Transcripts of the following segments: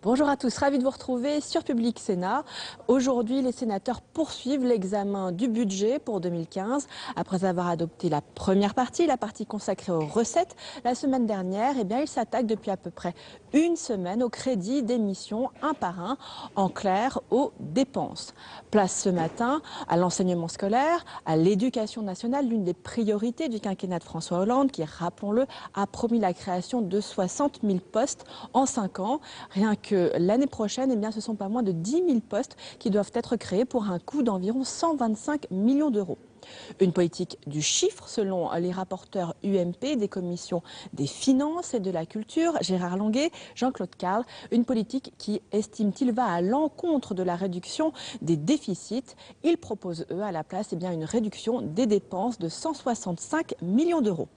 Bonjour à tous, ravi de vous retrouver sur Public Sénat. Aujourd'hui, les sénateurs poursuivent l'examen du budget pour 2015. Après avoir adopté la première partie, la partie consacrée aux recettes, la semaine dernière, ils s'attaquent depuis à peu près une semaine au crédit des missions un par un, en clair aux dépenses. Place ce matin à l'enseignement scolaire, à l'éducation nationale, l'une des priorités du quinquennat de François Hollande, qui, rappelons-le, a promis la création de 60 000 postes en 5 ans. Rien que l'année prochaine, ce ne sont pas moins de 10 000 postes qui doivent être créés pour un coût d'environ 125 millions d'euros. Une politique du chiffre, selon les rapporteurs UMP des commissions des finances et de la culture, Gérard Longuet, Jean-Claude Carle, une politique qui, estiment-ils, va à l'encontre de la réduction des déficits. Ils proposent, eux, à la place, une réduction des dépenses de 165 millions d'euros.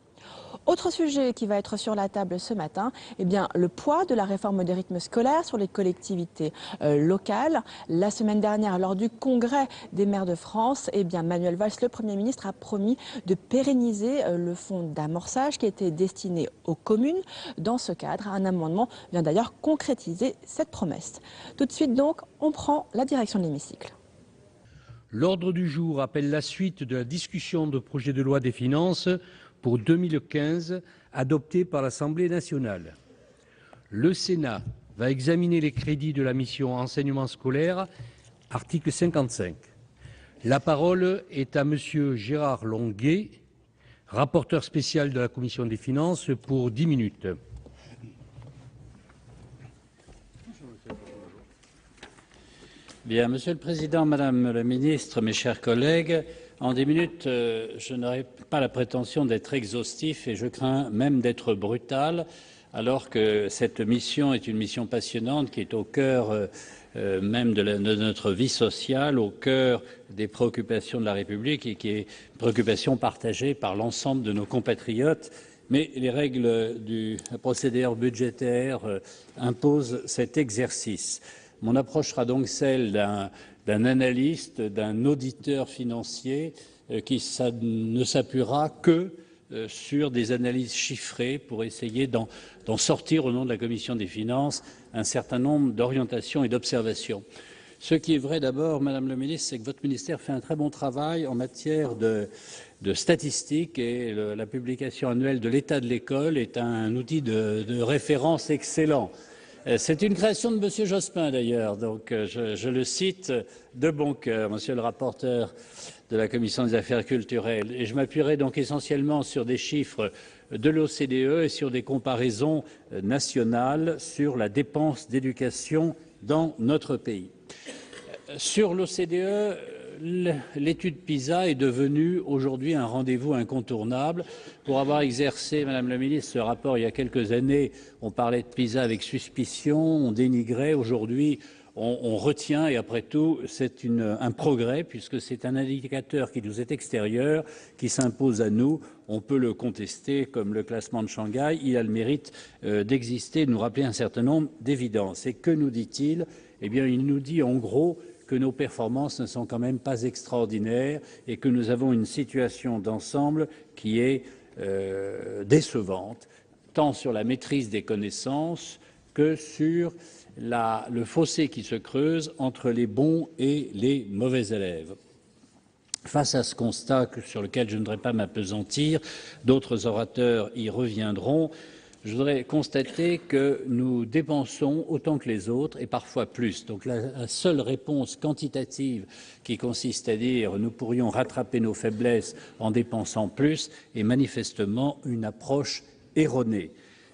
Autre sujet qui va être sur la table ce matin, le poids de la réforme des rythmes scolaires sur les collectivités locales. La semaine dernière, lors du congrès des maires de France, Manuel Valls, le Premier ministre, a promis de pérenniser le fonds d'amorçage qui était destiné aux communes. Dans ce cadre, un amendement vient d'ailleurs concrétiser cette promesse. Tout de suite donc, on prend la direction de l'hémicycle. L'ordre du jour appelle la suite de la discussion de projet de loi des finances pour 2015, adopté par l'Assemblée nationale. Le Sénat va examiner les crédits de la mission enseignement scolaire, article 55. La parole est à Monsieur Gérard Longuet, rapporteur spécial de la Commission des finances, pour 10 minutes. Bien, Monsieur le Président, Madame la Ministre, mes chers collègues, en 10 minutes, je n'aurai pas la prétention d'être exhaustif et je crains même d'être brutal, alors que cette mission est une mission passionnante qui est au cœur même de notre vie sociale, au cœur des préoccupations de la République et qui est une préoccupation partagée par l'ensemble de nos compatriotes. Mais les règles du procédure budgétaire imposent cet exercice. Mon approche sera donc celle d'un analyste, d'un auditeur financier qui ne s'appuiera que sur des analyses chiffrées pour essayer d'en sortir au nom de la Commission des finances un certain nombre d'orientations et d'observations. Ce qui est vrai d'abord, Madame la Ministre, c'est que votre ministère fait un très bon travail en matière de statistiques et la publication annuelle de l'état de l'école est un outil de référence excellent. C'est une création de M. Jospin, d'ailleurs, donc je le cite de bon cœur, Monsieur le rapporteur de la Commission des affaires culturelles. Et je m'appuierai donc essentiellement sur des chiffres de l'OCDE et sur des comparaisons nationales sur la dépense d'éducation dans notre pays. Sur l'OCDE, l'étude PISA est devenue aujourd'hui un rendez-vous incontournable. Pour avoir exercé, Madame la Ministre, ce rapport il y a quelques années, on parlait de PISA avec suspicion, on dénigrait. Aujourd'hui, on retient et après tout, c'est un progrès puisque c'est un indicateur qui nous est extérieur, qui s'impose à nous. On peut le contester comme le classement de Shanghai. Il a le mérite d'exister, de nous rappeler un certain nombre d'évidences. Et que nous dit-il ? Eh bien, il nous dit en gros que nos performances ne sont quand même pas extraordinaires et que nous avons une situation d'ensemble qui est décevante, tant sur la maîtrise des connaissances que sur le fossé qui se creuse entre les bons et les mauvais élèves. Face à ce constat sur lequel je ne voudrais pas m'appesantir, d'autres orateurs y reviendront, je voudrais constater que nous dépensons autant que les autres et parfois plus. Donc la seule réponse quantitative qui consiste à dire nous pourrions rattraper nos faiblesses en dépensant plus est manifestement une approche erronée.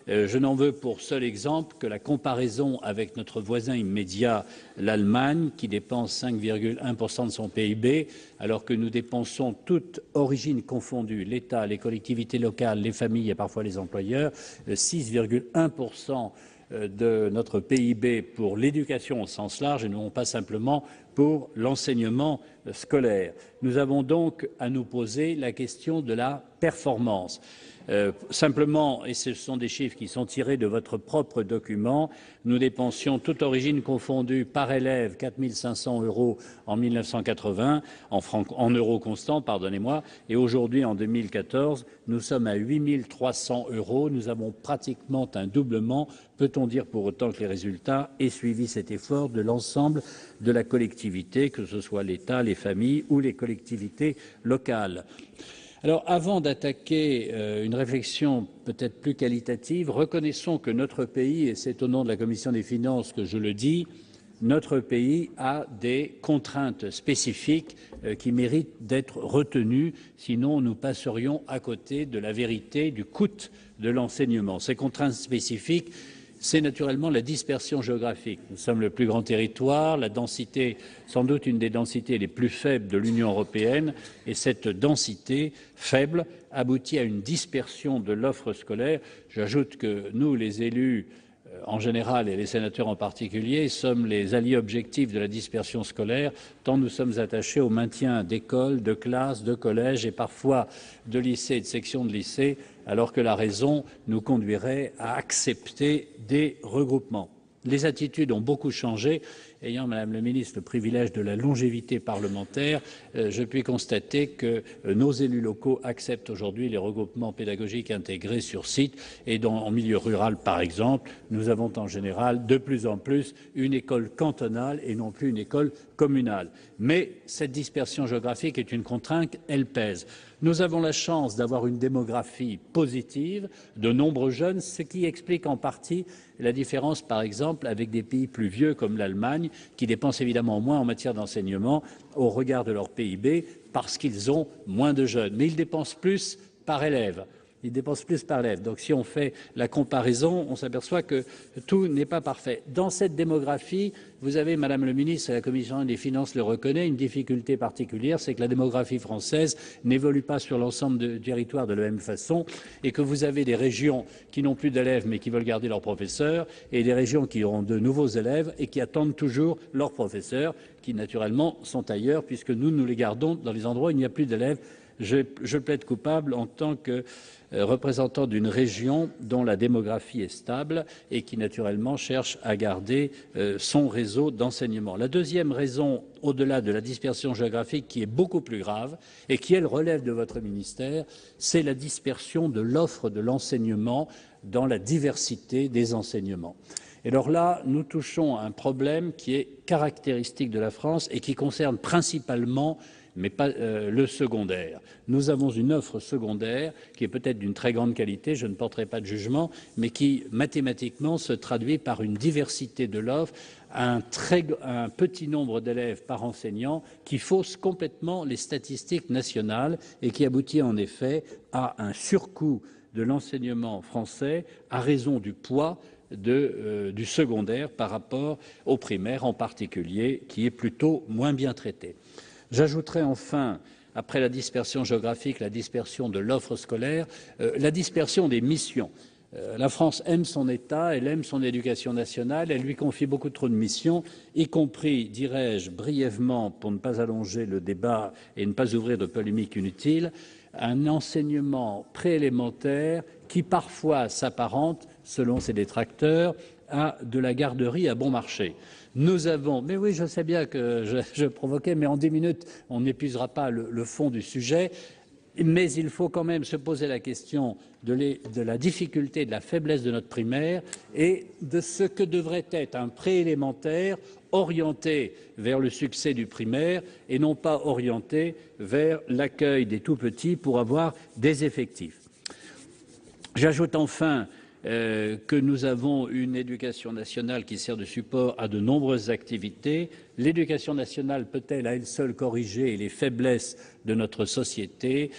Je n'en veux pour seul exemple que la comparaison avec notre voisin immédiat, l'Allemagne, qui dépense 5,1% de son PIB, alors que nous dépensons toutes origines confondues, l'État, les collectivités locales, les familles et parfois les employeurs, 6,1% de notre PIB pour l'éducation au sens large et non pas simplement pour l'enseignement scolaire. Nous avons donc à nous poser la question de la performance. Simplement, et ce sont des chiffres qui sont tirés de votre propre document, nous dépensions, toute origine confondue, par élève 4 500 € en 1980, en euros constants, pardonnez-moi, et aujourd'hui, en 2014, nous sommes à 8 300 €. Nous avons pratiquement un doublement. Peut-on dire pour autant que les résultats aient suivi cet effort de l'ensemble de la collectivité, que ce soit l'État, les familles ou les collectivités locales? Alors, avant d'attaquer une réflexion peut-être plus qualitative, reconnaissons que notre pays, et c'est au nom de la Commission des finances que je le dis, notre pays a des contraintes spécifiques qui méritent d'être retenues, sinon nous passerions à côté de la vérité du coût de l'enseignement. Ces contraintes spécifiques, c'est naturellement la dispersion géographique. Nous sommes le plus grand territoire, la densité, sans doute une des densités les plus faibles de l'Union européenne, et cette densité faible aboutit à une dispersion de l'offre scolaire. J'ajoute que nous, les élus, en général, et les sénateurs en particulier, sommes les alliés objectifs de la dispersion scolaire, tant nous sommes attachés au maintien d'écoles, de classes, de collèges et parfois de lycées et de sections de lycées, alors que la raison nous conduirait à accepter des regroupements. Les attitudes ont beaucoup changé. Ayant, Madame la Ministre, le privilège de la longévité parlementaire, je puis constater que nos élus locaux acceptent aujourd'hui les regroupements pédagogiques intégrés sur site et en milieu rural, par exemple, nous avons en général de plus en plus une école cantonale et non plus une école communale. Mais cette dispersion géographique est une contrainte, elle pèse. Nous avons la chance d'avoir une démographie positive, de nombreux jeunes, ce qui explique en partie la différence, par exemple, avec des pays plus vieux comme l'Allemagne, qui dépensent évidemment moins en matière d'enseignement au regard de leur PIB, parce qu'ils ont moins de jeunes. Mais ils dépensent plus par élève. Donc si on fait la comparaison, on s'aperçoit que tout n'est pas parfait. Dans cette démographie, vous avez, Madame le Ministre, et la Commission des Finances le reconnaît, une difficulté particulière, c'est que la démographie française n'évolue pas sur l'ensemble du territoire de la même façon et que vous avez des régions qui n'ont plus d'élèves mais qui veulent garder leurs professeurs et des régions qui auront de nouveaux élèves et qui attendent toujours leurs professeurs, qui naturellement sont ailleurs puisque nous les gardons dans les endroits où il n'y a plus d'élèves. Je plaide coupable en tant que représentant d'une région dont la démographie est stable et qui naturellement cherche à garder son réseau d'enseignement. La deuxième raison, au-delà de la dispersion géographique qui est beaucoup plus grave et qui, elle, relève de votre ministère, c'est la dispersion de l'offre de l'enseignement dans la diversité des enseignements. Et alors là, nous touchons à un problème qui est caractéristique de la France et qui concerne principalement mais pas le secondaire. Nous avons une offre secondaire qui est peut-être d'une très grande qualité, je ne porterai pas de jugement, mais qui mathématiquement se traduit par une diversité de l'offre, un petit nombre d'élèves par enseignant qui fausse complètement les statistiques nationales et qui aboutit en effet à un surcoût de l'enseignement français à raison du poids du secondaire par rapport au primaire en particulier, qui est plutôt moins bien traité. J'ajouterai enfin, après la dispersion géographique, la dispersion de l'offre scolaire, la dispersion des missions. La France aime son État, elle aime son éducation nationale, elle lui confie beaucoup trop de missions, y compris, dirais-je brièvement, pour ne pas allonger le débat et ne pas ouvrir de polémique inutile, un enseignement préélémentaire qui parfois s'apparente, selon ses détracteurs, à de la garderie à bon marché. Nous avons, mais oui, je sais bien que je provoquais, mais en 10 minutes, on n'épuisera pas le fond du sujet. Mais il faut quand même se poser la question de la difficulté, de la faiblesse de notre primaire et de ce que devrait être un préélémentaire orienté vers le succès du primaire et non pas orienté vers l'accueil des tout-petits pour avoir des effectifs. J'ajoute enfin que nous avons une éducation nationale qui sert de support à de nombreuses activités. L'éducation nationale peut-elle à elle seule corriger les faiblesses de notre société,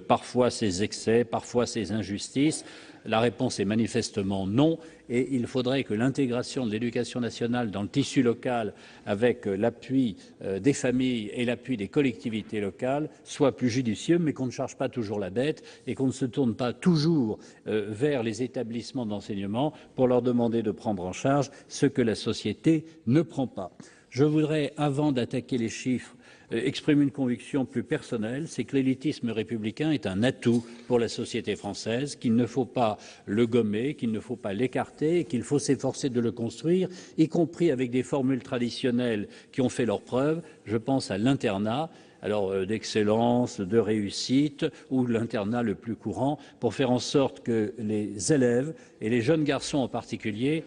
parfois ses excès, parfois ses injustices? La réponse est manifestement non, et il faudrait que l'intégration de l'éducation nationale dans le tissu local, avec l'appui des familles et l'appui des collectivités locales, soit plus judicieux, mais qu'on ne charge pas toujours la dette et qu'on ne se tourne pas toujours vers les établissements d'enseignement pour leur demander de prendre en charge ce que la société ne prend pas. Je voudrais, avant d'attaquer les chiffres, exprimer une conviction plus personnelle, c'est que l'élitisme républicain est un atout pour la société française, qu'il ne faut pas le gommer, qu'il ne faut pas l'écarter, et qu'il faut s'efforcer de le construire, y compris avec des formules traditionnelles qui ont fait leurs preuves. Je pense à l'internat, alors d'excellence, de réussite, ou l'internat le plus courant, pour faire en sorte que les élèves, et les jeunes garçons en particulier,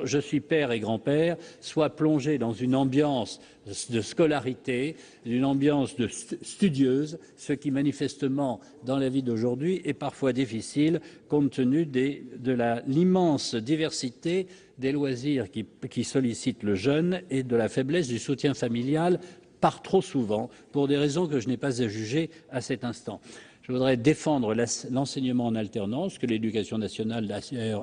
je suis père et grand-père, soient plongés dans une ambiance de scolarité, une ambiance studieuse, ce qui manifestement, dans la vie d'aujourd'hui, est parfois difficile, compte tenu de l'immense diversité des loisirs qui sollicitent le jeune et de la faiblesse du soutien familial, par trop souvent, pour des raisons que je n'ai pas à juger à cet instant. Je voudrais défendre l'enseignement en alternance, que l'éducation nationale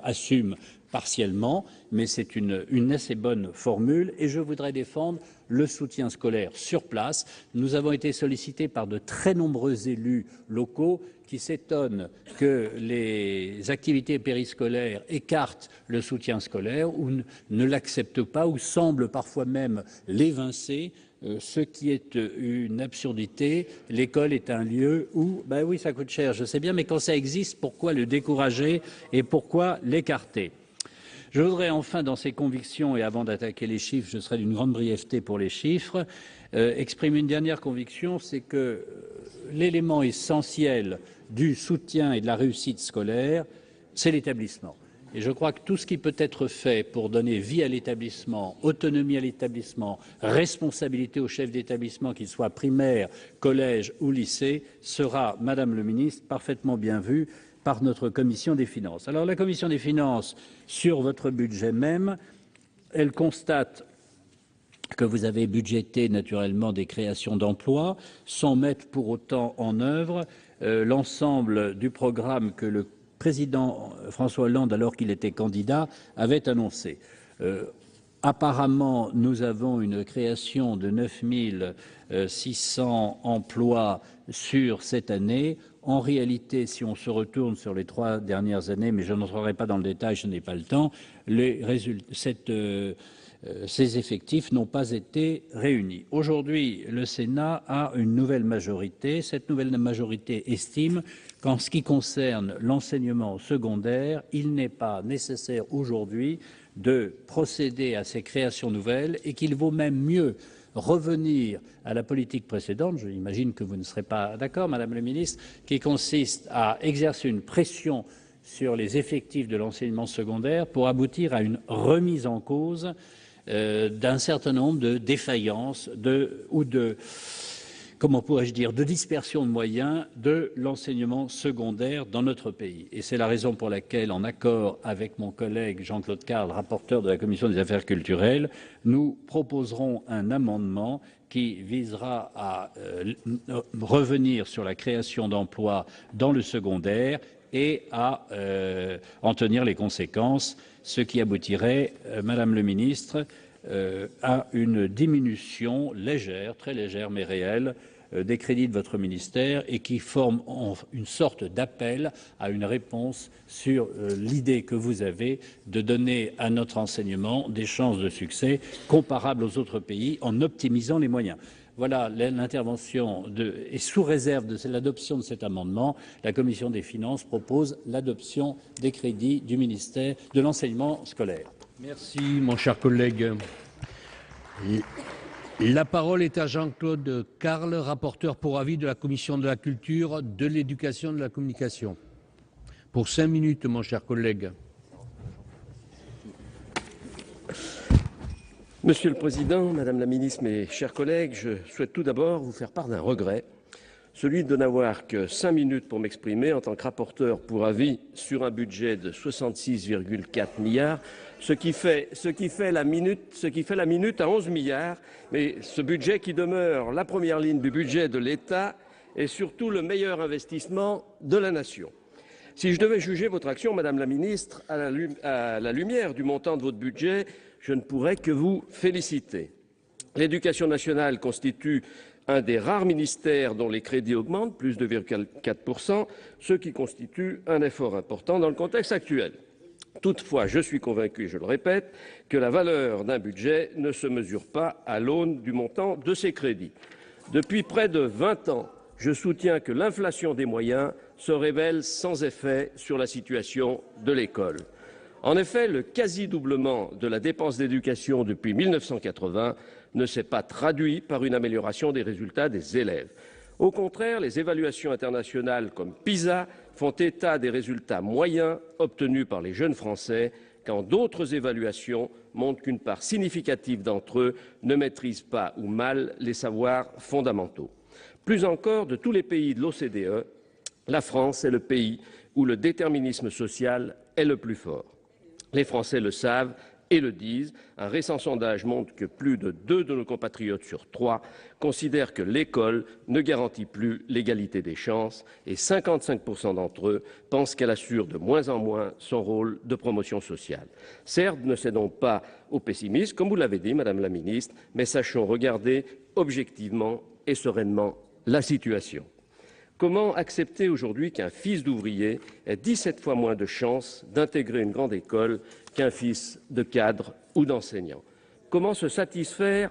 assume partiellement, mais c'est une assez bonne formule, et je voudrais défendre le soutien scolaire sur place. Nous avons été sollicités par de très nombreux élus locaux qui s'étonnent que les activités périscolaires écartent le soutien scolaire ou ne l'acceptent pas, ou semblent parfois même l'évincer. Ce qui est une absurdité. L'école est un lieu où, ben oui, ça coûte cher, je sais bien, mais quand ça existe, pourquoi le décourager et pourquoi l'écarter? Je voudrais enfin, dans ces convictions, et avant d'attaquer les chiffres, je serai d'une grande brièveté pour les chiffres, exprimer une dernière conviction, c'est que l'élément essentiel du soutien et de la réussite scolaire, c'est l'établissement. Et je crois que tout ce qui peut être fait pour donner vie à l'établissement, autonomie à l'établissement, responsabilité au chef d'établissement, qu'il soit primaire, collège ou lycée, sera, Madame le ministre, parfaitement bien vu par notre commission des finances. Alors la commission des finances, sur votre budget même, elle constate que vous avez budgété naturellement des créations d'emplois, sans mettre pour autant en œuvre l'ensemble du programme que le président François Hollande, alors qu'il était candidat, avait annoncé. Apparemment, nous avons une création de 9 600 emplois sur cette année. En réalité, si on se retourne sur les 3 dernières années, mais je n'entrerai pas dans le détail, je n'ai pas le temps, ces effectifs n'ont pas été réunis. Aujourd'hui, le Sénat a une nouvelle majorité. Cette nouvelle majorité estime qu'en ce qui concerne l'enseignement secondaire, il n'est pas nécessaire aujourd'hui de procéder à ces créations nouvelles et qu'il vaut même mieux revenir à la politique précédente, j'imagine que vous ne serez pas d'accord, Madame la Ministre, qui consiste à exercer une pression sur les effectifs de l'enseignement secondaire pour aboutir à une remise en cause d'un certain nombre de défaillances ou de dispersion de moyens de l'enseignement secondaire dans notre pays. Et c'est la raison pour laquelle, en accord avec mon collègue Jean-Claude Carle, rapporteur de la Commission des affaires culturelles, nous proposerons un amendement qui visera à revenir sur la création d'emplois dans le secondaire et à en tenir les conséquences, ce qui aboutirait, Madame le ministre, à une diminution légère, très légère mais réelle, des crédits de votre ministère et qui forme une sorte d'appel à une réponse sur l'idée que vous avez de donner à notre enseignement des chances de succès comparables aux autres pays en optimisant les moyens. Voilà l'intervention et sous réserve de l'adoption de cet amendement, la Commission des finances propose l'adoption des crédits du ministère de l'enseignement scolaire. Merci, mon cher collègue. La parole est à Jean-Claude Carle, rapporteur pour avis de la Commission de la Culture, de l'Éducation et de la Communication. Pour 5 minutes, mon cher collègue. Monsieur le Président, Madame la Ministre, mes chers collègues, je souhaite tout d'abord vous faire part d'un regret, celui de n'avoir que 5 minutes pour m'exprimer en tant que rapporteur pour avis sur un budget de 66,4 milliards, ce qui fait la minute à 11 milliards, mais ce budget qui demeure la première ligne du budget de l'État et surtout le meilleur investissement de la nation. Si je devais juger votre action, Madame la Ministre, à la lumière du montant de votre budget, je ne pourrais que vous féliciter. L'éducation nationale constitue un des rares ministères dont les crédits augmentent, plus de 2,4%, ce qui constitue un effort important dans le contexte actuel. Toutefois, je suis convaincu, je le répète, que la valeur d'un budget ne se mesure pas à l'aune du montant de ses crédits. Depuis près de 20 ans, je soutiens que l'inflation des moyens se révèle sans effet sur la situation de l'école. En effet, le quasi-doublement de la dépense d'éducation depuis 1980 ne s'est pas traduit par une amélioration des résultats des élèves. Au contraire, les évaluations internationales comme PISA font état des résultats moyens obtenus par les jeunes Français, quand d'autres évaluations montrent qu'une part significative d'entre eux ne maîtrisent pas ou mal les savoirs fondamentaux. Plus encore, de tous les pays de l'OCDE, la France est le pays où le déterminisme social est le plus fort. Les Français le savent et le disent. Un récent sondage montre que plus de 2 de nos compatriotes sur 3 considèrent que l'école ne garantit plus l'égalité des chances et 55% d'entre eux pensent qu'elle assure de moins en moins son rôle de promotion sociale. Certes, ne cédons pas au pessimisme, comme vous l'avez dit, Madame la Ministre, mais sachons regarder objectivement et sereinement la situation. Comment accepter aujourd'hui qu'un fils d'ouvrier ait 17 fois moins de chances d'intégrer une grande école qu'un fils de cadre ou d'enseignant? Comment se satisfaire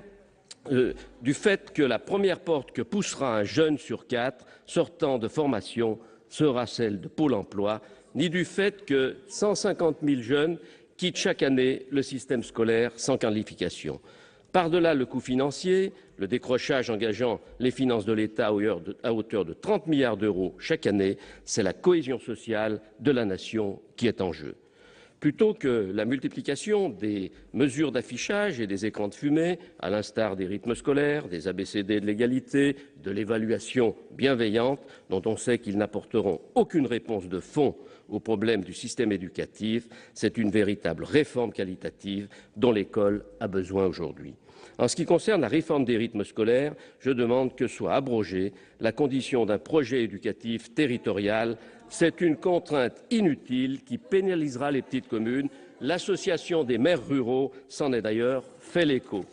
du fait que la première porte que poussera un jeune sur 4 sortant de formation sera celle de Pôle emploi, ni du fait que 150 000 jeunes quittent chaque année le système scolaire sans qualification? Par-delà le coût financier, le décrochage engageant les finances de l'État à hauteur de 30 milliards d'euros chaque année, c'est la cohésion sociale de la nation qui est en jeu. Plutôt que la multiplication des mesures d'affichage et des écrans de fumée, à l'instar des rythmes scolaires, des ABCD de l'égalité, de l'évaluation bienveillante, dont on sait qu'ils n'apporteront aucune réponse de fond aux problèmes du système éducatif, c'est une véritable réforme qualitative dont l'école a besoin aujourd'hui. En ce qui concerne la réforme des rythmes scolaires, je demande que soit abrogée la condition d'un projet éducatif territorial. C'est une contrainte inutile qui pénalisera les petites communes. L'Association des maires ruraux s'en est d'ailleurs fait l'écho.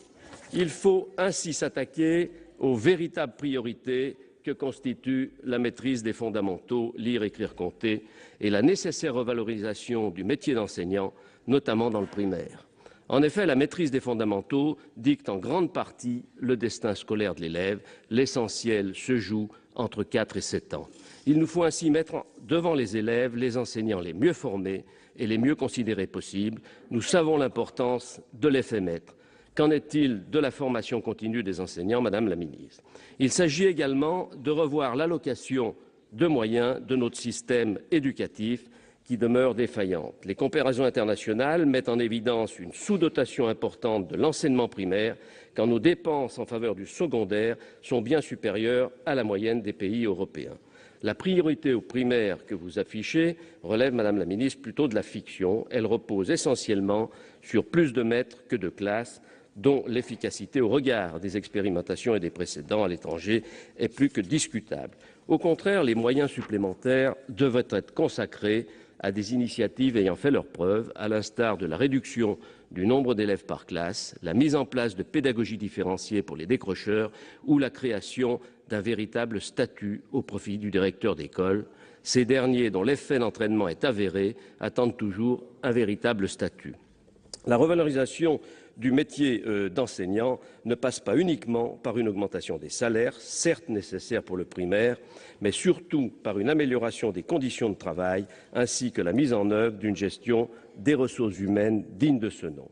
Il faut ainsi s'attaquer aux véritables priorités que constituent la maîtrise des fondamentaux, lire, écrire, compter, et la nécessaire revalorisation du métier d'enseignant, notamment dans le primaire. En effet, la maîtrise des fondamentaux dicte en grande partie le destin scolaire de l'élève. L'essentiel se joue entre 4 et 7 ans. Il nous faut ainsi mettre devant les élèves les enseignants les mieux formés et les mieux considérés possibles. Nous savons l'importance de l'effet maître. Qu'en est-il de la formation continue des enseignants, Madame la Ministre? Il s'agit également de revoir l'allocation de moyens de notre système éducatif qui demeure défaillante. Les comparaisons internationales mettent en évidence une sous-dotation importante de l'enseignement primaire, quand nos dépenses en faveur du secondaire sont bien supérieures à la moyenne des pays européens. La priorité au primaire que vous affichez relève, Madame la Ministre, plutôt de la fiction. Elle repose essentiellement sur plus de maîtres que de classes, dont l'efficacité au regard des expérimentations et des précédents à l'étranger est plus que discutable. Au contraire, les moyens supplémentaires devraient être consacrés à des initiatives ayant fait leurs preuves, à l'instar de la réduction du nombre d'élèves par classe, la mise en place de pédagogie différenciée pour les décrocheurs ou la création d'un véritable statut au profit du directeur d'école. Ces derniers, dont l'effet d'entraînement est avéré, attendent toujours un véritable statut. La revalorisation du métier d'enseignant ne passe pas uniquement par une augmentation des salaires, certes nécessaire pour le primaire, mais surtout par une amélioration des conditions de travail ainsi que la mise en œuvre d'une gestion des ressources humaines digne de ce nom.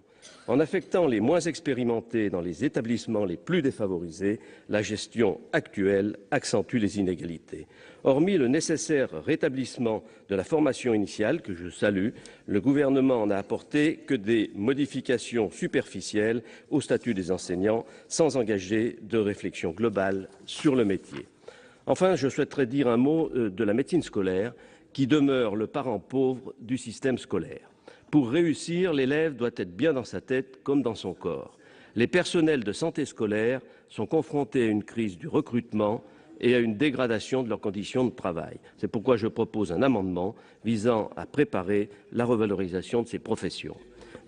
En affectant les moins expérimentés dans les établissements les plus défavorisés, la gestion actuelle accentue les inégalités. Hormis le nécessaire rétablissement de la formation initiale, que je salue, le gouvernement n'a apporté que des modifications superficielles au statut des enseignants, sans engager de réflexion globale sur le métier. Enfin, je souhaiterais dire un mot de la médecine scolaire, qui demeure le parent pauvre du système scolaire. Pour réussir, l'élève doit être bien dans sa tête comme dans son corps. Les personnels de santé scolaire sont confrontés à une crise du recrutement et à une dégradation de leurs conditions de travail. C'est pourquoi je propose un amendement visant à préparer la revalorisation de ces professions.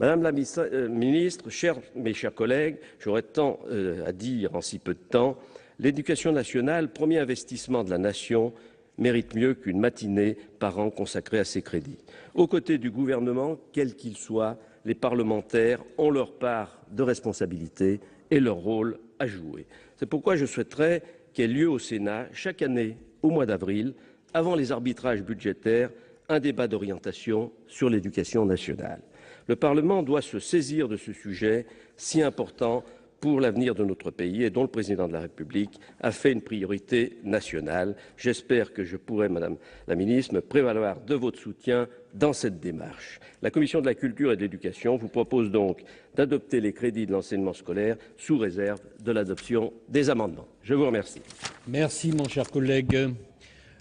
Madame la Ministre, mes chers collègues, j'aurais tant à dire en si peu de temps. L'éducation nationale, premier investissement de la nation, mérite mieux qu'une matinée par an consacrée à ces crédits. Aux côtés du gouvernement, quel qu'il soit, les parlementaires ont leur part de responsabilité et leur rôle à jouer. C'est pourquoi je souhaiterais qu'il y ait lieu au Sénat, chaque année, au mois d'avril, avant les arbitrages budgétaires, un débat d'orientation sur l'éducation nationale. Le Parlement doit se saisir de ce sujet si important pour l'avenir de notre pays et dont le Président de la République a fait une priorité nationale. J'espère que je pourrai, Madame la Ministre, me prévaloir de votre soutien dans cette démarche. La Commission de la Culture et de l'Éducation vous propose donc d'adopter les crédits de l'enseignement scolaire sous réserve de l'adoption des amendements. Je vous remercie. Merci, mon cher collègue.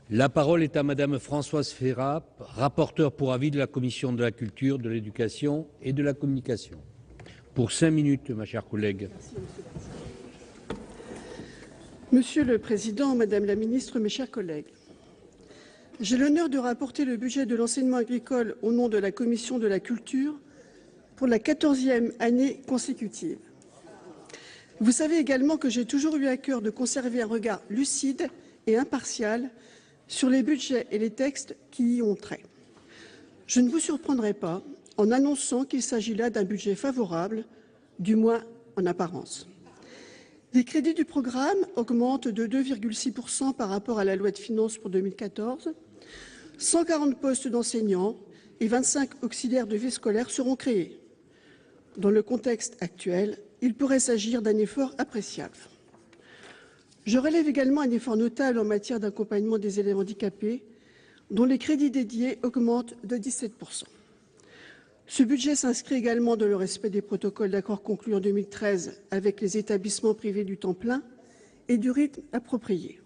La parole est à Madame Françoise Férat, rapporteure pour avis de la Commission de la Culture, de l'Éducation et de la Communication. Pour 5 minutes, ma chère collègue. Monsieur le Président, Madame la Ministre, mes chers collègues, j'ai l'honneur de rapporter le budget de l'enseignement agricole au nom de la Commission de la Culture pour la 14e année consécutive. Vous savez également que j'ai toujours eu à cœur de conserver un regard lucide et impartial sur les budgets et les textes qui y ont trait. Je ne vous surprendrai pas en annonçant qu'il s'agit là d'un budget favorable, du moins en apparence. Les crédits du programme augmentent de 2,6% par rapport à la loi de finances pour 2014. 140 postes d'enseignants et 25 auxiliaires de vie scolaire seront créés. Dans le contexte actuel, il pourrait s'agir d'un effort appréciable. Je relève également un effort notable en matière d'accompagnement des élèves handicapés, dont les crédits dédiés augmentent de 17%. Ce budget s'inscrit également dans le respect des protocoles d'accord conclus en 2013 avec les établissements privés du temps plein et du rythme approprié.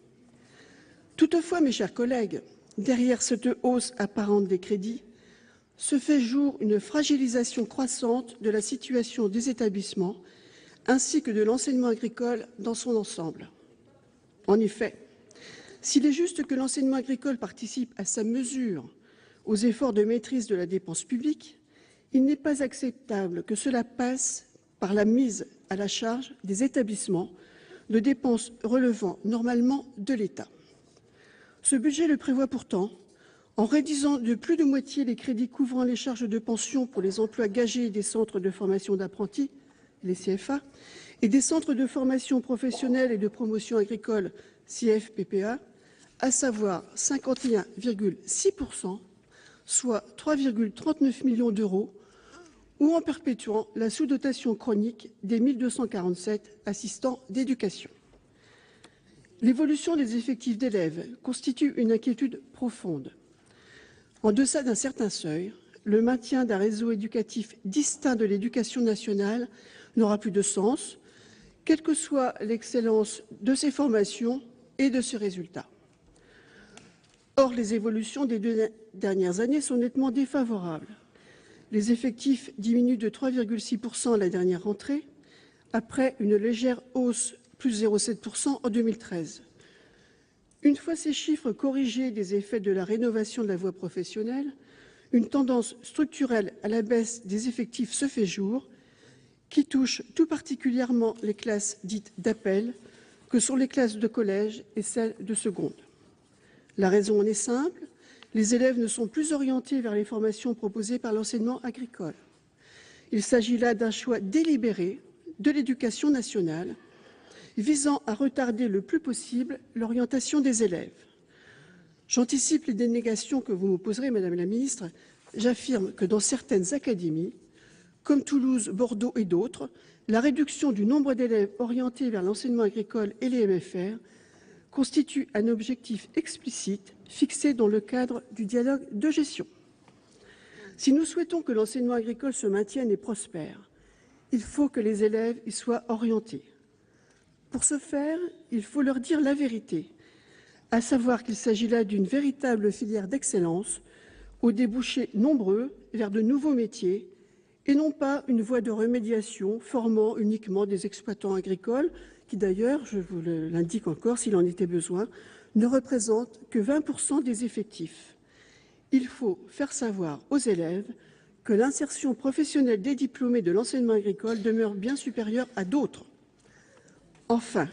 Toutefois, mes chers collègues, derrière cette hausse apparente des crédits, se fait jour une fragilisation croissante de la situation des établissements ainsi que de l'enseignement agricole dans son ensemble. En effet, s'il est juste que l'enseignement agricole participe à sa mesure aux efforts de maîtrise de la dépense publique, il n'est pas acceptable que cela passe par la mise à la charge des établissements de dépenses relevant normalement de l'État. Ce budget le prévoit pourtant en réduisant de plus de moitié les crédits couvrant les charges de pension pour les emplois gagés des centres de formation d'apprentis, les CFA, et des centres de formation professionnelle et de promotion agricole, CFPPA, à savoir 51,6%, soit 3,39 millions d'euros, ou en perpétuant la sous-dotation chronique des 1247 assistants d'éducation. L'évolution des effectifs d'élèves constitue une inquiétude profonde. En deçà d'un certain seuil, le maintien d'un réseau éducatif distinct de l'éducation nationale n'aura plus de sens, quelle que soit l'excellence de ces formations et de ces résultats. Or, les évolutions des 2 dernières années sont nettement défavorables. Les effectifs diminuent de 3,6% à la dernière rentrée, après une légère hausse, plus 0,7% en 2013. Une fois ces chiffres corrigés des effets de la rénovation de la voie professionnelle, une tendance structurelle à la baisse des effectifs se fait jour, qui touche tout particulièrement les classes dites d'appel, que sont les classes de collège et celles de seconde. La raison en est simple, les élèves ne sont plus orientés vers les formations proposées par l'enseignement agricole. Il s'agit là d'un choix délibéré de l'éducation nationale, visant à retarder le plus possible l'orientation des élèves. J'anticipe les dénégations que vous m'opposerez, Madame la Ministre. J'affirme que dans certaines académies, comme Toulouse, Bordeaux et d'autres, la réduction du nombre d'élèves orientés vers l'enseignement agricole et les MFR constitue un objectif explicite fixé dans le cadre du dialogue de gestion. Si nous souhaitons que l'enseignement agricole se maintienne et prospère, il faut que les élèves y soient orientés. Pour ce faire, il faut leur dire la vérité, à savoir qu'il s'agit là d'une véritable filière d'excellence, aux débouchés nombreux vers de nouveaux métiers, et non pas une voie de remédiation formant uniquement des exploitants agricoles, qui d'ailleurs, je vous l'indique encore s'il en était besoin, ne représentent que 20% des effectifs. Il faut faire savoir aux élèves que l'insertion professionnelle des diplômés de l'enseignement agricole demeure bien supérieure à d'autres. Enfin,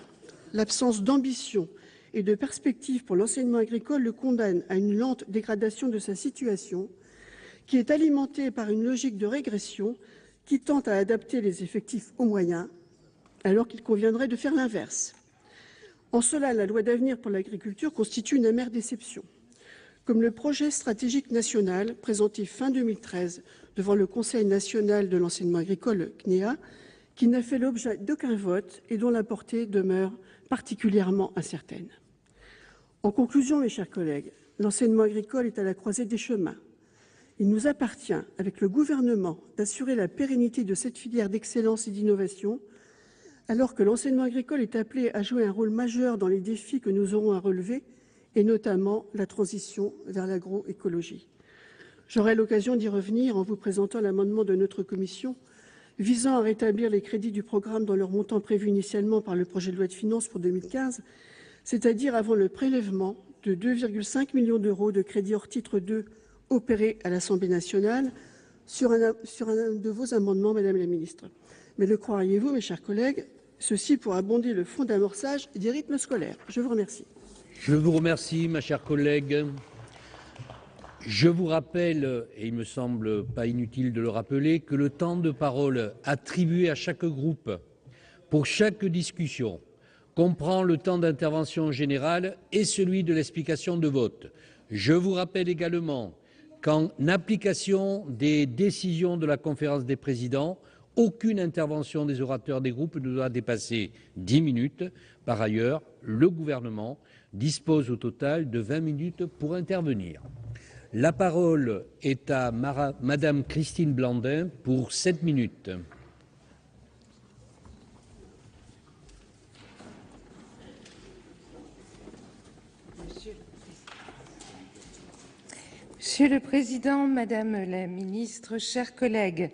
l'absence d'ambition et de perspectives pour l'enseignement agricole le condamnent à une lente dégradation de sa situation, qui est alimentée par une logique de régression qui tente à adapter les effectifs aux moyens, alors qu'il conviendrait de faire l'inverse. En cela, la loi d'avenir pour l'agriculture constitue une amère déception. Comme le projet stratégique national présenté fin 2013 devant le Conseil national de l'enseignement agricole, CNEA, qui n'a fait l'objet d'aucun vote et dont la portée demeure particulièrement incertaine. En conclusion, mes chers collègues, l'enseignement agricole est à la croisée des chemins. Il nous appartient, avec le gouvernement, d'assurer la pérennité de cette filière d'excellence et d'innovation, alors que l'enseignement agricole est appelé à jouer un rôle majeur dans les défis que nous aurons à relever, et notamment la transition vers l'agroécologie. J'aurai l'occasion d'y revenir en vous présentant l'amendement de notre commission visant à rétablir les crédits du programme dans leur montant prévu initialement par le projet de loi de finances pour 2015, c'est-à-dire avant le prélèvement de 2,5 millions d'euros de crédits hors titre 2 opéré à l'Assemblée nationale sur un de vos amendements, Madame la Ministre. Mais le croiriez-vous, mes chers collègues, ceci pour abonder le fonds d'amorçage des rythmes scolaires. Je vous remercie. Je vous remercie, ma chère collègue. Je vous rappelle, et il me semble pas inutile de le rappeler, que le temps de parole attribué à chaque groupe pour chaque discussion comprend le temps d'intervention générale et celui de l'explication de vote. Je vous rappelle également qu'en application des décisions de la conférence des présidents, aucune intervention des orateurs des groupes ne doit dépasser 10 minutes. Par ailleurs, le gouvernement dispose au total de 20 minutes pour intervenir. La parole est à Madame Christine Blandin pour 7 minutes. Monsieur le Président, Madame la Ministre, chers collègues,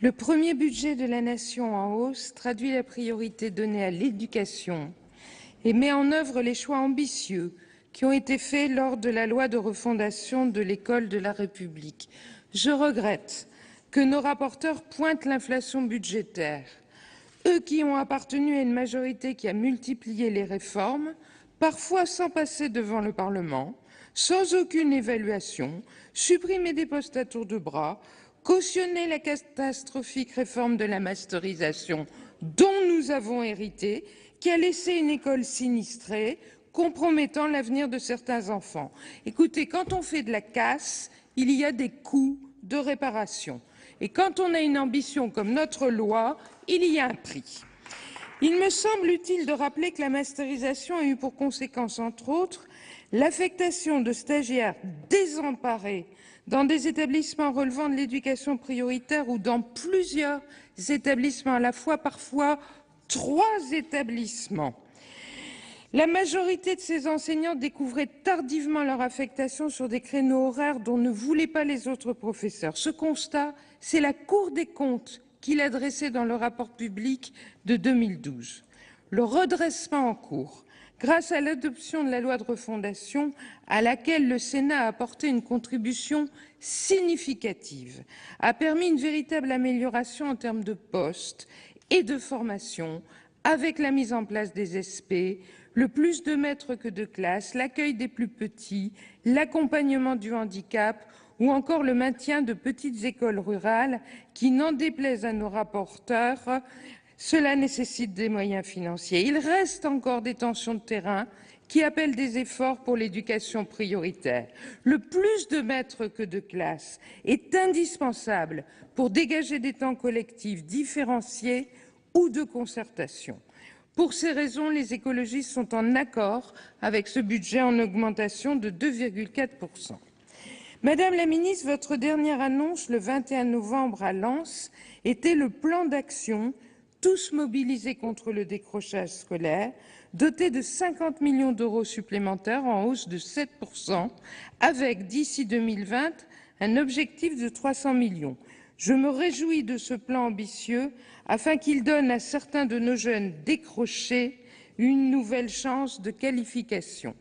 le premier budget de la Nation en hausse traduit la priorité donnée à l'éducation et met en œuvre les choix ambitieux qui ont été faits lors de la loi de refondation de l'école de la République. Je regrette que nos rapporteurs pointent l'inflation budgétaire. Eux qui ont appartenu à une majorité qui a multiplié les réformes, parfois sans passer devant le Parlement, sans aucune évaluation, supprimer des postes à tour de bras, cautionner la catastrophique réforme de la masterisation dont nous avons hérité, qui a laissé une école sinistrée, compromettant l'avenir de certains enfants. Écoutez, quand on fait de la casse, il y a des coûts de réparation. Et quand on a une ambition comme notre loi, il y a un prix. Il me semble utile de rappeler que la masterisation a eu pour conséquence, entre autres, l'affectation de stagiaires désemparés dans des établissements relevant de l'éducation prioritaire ou dans plusieurs établissements à la fois, parfois 3 établissements. La majorité de ces enseignants découvraient tardivement leur affectation sur des créneaux horaires dont ne voulaient pas les autres professeurs. Ce constat, c'est la Cour des comptes qui l'a dressé dans le rapport public de 2012. Le redressement en cours, grâce à l'adoption de la loi de refondation à laquelle le Sénat a apporté une contribution significative, a permis une véritable amélioration en termes de postes et de formation, avec la mise en place des SP, le plus de maîtres que de classes, l'accueil des plus petits, l'accompagnement du handicap ou encore le maintien de petites écoles rurales qui, n'en déplaise à nos rapporteurs, cela nécessite des moyens financiers. Il reste encore des tensions de terrain qui appellent des efforts pour l'éducation prioritaire. Le plus de maîtres que de classes est indispensable pour dégager des temps collectifs différenciés ou de concertation. Pour ces raisons, les écologistes sont en accord avec ce budget en augmentation de 2,4 %. Madame la Ministre, votre dernière annonce le 21 novembre à Lens était le plan d'action Tous mobilisés contre le décrochage scolaire, doté de 50 millions d'euros supplémentaires en hausse de 7 %, avec, d'ici 2020, un objectif de 300 millions. Je me réjouis de ce plan ambitieux afin qu'il donne à certains de nos jeunes décrochés une nouvelle chance de qualification.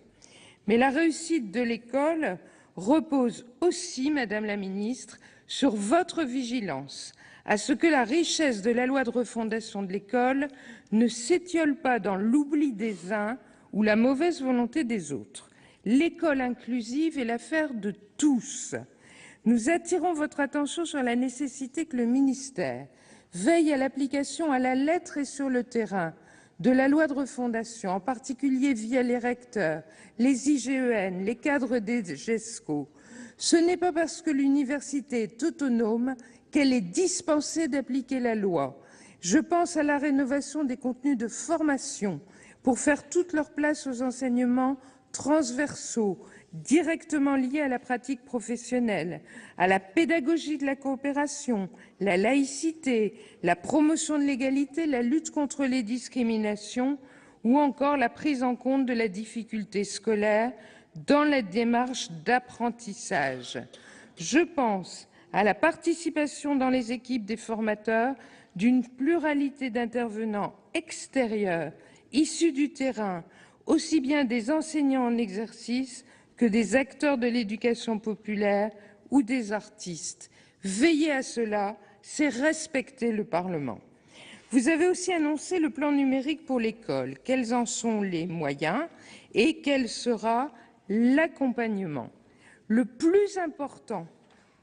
Mais la réussite de l'école repose aussi, Madame la Ministre, sur votre vigilance à ce que la richesse de la loi de refondation de l'école ne s'étiole pas dans l'oubli des uns ou la mauvaise volonté des autres. L'école inclusive est l'affaire de tous. Nous attirons votre attention sur la nécessité que le ministère veille à l'application à la lettre et sur le terrain de la loi de refondation, en particulier via les recteurs, les IGEN, les cadres des GESCO. Ce n'est pas parce que l'université est autonome qu'elle est dispensée d'appliquer la loi. Je pense à la rénovation des contenus de formation pour faire toute leur place aux enseignements transversaux, directement liés à la pratique professionnelle, à la pédagogie de la coopération, la laïcité, la promotion de l'égalité, la lutte contre les discriminations ou encore la prise en compte de la difficulté scolaire dans la démarche d'apprentissage. Je pense à la participation dans les équipes des formateurs d'une pluralité d'intervenants extérieurs, issus du terrain, aussi bien des enseignants en exercice que des acteurs de l'éducation populaire ou des artistes. Veiller à cela, c'est respecter le Parlement. Vous avez aussi annoncé le plan numérique pour l'école. Quels en sont les moyens et quel sera l'accompagnement? Le plus important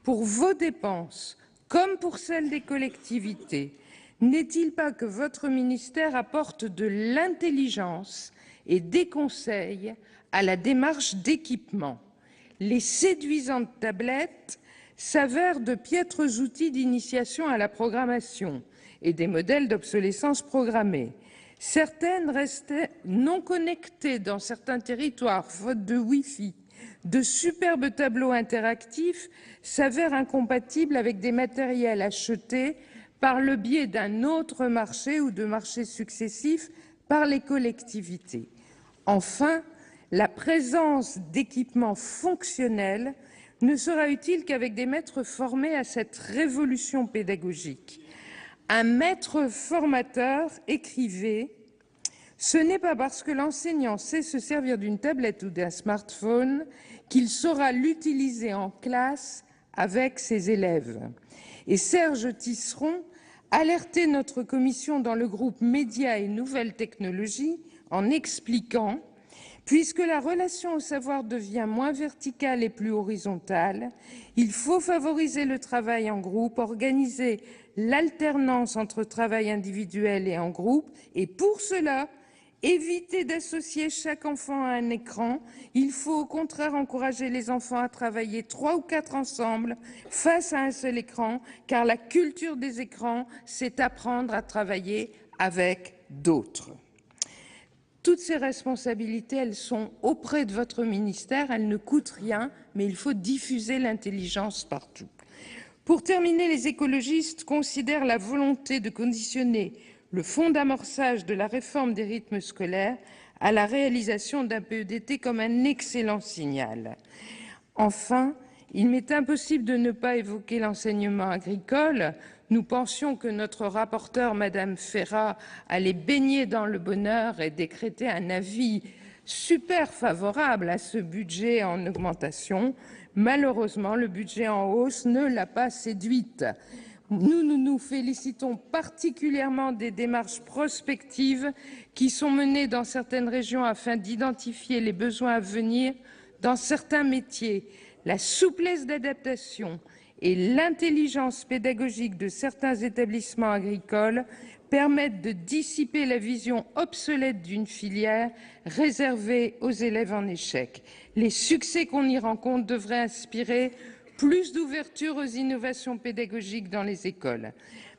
pour vos dépenses, comme pour celles des collectivités, n'est-il pas que votre ministère apporte de l'intelligence et des conseils à la démarche d'équipement? Les séduisantes tablettes s'avèrent de piètres outils d'initiation à la programmation et des modèles d'obsolescence programmée. Certaines restaient non connectées dans certains territoires, faute de Wi-Fi. De superbes tableaux interactifs s'avèrent incompatibles avec des matériels achetés par le biais d'un autre marché ou de marchés successifs par les collectivités. Enfin, la présence d'équipements fonctionnels ne sera utile qu'avec des maîtres formés à cette révolution pédagogique. Un maître formateur écrivait « Ce n'est pas parce que l'enseignant sait se servir d'une tablette ou d'un smartphone qu'il saura l'utiliser en classe avec ses élèves. » Et Serge Tisseron alertait notre commission dans le groupe Médias et Nouvelles Technologies en expliquant « Puisque la relation au savoir devient moins verticale et plus horizontale, il faut favoriser le travail en groupe, organiser l'alternance entre travail individuel et en groupe, et pour cela, éviter d'associer chaque enfant à un écran. Il faut au contraire encourager les enfants à travailler 3 ou 4 ensemble face à un seul écran, car la culture des écrans, c'est apprendre à travailler avec d'autres. » Toutes ces responsabilités, elles sont auprès de votre ministère, elles ne coûtent rien, mais il faut diffuser l'intelligence partout. Pour terminer, les écologistes considèrent la volonté de conditionner le fonds d'amorçage de la réforme des rythmes scolaires à la réalisation d'un PEDT comme un excellent signal. Enfin, il m'est impossible de ne pas évoquer l'enseignement agricole. Nous pensions que notre rapporteure, Madame Ferrat, allait baigner dans le bonheur et décréter un avis super favorable à ce budget en augmentation. Malheureusement, le budget en hausse ne l'a pas séduite. Nous nous félicitons particulièrement des démarches prospectives qui sont menées dans certaines régions afin d'identifier les besoins à venir dans certains métiers. La souplesse d'adaptation et l'intelligence pédagogique de certains établissements agricoles permettent de dissiper la vision obsolète d'une filière réservée aux élèves en échec. Les succès qu'on y rencontre devraient inspirer plus d'ouverture aux innovations pédagogiques dans les écoles.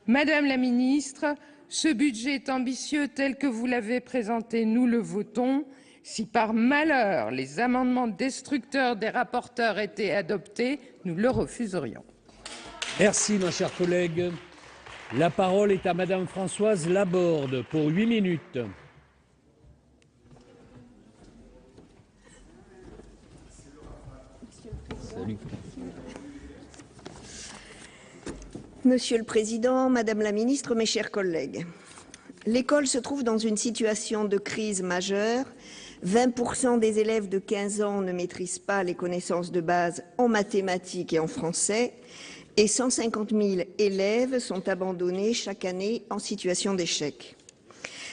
Madame la ministre, ce budget est ambitieux tel que vous l'avez présenté, nous le votons. Si par malheur les amendements destructeurs des rapporteurs étaient adoptés, nous le refuserions. Merci, ma chère collègue. La parole est à Madame Françoise Laborde pour 8 minutes. Salut. Monsieur le Président, Madame la Ministre, mes chers collègues, l'école se trouve dans une situation de crise majeure. 20% des élèves de 15 ans ne maîtrisent pas les connaissances de base en mathématiques et en français et 150 000 élèves sont abandonnés chaque année en situation d'échec.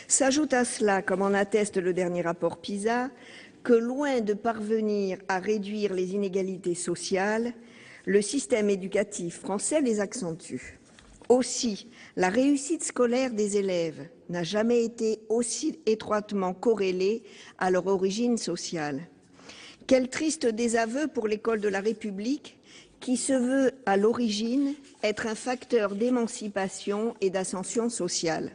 S'ajoute à cela, comme en atteste le dernier rapport PISA, que loin de parvenir à réduire les inégalités sociales, le système éducatif français les accentue. Aussi, la réussite scolaire des élèves n'a jamais été aussi étroitement corrélée à leur origine sociale. Quel triste désaveu pour l'école de la République qui se veut à l'origine être un facteur d'émancipation et d'ascension sociale.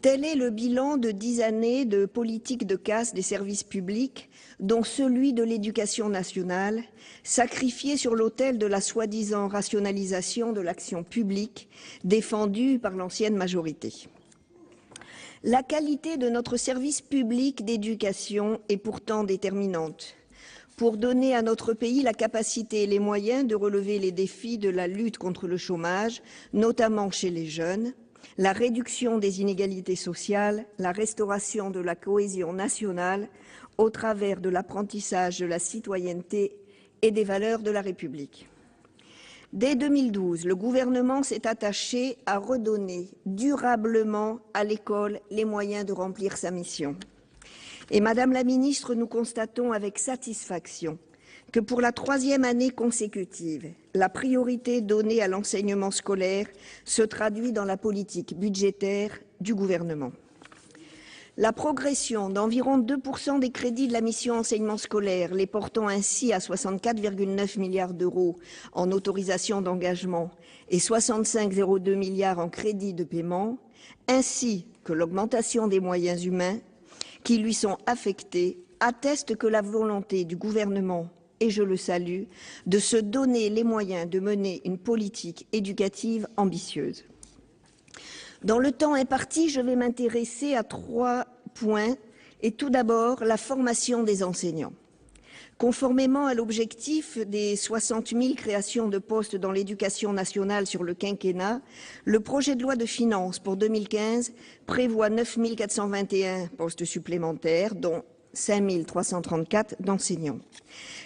Tel est le bilan de 10 années de politique de casse des services publics, dont celui de l'éducation nationale, sacrifié sur l'autel de la soi-disant rationalisation de l'action publique défendue par l'ancienne majorité. La qualité de notre service public d'éducation est pourtant déterminante pour donner à notre pays la capacité et les moyens de relever les défis de la lutte contre le chômage, notamment chez les jeunes, la réduction des inégalités sociales, la restauration de la cohésion nationale au travers de l'apprentissage de la citoyenneté et des valeurs de la République. Dès 2012, le gouvernement s'est attaché à redonner durablement à l'école les moyens de remplir sa mission. Et Madame la Ministre, nous constatons avec satisfaction que pour la 3e année consécutive, la priorité donnée à l'enseignement scolaire se traduit dans la politique budgétaire du gouvernement. La progression d'environ 2% des crédits de la mission enseignement scolaire, les portant ainsi à 64,9 milliards d'euros en autorisation d'engagement et 65,02 milliards en crédits de paiement, ainsi que l'augmentation des moyens humains qui lui sont affectés, attestent que la volonté du gouvernement, et je le salue, de se donner les moyens de mener une politique éducative ambitieuse. Dans le temps imparti, je vais m'intéresser à 3 points, et tout d'abord la formation des enseignants. Conformément à l'objectif des 60 000 créations de postes dans l'éducation nationale sur le quinquennat, le projet de loi de finances pour 2015 prévoit 9 421 postes supplémentaires, dont 5 334 d'enseignants.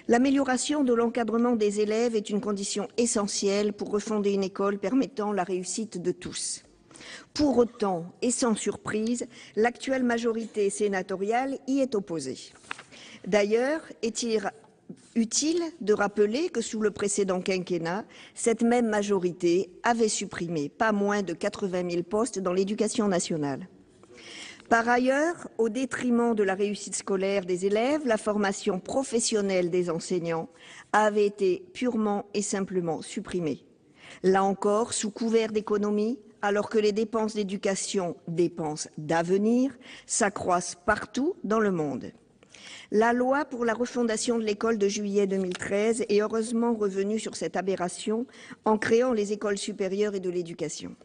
L'amélioration de l'encadrement des élèves est une condition essentielle pour refonder une école permettant la réussite de tous. Pour autant, et sans surprise, l'actuelle majorité sénatoriale y est opposée. D'ailleurs, est-il utile de rappeler que sous le précédent quinquennat, cette même majorité avait supprimé pas moins de 80 000 postes dans l'éducation nationale. Par ailleurs, au détriment de la réussite scolaire des élèves, la formation professionnelle des enseignants avait été purement et simplement supprimée. Là encore, sous couvert d'économie, alors que les dépenses d'éducation, dépenses d'avenir, s'accroissent partout dans le monde. La loi pour la refondation de l'école de juillet 2013 est heureusement revenue sur cette aberration en créant les écoles supérieures et de l'éducation.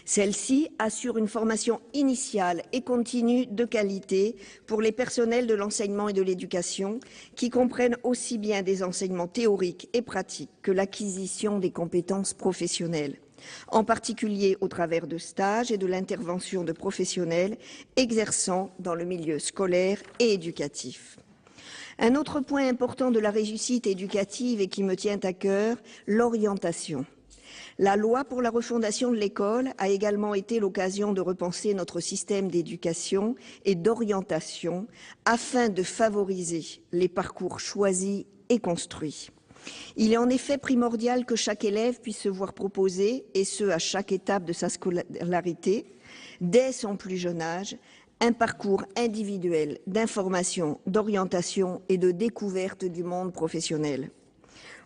Celle-ci assure une formation initiale et continue de qualité pour les personnels de l'enseignement et de l'éducation qui comprennent aussi bien des enseignements théoriques et pratiques que l'acquisition des compétences professionnelles, en particulier au travers de stages et de l'intervention de professionnels exerçant dans le milieu scolaire et éducatif. Un autre point important de la réussite éducative et qui me tient à cœur, l'orientation. La loi pour la refondation de l'école a également été l'occasion de repenser notre système d'éducation et d'orientation afin de favoriser les parcours choisis et construits. Il est en effet primordial que chaque élève puisse se voir proposer, et ce à chaque étape de sa scolarité, dès son plus jeune âge, un parcours individuel d'information, d'orientation et de découverte du monde professionnel.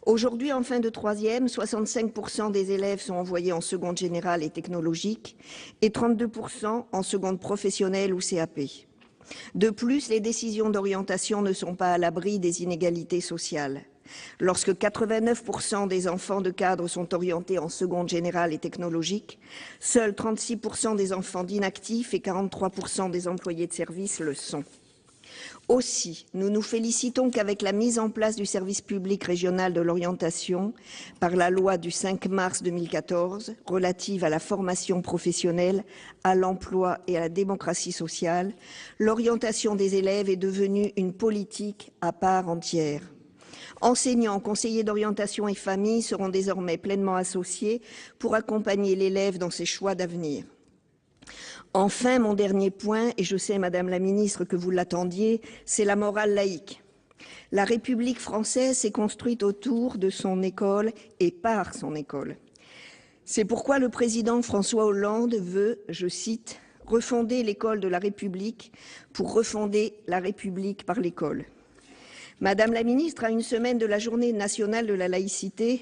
Aujourd'hui, en fin de 3e, 65% des élèves sont envoyés en seconde générale et technologique et 32% en seconde professionnelle ou CAP. De plus, les décisions d'orientation ne sont pas à l'abri des inégalités sociales. Lorsque 89% des enfants de cadre sont orientés en seconde générale et technologique, seuls 36% des enfants d'inactifs et 43% des employés de service le sont. Aussi, nous nous félicitons qu'avec la mise en place du service public régional de l'orientation par la loi du 5 mars 2014 relative à la formation professionnelle, à l'emploi et à la démocratie sociale, l'orientation des élèves est devenue une politique à part entière. Enseignants, conseillers d'orientation et familles seront désormais pleinement associés pour accompagner l'élève dans ses choix d'avenir. Enfin, mon dernier point, et je sais, Madame la Ministre, que vous l'attendiez, c'est la morale laïque. La République française s'est construite autour de son école et par son école. C'est pourquoi le président François Hollande veut, je cite, « refonder l'école de la République pour refonder la République par l'école ». Madame la Ministre, à une semaine de la Journée nationale de la laïcité,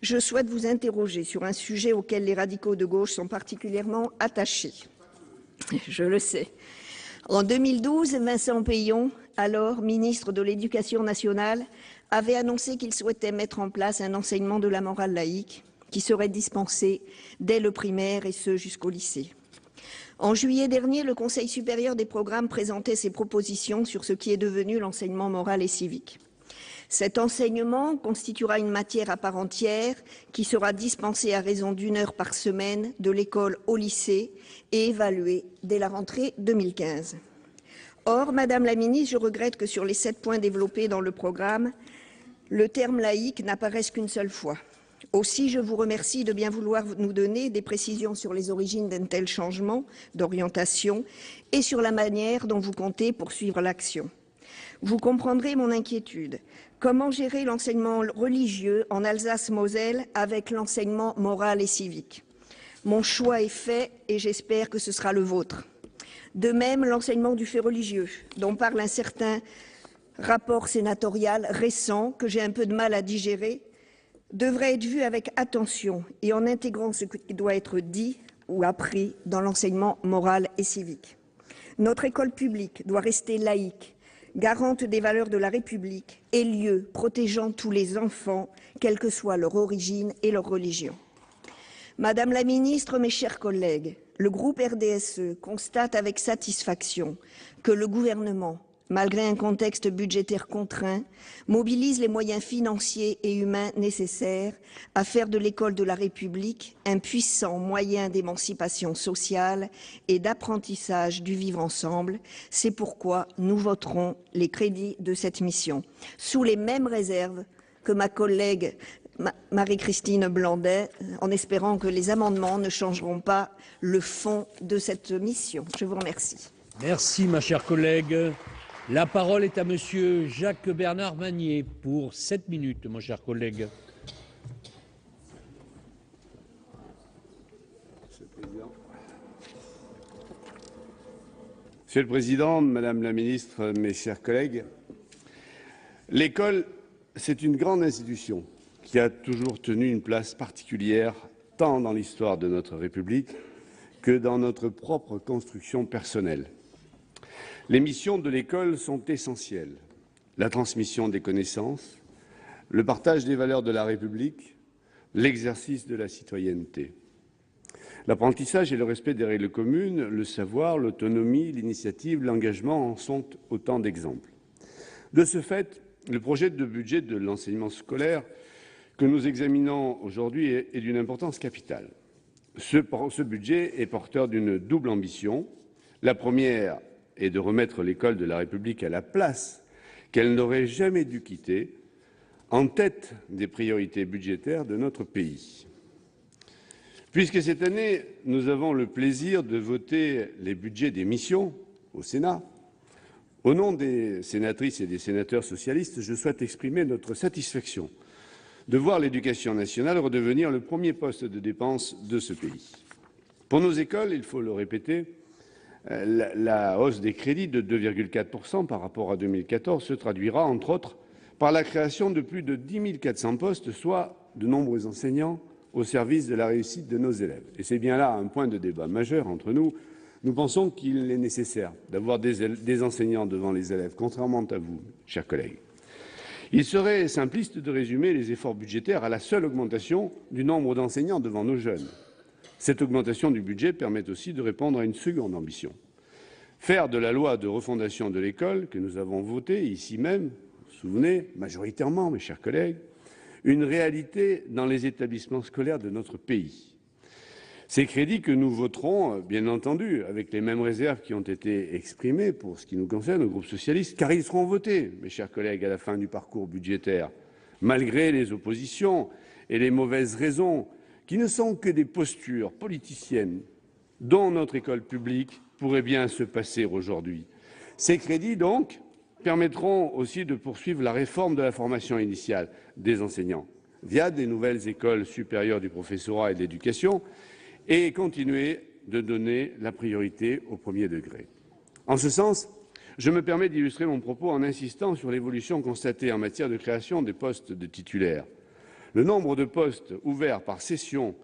je souhaite vous interroger sur un sujet auquel les radicaux de gauche sont particulièrement attachés. Je le sais. En 2012, Vincent Peillon, alors ministre de l'Éducation nationale, avait annoncé qu'il souhaitait mettre en place un enseignement de la morale laïque qui serait dispensé dès le primaire et ce jusqu'au lycée. En juillet dernier, le Conseil supérieur des programmes présentait ses propositions sur ce qui est devenu l'enseignement moral et civique. Cet enseignement constituera une matière à part entière qui sera dispensée à raison d'1 heure par semaine de l'école au lycée et évaluée dès la rentrée 2015. Or, Madame la Ministre, je regrette que sur les 7 points développés dans le programme, le terme laïque n'apparaisse qu'une seule fois. Aussi, je vous remercie de bien vouloir nous donner des précisions sur les origines d'un tel changement d'orientation et sur la manière dont vous comptez poursuivre l'action. Vous comprendrez mon inquiétude. Comment gérer l'enseignement religieux en Alsace-Moselle avec l'enseignement moral et civique? Mon choix est fait et j'espère que ce sera le vôtre. De même, l'enseignement du fait religieux, dont parle un certain rapport sénatorial récent que j'ai un peu de mal à digérer, devrait être vu avec attention et en intégrant ce qui doit être dit ou appris dans l'enseignement moral et civique. Notre école publique doit rester laïque, garante des valeurs de la République et lieu protégeant tous les enfants, quelle que soit leur origine et leur religion. Madame la Ministre, mes chers collègues, le groupe RDSE constate avec satisfaction que le gouvernement, malgré un contexte budgétaire contraint, mobilise les moyens financiers et humains nécessaires à faire de l'école de la République un puissant moyen d'émancipation sociale et d'apprentissage du vivre ensemble. C'est pourquoi nous voterons les crédits de cette mission, sous les mêmes réserves que ma collègue Marie-Christine Blandet, en espérant que les amendements ne changeront pas le fond de cette mission. Je vous remercie. Merci, ma chère collègue. La parole est à Monsieur Jacques-Bernard Magnier pour 7 minutes, mon cher collègue. Monsieur le Président, Madame la Ministre, mes chers collègues, l'école, c'est une grande institution qui a toujours tenu une place particulière tant dans l'histoire de notre République que dans notre propre construction personnelle. Les missions de l'école sont essentielles. La transmission des connaissances, le partage des valeurs de la République, l'exercice de la citoyenneté. L'apprentissage et le respect des règles communes, le savoir, l'autonomie, l'initiative, l'engagement en sont autant d'exemples. De ce fait, le projet de budget de l'enseignement scolaire que nous examinons aujourd'hui est d'une importance capitale. Ce budget est porteur d'une double ambition. La première est de remettre l'école de la République à la place qu'elle n'aurait jamais dû quitter, en tête des priorités budgétaires de notre pays. Puisque cette année, nous avons le plaisir de voter les budgets des missions au Sénat, au nom des sénatrices et des sénateurs socialistes, je souhaite exprimer notre satisfaction de voir l'éducation nationale redevenir le premier poste de dépense de ce pays. Pour nos écoles, il faut le répéter, la hausse des crédits de 2,4% par rapport à 2014 se traduira, entre autres, par la création de plus de 10 400 postes, soit de nombreux enseignants au service de la réussite de nos élèves. Et c'est bien là un point de débat majeur entre nous. Nous pensons qu'il est nécessaire d'avoir des enseignants devant les élèves, contrairement à vous, chers collègues. Il serait simpliste de résumer les efforts budgétaires à la seule augmentation du nombre d'enseignants devant nos jeunes. Cette augmentation du budget permet aussi de répondre à une seconde ambition. Faire de la loi de refondation de l'école, que nous avons votée ici même, vous vous souvenez, majoritairement, mes chers collègues, une réalité dans les établissements scolaires de notre pays. Ces crédits que nous voterons, bien entendu, avec les mêmes réserves qui ont été exprimées pour ce qui nous concerne au groupe socialiste, car ils seront votés, mes chers collègues, à la fin du parcours budgétaire, malgré les oppositions et les mauvaises raisons qui ne sont que des postures politiciennes dont notre école publique pourrait bien se passer aujourd'hui. Ces crédits, donc, permettront aussi de poursuivre la réforme de la formation initiale des enseignants via des nouvelles écoles supérieures du professorat et de l'éducation et continuer de donner la priorité au premier degré. En ce sens, je me permets d'illustrer mon propos en insistant sur l'évolution constatée en matière de création des postes de titulaires. Le nombre de postes ouverts par session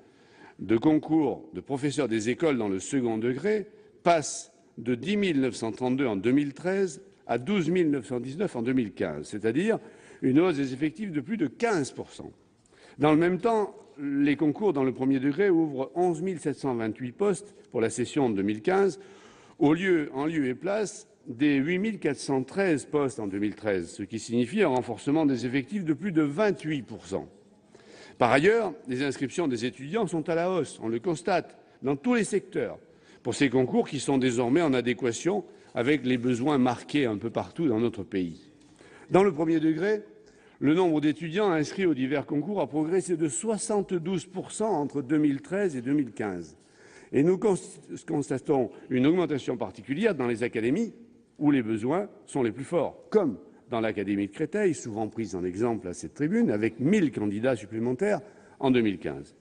de concours de professeurs des écoles dans le second degré passe de 10 932 en 2013 à 12 919 en 2015, c'est-à-dire une hausse des effectifs de plus de 15 %. Dans le même temps, les concours dans le premier degré ouvrent 11 728 postes pour la session de 2015, en lieu et place des 8 413 postes en 2013, ce qui signifie un renforcement des effectifs de plus de 28 %. Par ailleurs, les inscriptions des étudiants sont à la hausse, on le constate, dans tous les secteurs, pour ces concours qui sont désormais en adéquation avec les besoins marqués un peu partout dans notre pays. Dans le premier degré, le nombre d'étudiants inscrits aux divers concours a progressé de 72 % entre 2013 et 2015. Et nous constatons une augmentation particulière dans les académies où les besoins sont les plus forts, comme dans l'académie de Créteil, souvent prise en exemple à cette tribune, avec 1 000 candidats supplémentaires en 2015.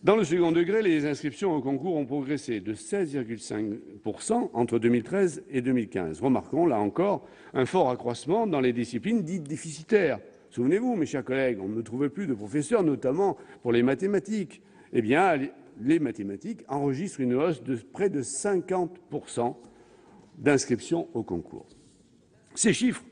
Dans le second degré, les inscriptions au concours ont progressé de 16,5 % entre 2013 et 2015. Remarquons, là encore, un fort accroissement dans les disciplines dites déficitaires. Souvenez-vous, mes chers collègues, on ne trouvait plus de professeurs, notamment pour les mathématiques. Eh bien, les mathématiques enregistrent une hausse de près de 50 % d'inscriptions au concours. Ces chiffres,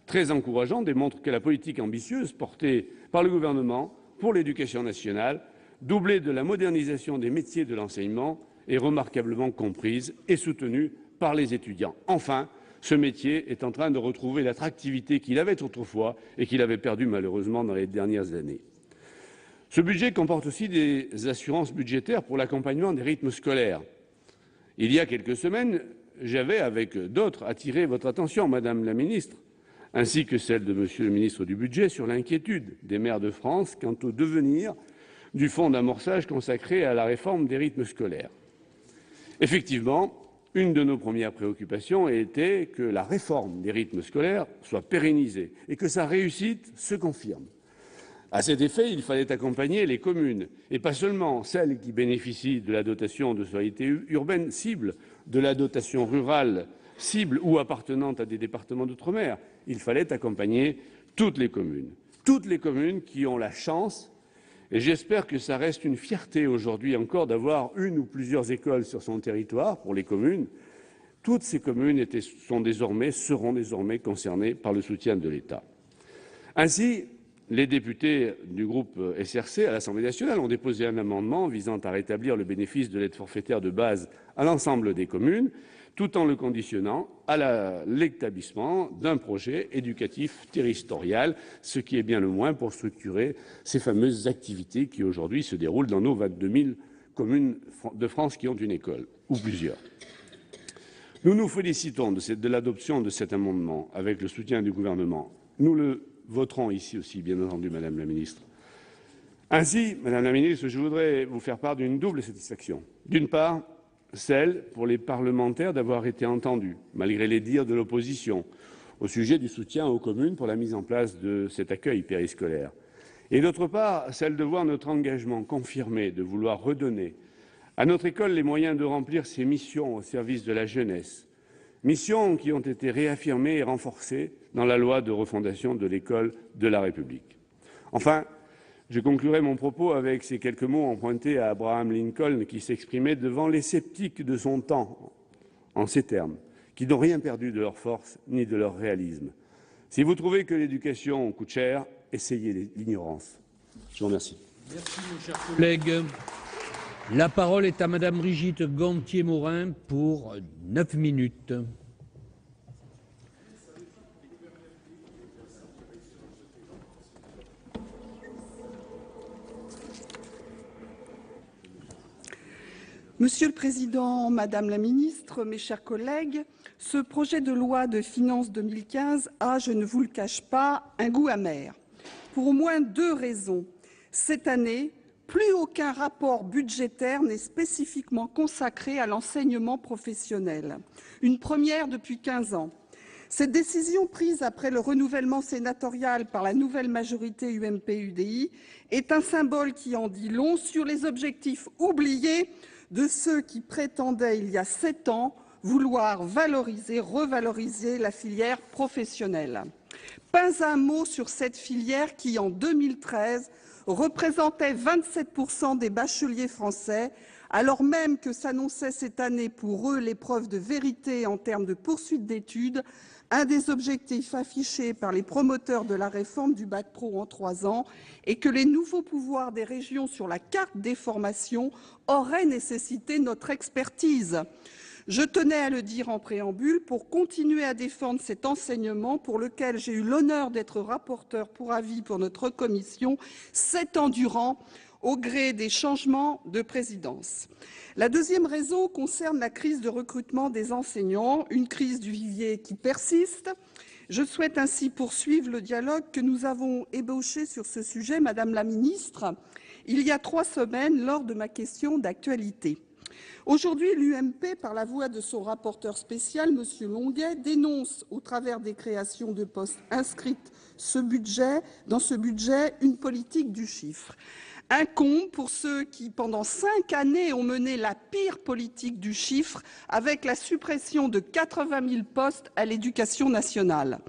très encourageants, démontrent que la politique ambitieuse portée par le gouvernement pour l'éducation nationale, doublée de la modernisation des métiers de l'enseignement, est remarquablement comprise et soutenue par les étudiants. Enfin, ce métier est en train de retrouver l'attractivité qu'il avait autrefois et qu'il avait perdue malheureusement dans les dernières années. Ce budget comporte aussi des assurances budgétaires pour l'accompagnement des rythmes scolaires. Il y a quelques semaines, j'avais, avec d'autres, attiré votre attention, Madame la Ministre, ainsi que celle de Monsieur le Ministre du Budget, sur l'inquiétude des maires de France quant au devenir du fonds d'amorçage consacré à la réforme des rythmes scolaires. Effectivement, une de nos premières préoccupations était que la réforme des rythmes scolaires soit pérennisée et que sa réussite se confirme. À cet effet, il fallait accompagner les communes, et pas seulement celles qui bénéficient de la dotation de solidarité urbaine cible, de la dotation rurale cible ou appartenant à des départements d'outre-mer. Il fallait accompagner toutes les communes qui ont la chance, et j'espère que ça reste une fierté aujourd'hui encore d'avoir une ou plusieurs écoles sur son territoire pour les communes. Toutes ces communes seront désormais concernées par le soutien de l'État. Ainsi, les députés du groupe SRC à l'Assemblée nationale ont déposé un amendement visant à rétablir le bénéfice de l'aide forfaitaire de base à l'ensemble des communes, tout en le conditionnant à l'établissement d'un projet éducatif territorial, ce qui est bien le moins pour structurer ces fameuses activités qui aujourd'hui se déroulent dans nos 22 000 communes de France qui ont une école, ou plusieurs. Nous nous félicitons de l'adoption de cet amendement avec le soutien du gouvernement. Nous le voterons ici aussi, bien entendu, Madame la Ministre. Ainsi, Madame la Ministre, je voudrais vous faire part d'une double satisfaction. D'une part, celle pour les parlementaires d'avoir été entendus, malgré les dires de l'opposition, au sujet du soutien aux communes pour la mise en place de cet accueil périscolaire. Et d'autre part, celle de voir notre engagement confirmé de vouloir redonner à notre école les moyens de remplir ses missions au service de la jeunesse, missions qui ont été réaffirmées et renforcées dans la loi de refondation de l'école de la République. Enfin, je conclurai mon propos avec ces quelques mots empruntés à Abraham Lincoln qui s'exprimait devant les sceptiques de son temps en ces termes, qui n'ont rien perdu de leur force ni de leur réalisme. Si vous trouvez que l'éducation coûte cher, essayez l'ignorance. Je vous remercie. Merci, mon cher collègue. La parole est à Madame Brigitte Gonthier-Maurin pour 9 minutes. Monsieur le Président, Madame la Ministre, mes chers collègues, ce projet de loi de finances 2015 a, je ne vous le cache pas, un goût amer. Pour au moins 2 raisons. Cette année, plus aucun rapport budgétaire n'est spécifiquement consacré à l'enseignement professionnel. Une première depuis 15 ans. Cette décision prise après le renouvellement sénatorial par la nouvelle majorité UMP-UDI est un symbole qui en dit long sur les objectifs oubliés de ceux qui prétendaient il y a 7 ans vouloir revaloriser la filière professionnelle. Pas un mot sur cette filière qui, en 2013, représentait 27% des bacheliers français, alors même que s'annonçait cette année pour eux l'épreuve de vérité en termes de poursuite d'études, un des objectifs affichés par les promoteurs de la réforme du bac pro en 3 ans, et que les nouveaux pouvoirs des régions sur la carte des formations auraient nécessité notre expertise. Je tenais à le dire en préambule pour continuer à défendre cet enseignement pour lequel j'ai eu l'honneur d'être rapporteur pour avis pour notre commission 7 ans durant, au gré des changements de présidence. La deuxième raison concerne la crise de recrutement des enseignants, une crise du vivier qui persiste. Je souhaite ainsi poursuivre le dialogue que nous avons ébauché sur ce sujet, Madame la Ministre, il y a 3 semaines lors de ma question d'actualité. Aujourd'hui, l'UMP, par la voix de son rapporteur spécial, M. Longuet, dénonce, au travers des créations de postes inscrites dans ce budget, une politique du chiffre. Un comble pour ceux qui, pendant 5 années, ont mené la pire politique du chiffre avec la suppression de 80 000 postes à l'éducation nationale.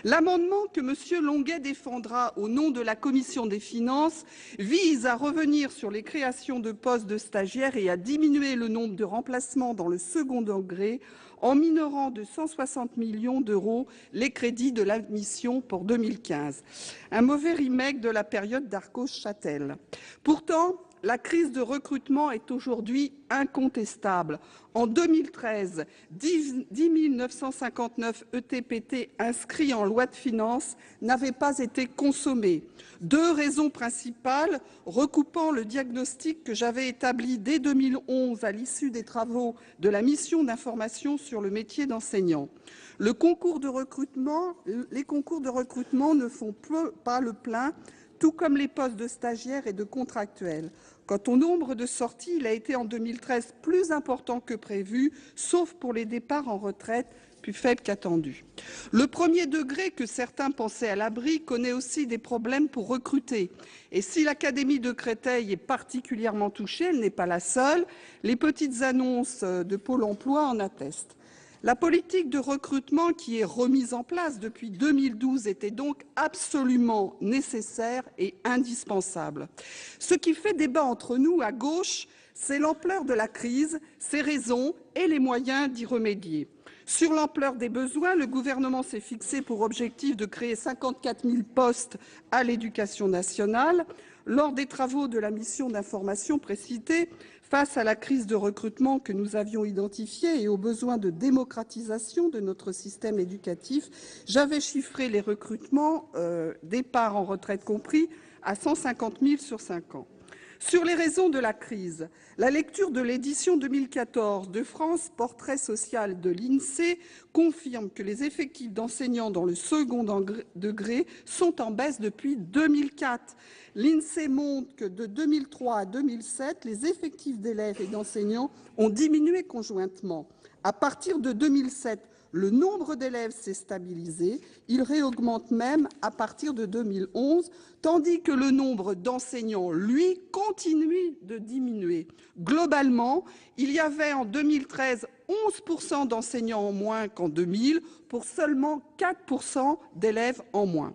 L'amendement que M. Longuet défendra au nom de la Commission des finances vise à revenir sur les créations de postes de stagiaires et à diminuer le nombre de remplacements dans le second degré en minorant de 160 millions d'euros les crédits de la mission pour 2015. Un mauvais remake de la période d'Arcos-Châtel. Pourtant, la crise de recrutement est aujourd'hui incontestable. En 2013, 10 959 ETPT inscrits en loi de finances n'avaient pas été consommés. 2 raisons principales recoupant le diagnostic que j'avais établi dès 2011 à l'issue des travaux de la mission d'information sur le métier d'enseignant. Les concours de recrutement ne font pas le plein, tout comme les postes de stagiaires et de contractuels. Quant au nombre de sorties, il a été en 2013 plus important que prévu, sauf pour les départs en retraite, plus faibles qu'attendus. Le premier degré, que certains pensaient à l'abri, connaît aussi des problèmes pour recruter. Et si l'Académie de Créteil est particulièrement touchée, elle n'est pas la seule. Les petites annonces de Pôle emploi en attestent. La politique de recrutement qui est remise en place depuis 2012 était donc absolument nécessaire et indispensable. Ce qui fait débat entre nous à gauche, c'est l'ampleur de la crise, ses raisons et les moyens d'y remédier. Sur l'ampleur des besoins, le gouvernement s'est fixé pour objectif de créer 54 000 postes à l'éducation nationale. Lors des travaux de la mission d'information précitée, face à la crise de recrutement que nous avions identifiée et aux besoins de démocratisation de notre système éducatif, j'avais chiffré les recrutements, départs en retraite compris, à 150 000 sur 5 ans. Sur les raisons de la crise, la lecture de l'édition 2014 de France Portrait social de l'INSEE confirme que les effectifs d'enseignants dans le second degré sont en baisse depuis 2004. L'INSEE montre que de 2003 à 2007, les effectifs d'élèves et d'enseignants ont diminué conjointement. À partir de 2007, le nombre d'élèves s'est stabilisé, il réaugmente même à partir de 2011, tandis que le nombre d'enseignants, lui, continue de diminuer. Globalement, il y avait en 2013 11% d'enseignants en moins qu'en 2000, pour seulement 4% d'élèves en moins.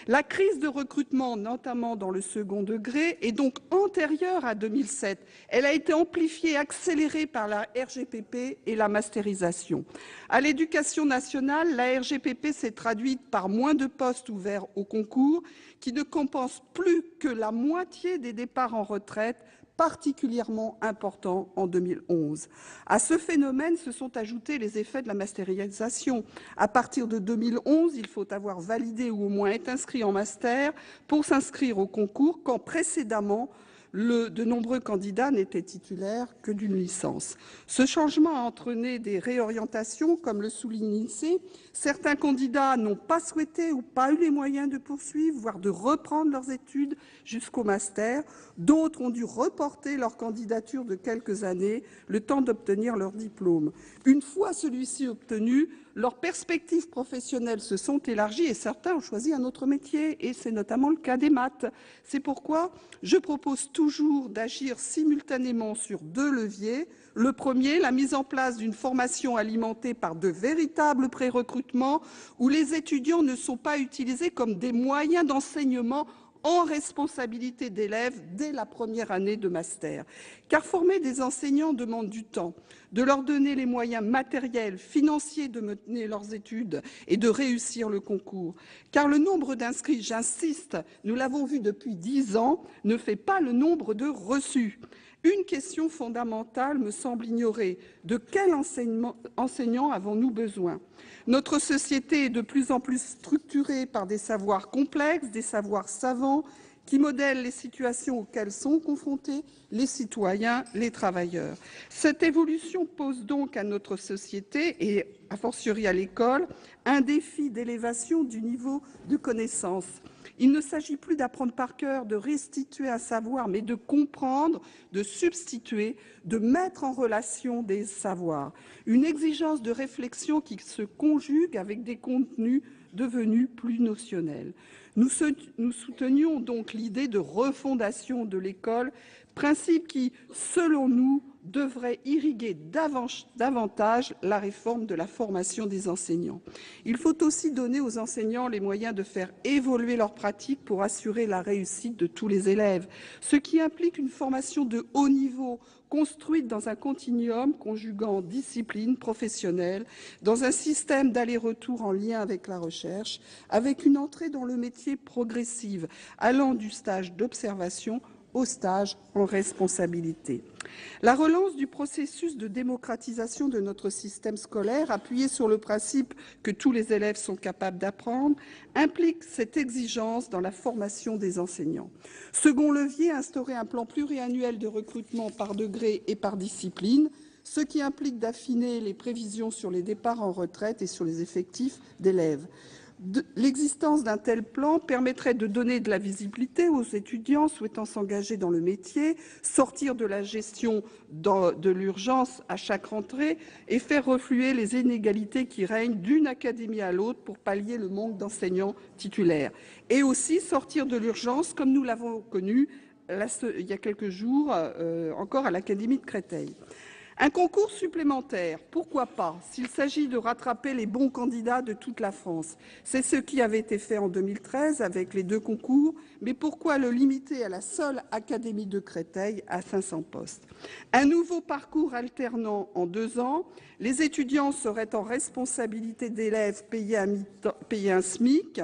La crise de recrutement, notamment dans le second degré, est donc antérieure à 2007. Elle a été amplifiée, accélérée par la RGPP et la mastérisation. À l'éducation nationale, la RGPP s'est traduite par moins de postes ouverts au concours, qui ne compensent plus que la moitié des départs en retraite, particulièrement important en 2011. À ce phénomène se sont ajoutés les effets de la mastérisation. À partir de 2011, il faut avoir validé ou au moins être inscrit en master pour s'inscrire au concours, quand précédemment, de nombreux candidats n'étaient titulaires que d'une licence. Ce changement a entraîné des réorientations, comme le souligne l'INSEE. Certains candidats n'ont pas souhaité ou pas eu les moyens de poursuivre, voire de reprendre leurs études jusqu'au master. D'autres ont dû reporter leur candidature de quelques années, le temps d'obtenir leur diplôme. Une fois celui-ci obtenu, leurs perspectives professionnelles se sont élargies et certains ont choisi un autre métier, et c'est notamment le cas des maths. C'est pourquoi je propose toujours d'agir simultanément sur deux leviers. Le premier, la mise en place d'une formation alimentée par de véritables prérecrutements où les étudiants ne sont pas utilisés comme des moyens d'enseignement en responsabilité d'élèves dès la première année de master. Car former des enseignants demande du temps, de leur donner les moyens matériels, financiers de mener leurs études et de réussir le concours. Car le nombre d'inscrits, j'insiste, nous l'avons vu depuis 10 ans, ne fait pas le nombre de reçus. Une question fondamentale me semble ignorée. De quel enseignant avons-nous besoin ? Notre société est de plus en plus structurée par des savoirs complexes, des savoirs savants, qui modèlent les situations auxquelles sont confrontés les citoyens, les travailleurs. Cette évolution pose donc à notre société, et a fortiori à l'école, un défi d'élévation du niveau de connaissance. Il ne s'agit plus d'apprendre par cœur, de restituer un savoir, mais de comprendre, de substituer, de mettre en relation des savoirs. Une exigence de réflexion qui se conjugue avec des contenus devenus plus notionnels. Nous soutenions donc l'idée de refondation de l'école, principe qui, selon nous, devrait irriguer davantage la réforme de la formation des enseignants. Il faut aussi donner aux enseignants les moyens de faire évoluer leurs pratiques pour assurer la réussite de tous les élèves, ce qui implique une formation de haut niveau, construite dans un continuum conjuguant discipline professionnelle, dans un système d'aller-retour en lien avec la recherche, avec une entrée dans le métier progressive, allant du stage d'observation au stage en responsabilité. La relance du processus de démocratisation de notre système scolaire, appuyé sur le principe que tous les élèves sont capables d'apprendre, implique cette exigence dans la formation des enseignants. Second levier, instaurer un plan pluriannuel de recrutement par degré et par discipline, ce qui implique d'affiner les prévisions sur les départs en retraite et sur les effectifs d'élèves. L'existence d'un tel plan permettrait de donner de la visibilité aux étudiants souhaitant s'engager dans le métier, sortir de la gestion de l'urgence à chaque rentrée et faire refluer les inégalités qui règnent d'une académie à l'autre pour pallier le manque d'enseignants titulaires. Et aussi sortir de l'urgence, comme nous l'avons connu il y a quelques jours encore à l'Académie de Créteil. Un concours supplémentaire, pourquoi pas, s'il s'agit de rattraper les bons candidats de toute la France. C'est ce qui avait été fait en 2013 avec les 2 concours, mais pourquoi le limiter à la seule Académie de Créteil à 500 postes? Un nouveau parcours alternant en 2 ans, les étudiants seraient en responsabilité d'élèves payés un SMIC,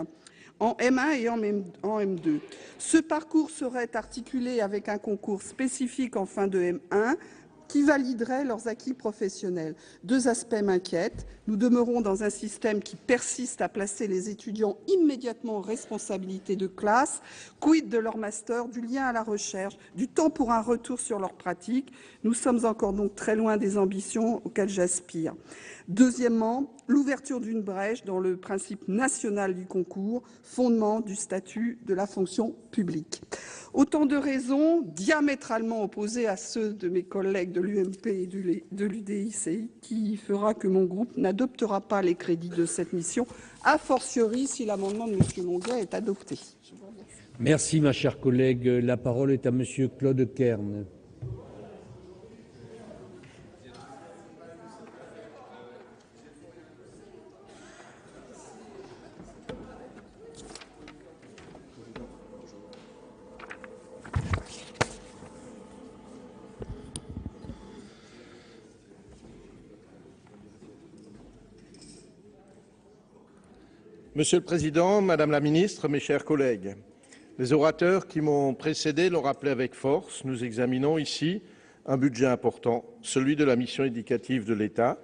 en M1 et en M2. Ce parcours serait articulé avec un concours spécifique en fin de M1, qui validerait leurs acquis professionnels. 2 aspects m'inquiètent. Nous demeurons dans un système qui persiste à placer les étudiants immédiatement en responsabilité de classe. Quid de leur master, du lien à la recherche, du temps pour un retour sur leur pratique? Nous sommes encore donc très loin des ambitions auxquelles j'aspire. Deuxièmement, l'ouverture d'une brèche dans le principe national du concours, fondement du statut de la fonction publique. Autant de raisons diamétralement opposées à ceux de mes collègues de l'UMP et de l'UDI-CI qui fera que mon groupe n'adoptera pas les crédits de cette mission, a fortiori si l'amendement de M. Longuet est adopté. Merci, ma chère collègue. La parole est à M. Claude Kern. Monsieur le Président, Madame la Ministre, mes chers collègues, les orateurs qui m'ont précédé l'ont rappelé avec force, nous examinons ici un budget important, celui de la mission éducative de l'État,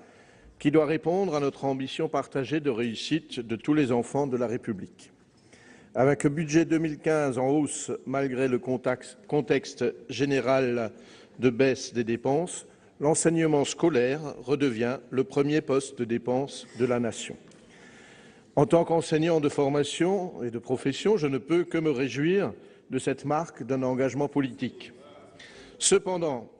qui doit répondre à notre ambition partagée de réussite de tous les enfants de la République. Avec un budget 2015 en hausse malgré le contexte général de baisse des dépenses, l'enseignement scolaire redevient le premier poste de dépense de la nation. En tant qu'enseignant de formation et de profession, je ne peux que me réjouir de cette marque d'un engagement politique. Cependant,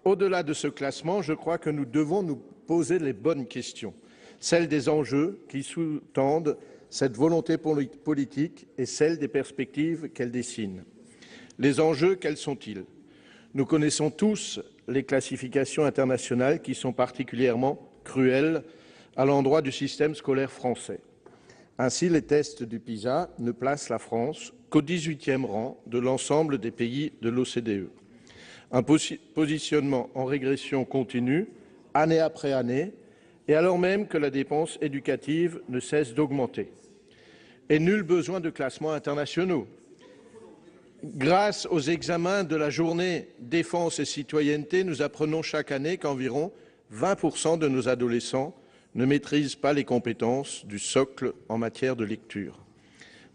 au-delà de ce classement, je crois que nous devons nous poser les bonnes questions, celles des enjeux qui sous-tendent cette volonté politique et celles des perspectives qu'elle dessine. Les enjeux, quels sont-ils? Nous connaissons tous les classifications internationales qui sont particulièrement cruelles à l'endroit du système scolaire français. Ainsi, les tests du PISA ne placent la France qu'au 18e rang de l'ensemble des pays de l'OCDE. Un positionnement en régression continue, année après année, et alors même que la dépense éducative ne cesse d'augmenter. Et nul besoin de classements internationaux. Grâce aux examens de la journée défense et citoyenneté, nous apprenons chaque année qu'environ 20% de nos adolescents ne maîtrisent pas les compétences du socle en matière de lecture.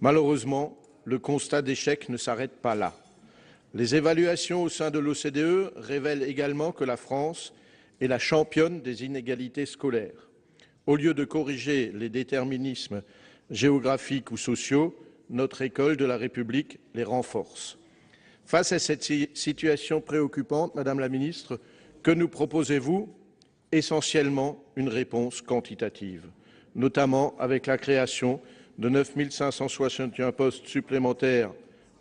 Malheureusement, le constat d'échec ne s'arrête pas là. Les évaluations au sein de l'OCDE révèlent également que la France est la championne des inégalités scolaires. Au lieu de corriger les déterminismes géographiques ou sociaux, notre école de la République les renforce. Face à cette situation préoccupante, Madame la Ministre, que nous proposez-vous? Essentiellement une réponse quantitative, notamment avec la création de 9 561 postes supplémentaires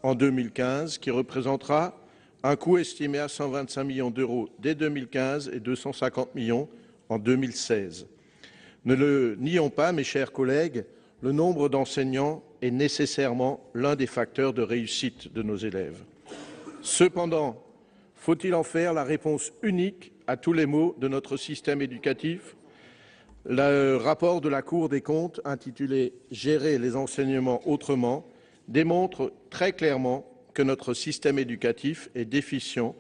en 2015, qui représentera un coût estimé à 125 millions d'euros dès 2015 et 250 millions en 2016. Ne le nions pas, mes chers collègues, le nombre d'enseignants est nécessairement l'un des facteurs de réussite de nos élèves. Cependant, faut-il en faire la réponse unique à tous les maux de notre système éducatif? Le rapport de la Cour des comptes, intitulé « Gérer les enseignements autrement », démontre très clairement que notre système éducatif est déficient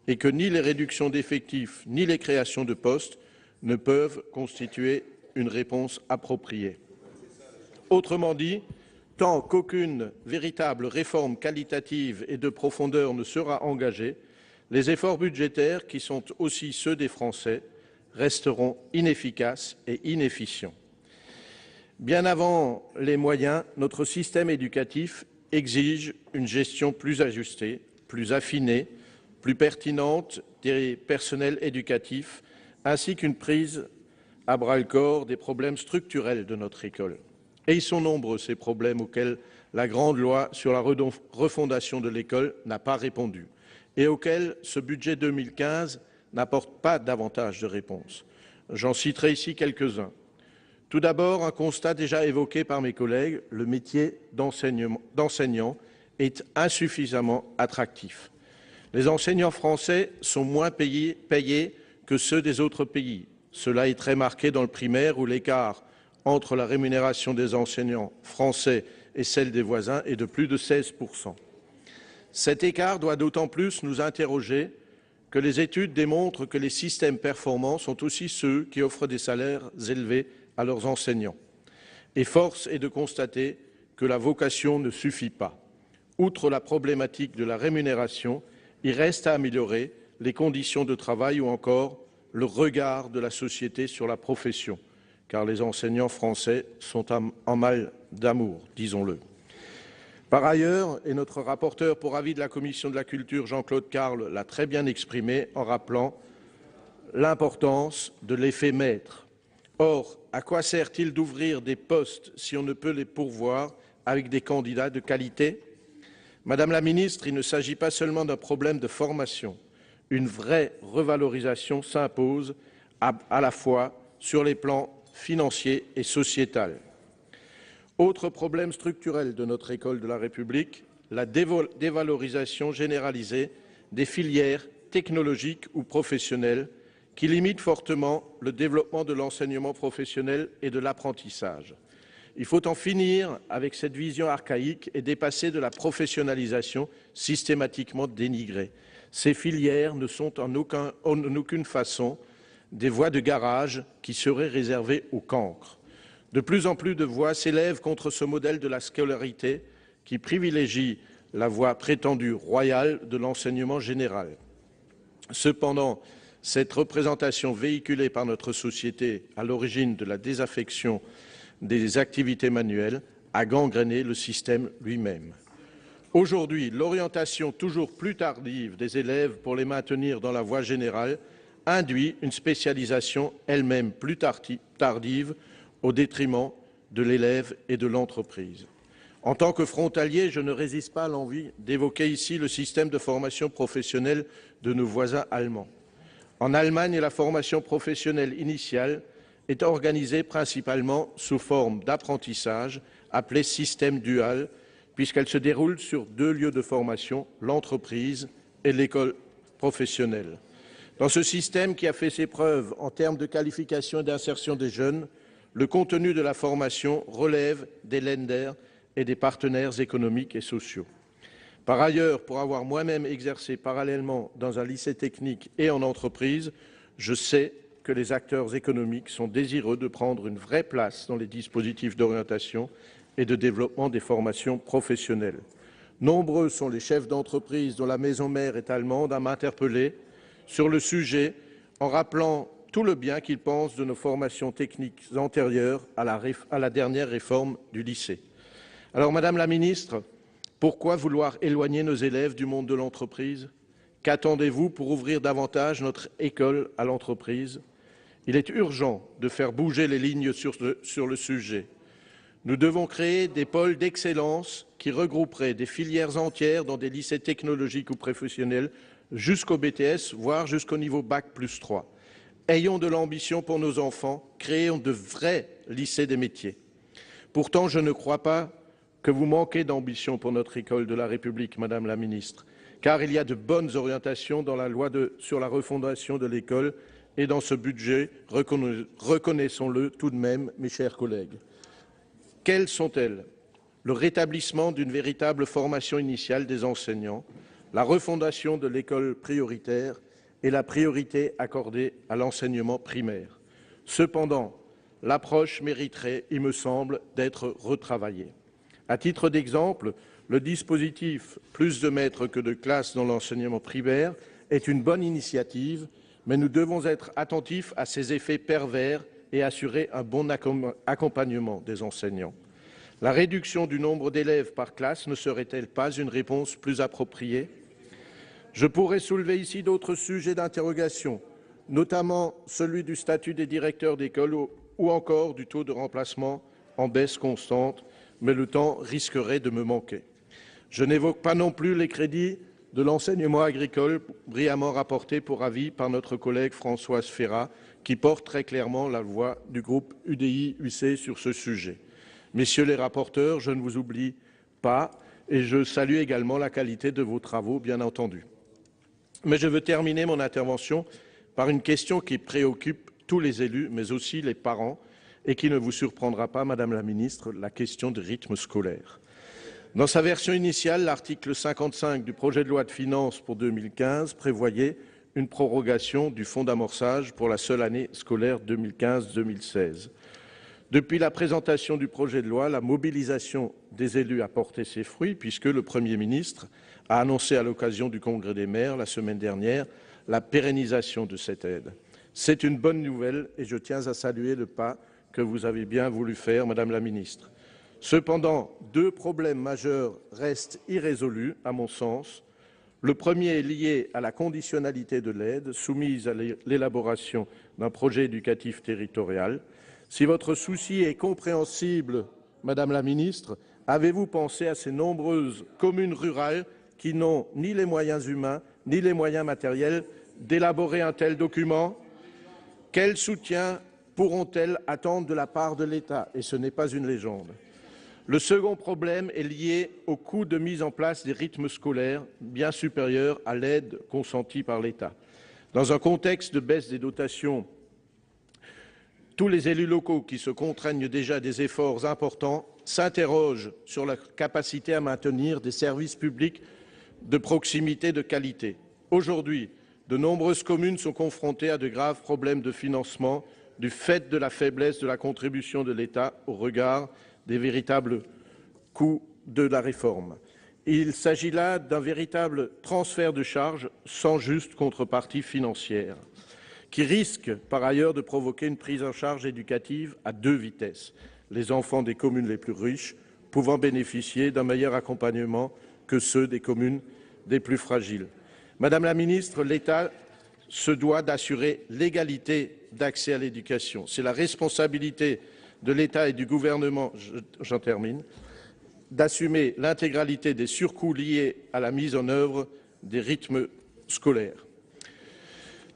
et que ni les réductions d'effectifs ni les créations de postes ne peuvent constituer une réponse appropriée. Autrement dit, tant qu'aucune véritable réforme qualitative et de profondeur ne sera engagée, les efforts budgétaires, qui sont aussi ceux des Français, resteront inefficaces et inefficients. Bien avant les moyens, notre système éducatif exige une gestion plus ajustée, plus affinée, plus pertinente des personnels éducatifs, ainsi qu'une prise à bras-le-corps des problèmes structurels de notre école. Et ils sont nombreux, ces problèmes auxquels la grande loi sur la refondation de l'école n'a pas répondu et auxquels ce budget 2015 n'apporte pas davantage de réponses. J'en citerai ici quelques-uns. Tout d'abord, un constat déjà évoqué par mes collègues, le métier d'enseignant est insuffisamment attractif. Les enseignants français sont moins payés que ceux des autres pays. Cela est très marqué dans le primaire où l'écart entre la rémunération des enseignants français et celle des voisins est de plus de 16%. Cet écart doit d'autant plus nous interroger que les études démontrent que les systèmes performants sont aussi ceux qui offrent des salaires élevés à leurs enseignants. Et force est de constater que la vocation ne suffit pas. Outre la problématique de la rémunération, il reste à améliorer les conditions de travail ou encore le regard de la société sur la profession, car les enseignants français sont en mal d'amour, disons-le. Par ailleurs, et notre rapporteur pour avis de la Commission de la Culture, Jean-Claude Carle, l'a très bien exprimé en rappelant l'importance de l'effet maître. Or, à quoi sert-il d'ouvrir des postes si on ne peut les pourvoir avec des candidats de qualité? Madame la Ministre, il ne s'agit pas seulement d'un problème de formation. Une vraie revalorisation s'impose à la fois sur les plans financier et sociétal. Autre problème structurel de notre école de la République, la dévalorisation généralisée des filières technologiques ou professionnelles qui limite fortement le développement de l'enseignement professionnel et de l'apprentissage. Il faut en finir avec cette vision archaïque et dépasser de la professionnalisation systématiquement dénigrée. Ces filières ne sont en aucune façon des voies de garage qui seraient réservées aux cancres. De plus en plus de voix s'élèvent contre ce modèle de la scolarité qui privilégie la voie prétendue royale de l'enseignement général. Cependant, cette représentation véhiculée par notre société à l'origine de la désaffection des activités manuelles a gangréné le système lui-même. Aujourd'hui, l'orientation toujours plus tardive des élèves pour les maintenir dans la voie générale induit une spécialisation elle-même plus tardive au détriment de l'élève et de l'entreprise. En tant que frontalier, je ne résiste pas à l'envie d'évoquer ici le système de formation professionnelle de nos voisins allemands. En Allemagne, la formation professionnelle initiale est organisée principalement sous forme d'apprentissage, appelé système dual, puisqu'elle se déroule sur 2 lieux de formation, l'entreprise et l'école professionnelle. Dans ce système qui a fait ses preuves en termes de qualification et d'insertion des jeunes, le contenu de la formation relève des Länder et des partenaires économiques et sociaux. Par ailleurs, pour avoir moi-même exercé parallèlement dans un lycée technique et en entreprise, je sais que les acteurs économiques sont désireux de prendre une vraie place dans les dispositifs d'orientation et de développement des formations professionnelles. Nombreux sont les chefs d'entreprise dont la maison mère est allemande à m'interpeller sur le sujet en rappelant tout le bien qu'ils pensent de nos formations techniques antérieures à la dernière réforme du lycée. Alors, Madame la Ministre, pourquoi vouloir éloigner nos élèves du monde de l'entreprise? Qu'attendez-vous pour ouvrir davantage notre école à l'entreprise? Il est urgent de faire bouger les lignes sur le sujet. Nous devons créer des pôles d'excellence qui regrouperaient des filières entières dans des lycées technologiques ou professionnels jusqu'au BTS, voire jusqu'au niveau Bac+3. Ayons de l'ambition pour nos enfants, créons de vrais lycées des métiers. Pourtant, je ne crois pas que vous manquez d'ambition pour notre école de la République, Madame la Ministre, car il y a de bonnes orientations dans la loi sur la refondation de l'école et dans ce budget, reconnaissons-le tout de même, mes chers collègues. Quelles sont-elles? Le rétablissement d'une véritable formation initiale des enseignants, la refondation de l'école prioritaire et la priorité accordée à l'enseignement primaire. Cependant, l'approche mériterait, il me semble, d'être retravaillée. À titre d'exemple, le dispositif « plus de maîtres que de classes dans l'enseignement primaire » est une bonne initiative, mais nous devons être attentifs à ses effets pervers et assurer un bon accompagnement des enseignants. La réduction du nombre d'élèves par classe ne serait-elle pas une réponse plus appropriée? Je pourrais soulever ici d'autres sujets d'interrogation, notamment celui du statut des directeurs d'école ou encore du taux de remplacement en baisse constante, mais le temps risquerait de me manquer. Je n'évoque pas non plus les crédits de l'enseignement agricole brillamment rapportés pour avis par notre collègue Françoise Férat, qui porte très clairement la voix du groupe UDI-UC sur ce sujet. Messieurs les rapporteurs, je ne vous oublie pas et je salue également la qualité de vos travaux, bien entendu. Mais je veux terminer mon intervention par une question qui préoccupe tous les élus, mais aussi les parents, et qui ne vous surprendra pas, Madame la Ministre, la question du rythme scolaire. Dans sa version initiale, l'article 55 du projet de loi de finances pour 2015 prévoyait une prorogation du fonds d'amorçage pour la seule année scolaire 2015-2016. Depuis la présentation du projet de loi, la mobilisation des élus a porté ses fruits puisque le Premier ministre a annoncé à l'occasion du Congrès des maires la semaine dernière la pérennisation de cette aide. C'est une bonne nouvelle et je tiens à saluer le pas que vous avez bien voulu faire, Madame la Ministre. Cependant, 2 problèmes majeurs restent irrésolus, à mon sens. Le premier est lié à la conditionnalité de l'aide soumise à l'élaboration d'un projet éducatif territorial. Si votre souci est compréhensible, Madame la Ministre, avez-vous pensé à ces nombreuses communes rurales qui n'ont ni les moyens humains ni les moyens matériels d'élaborer un tel document? Quel soutien pourront-elles attendre de la part de l'État? Et ce n'est pas une légende. Le second problème est lié au coût de mise en place des rythmes scolaires bien supérieur à l'aide consentie par l'État. Dans un contexte de baisse des dotations, tous les élus locaux qui se contraignent déjà à des efforts importants s'interrogent sur la capacité à maintenir des services publics de proximité de qualité. Aujourd'hui, de nombreuses communes sont confrontées à de graves problèmes de financement du fait de la faiblesse de la contribution de l'État au regard des véritables coûts de la réforme. Il s'agit là d'un véritable transfert de charges sans juste contrepartie financière, qui risque par ailleurs de provoquer une prise en charge éducative à deux vitesses, les enfants des communes les plus riches pouvant bénéficier d'un meilleur accompagnement que ceux des communes des plus fragiles. Madame la ministre, l'État se doit d'assurer l'égalité d'accès à l'éducation. C'est la responsabilité de l'État et du gouvernement, j'en termine, d'assumer l'intégralité des surcoûts liés à la mise en œuvre des rythmes scolaires.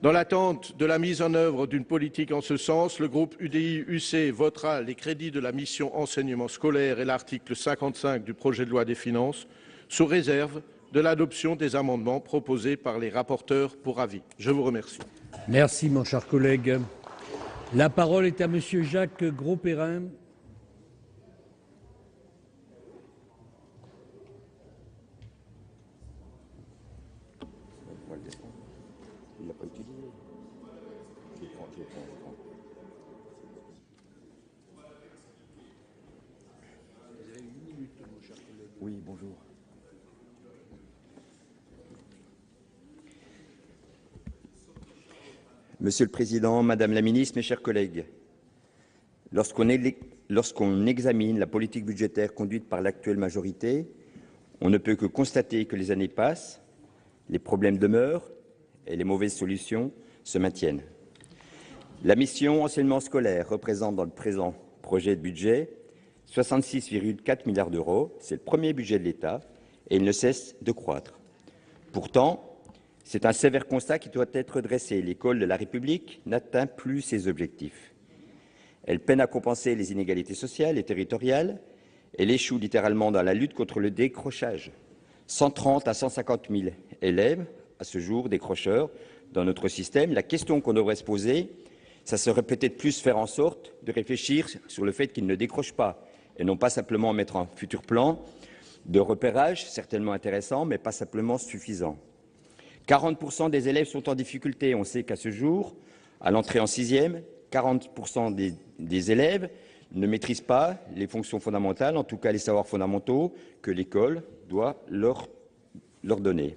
Dans l'attente de la mise en œuvre d'une politique en ce sens, le groupe UDI-UC votera les crédits de la mission enseignement scolaire et l'article 55 du projet de loi des finances, sous réserve de l'adoption des amendements proposés par les rapporteurs pour avis. Je vous remercie. Merci, mon cher collègue. La parole est à Monsieur Jacques Grosperrin. Oui, bonjour. Monsieur le Président, Madame la Ministre, mes chers collègues, lorsqu'on examine la politique budgétaire conduite par l'actuelle majorité, on ne peut que constater que les années passent, les problèmes demeurent et les mauvaises solutions se maintiennent. La mission enseignement scolaire représente dans le présent projet de budget 66,4 milliards d'euros. C'est le premier budget de l'État et il ne cesse de croître. Pourtant, c'est un sévère constat qui doit être dressé. L'école de la République n'atteint plus ses objectifs. Elle peine à compenser les inégalités sociales et territoriales. Elle échoue littéralement dans la lutte contre le décrochage. 130 à 150 000 élèves, à ce jour, décrocheurs dans notre système. La question qu'on devrait se poser, ça serait peut-être plus faire en sorte de réfléchir sur le fait qu'ils ne décrochent pas et non pas simplement mettre un futur plan de repérage, certainement intéressant, mais pas simplement suffisant. 40% des élèves sont en difficulté. On sait qu'à ce jour, à l'entrée en sixième, 40% des élèves ne maîtrisent pas les fonctions fondamentales, en tout cas les savoirs fondamentaux que l'école doit leur donner.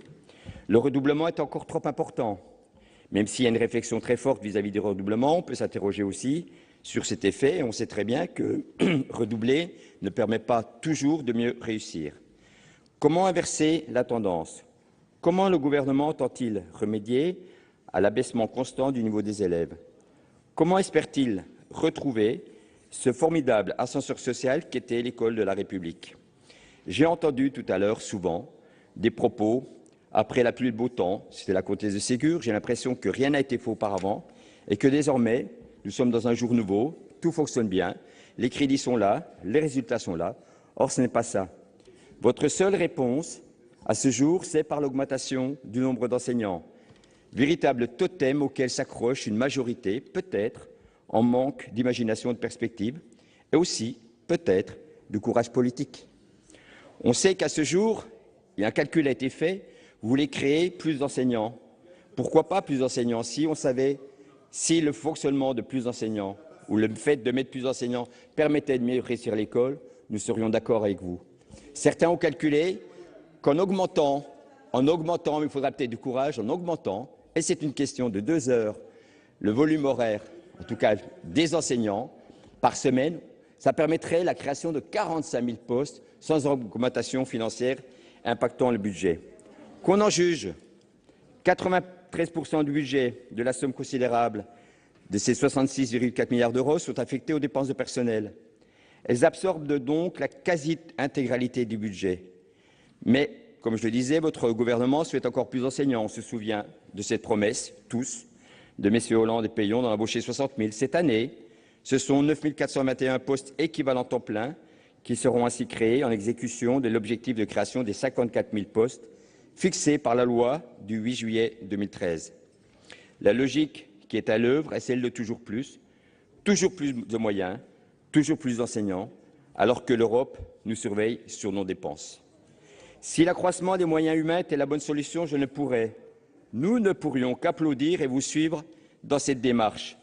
Le redoublement est encore trop important. Même s'il y a une réflexion très forte vis-à-vis du redoublement, on peut s'interroger aussi sur cet effet. Et on sait très bien que redoubler ne permet pas toujours de mieux réussir. Comment inverser la tendance ? Comment le gouvernement entend-il remédier à l'abaissement constant du niveau des élèves? Comment espère-t-il retrouver ce formidable ascenseur social qu'était l'école de la République? J'ai entendu tout à l'heure souvent des propos après la pluie et le beau temps, c'était la comtesse de Ségur, j'ai l'impression que rien n'a été fait auparavant et que désormais, nous sommes dans un jour nouveau, tout fonctionne bien, les crédits sont là, les résultats sont là. Or, ce n'est pas ça. Votre seule réponse, à ce jour, c'est par l'augmentation du nombre d'enseignants, véritable totem auquel s'accroche une majorité, peut-être en manque d'imagination et de perspective, et aussi, peut-être, de courage politique. On sait qu'à ce jour, un calcul a été fait, vous voulez créer plus d'enseignants. Pourquoi pas plus d'enseignants? Si on savait si le fonctionnement de plus d'enseignants ou le fait de mettre plus d'enseignants permettait de mieux réussir l'école, nous serions d'accord avec vous. Certains ont calculé qu'en augmentant, mais il faudra peut-être du courage, en augmentant, et c'est une question de 2 heures, le volume horaire, en tout cas des enseignants, par semaine, ça permettrait la création de 45 000 postes sans augmentation financière impactant le budget. Qu'on en juge, 93% du budget de la somme considérable de ces 66,4 milliards d'euros sont affectés aux dépenses de personnel. Elles absorbent donc la quasi-intégralité du budget. Mais, comme je le disais, votre gouvernement souhaite encore plus d'enseignants. On se souvient de cette promesse, tous, de M. Hollande et Peillon d'en embaucher 60 000. Cette année, ce sont 9 421 postes équivalents temps plein qui seront ainsi créés en exécution de l'objectif de création des 54 000 postes fixé par la loi du 8 juillet 2013. La logique qui est à l'œuvre est celle de toujours plus de moyens, toujours plus d'enseignants, alors que l'Europe nous surveille sur nos dépenses. Si l'accroissement des moyens humains était la bonne solution, nous ne pourrions qu'applaudir et vous suivre dans cette démarche.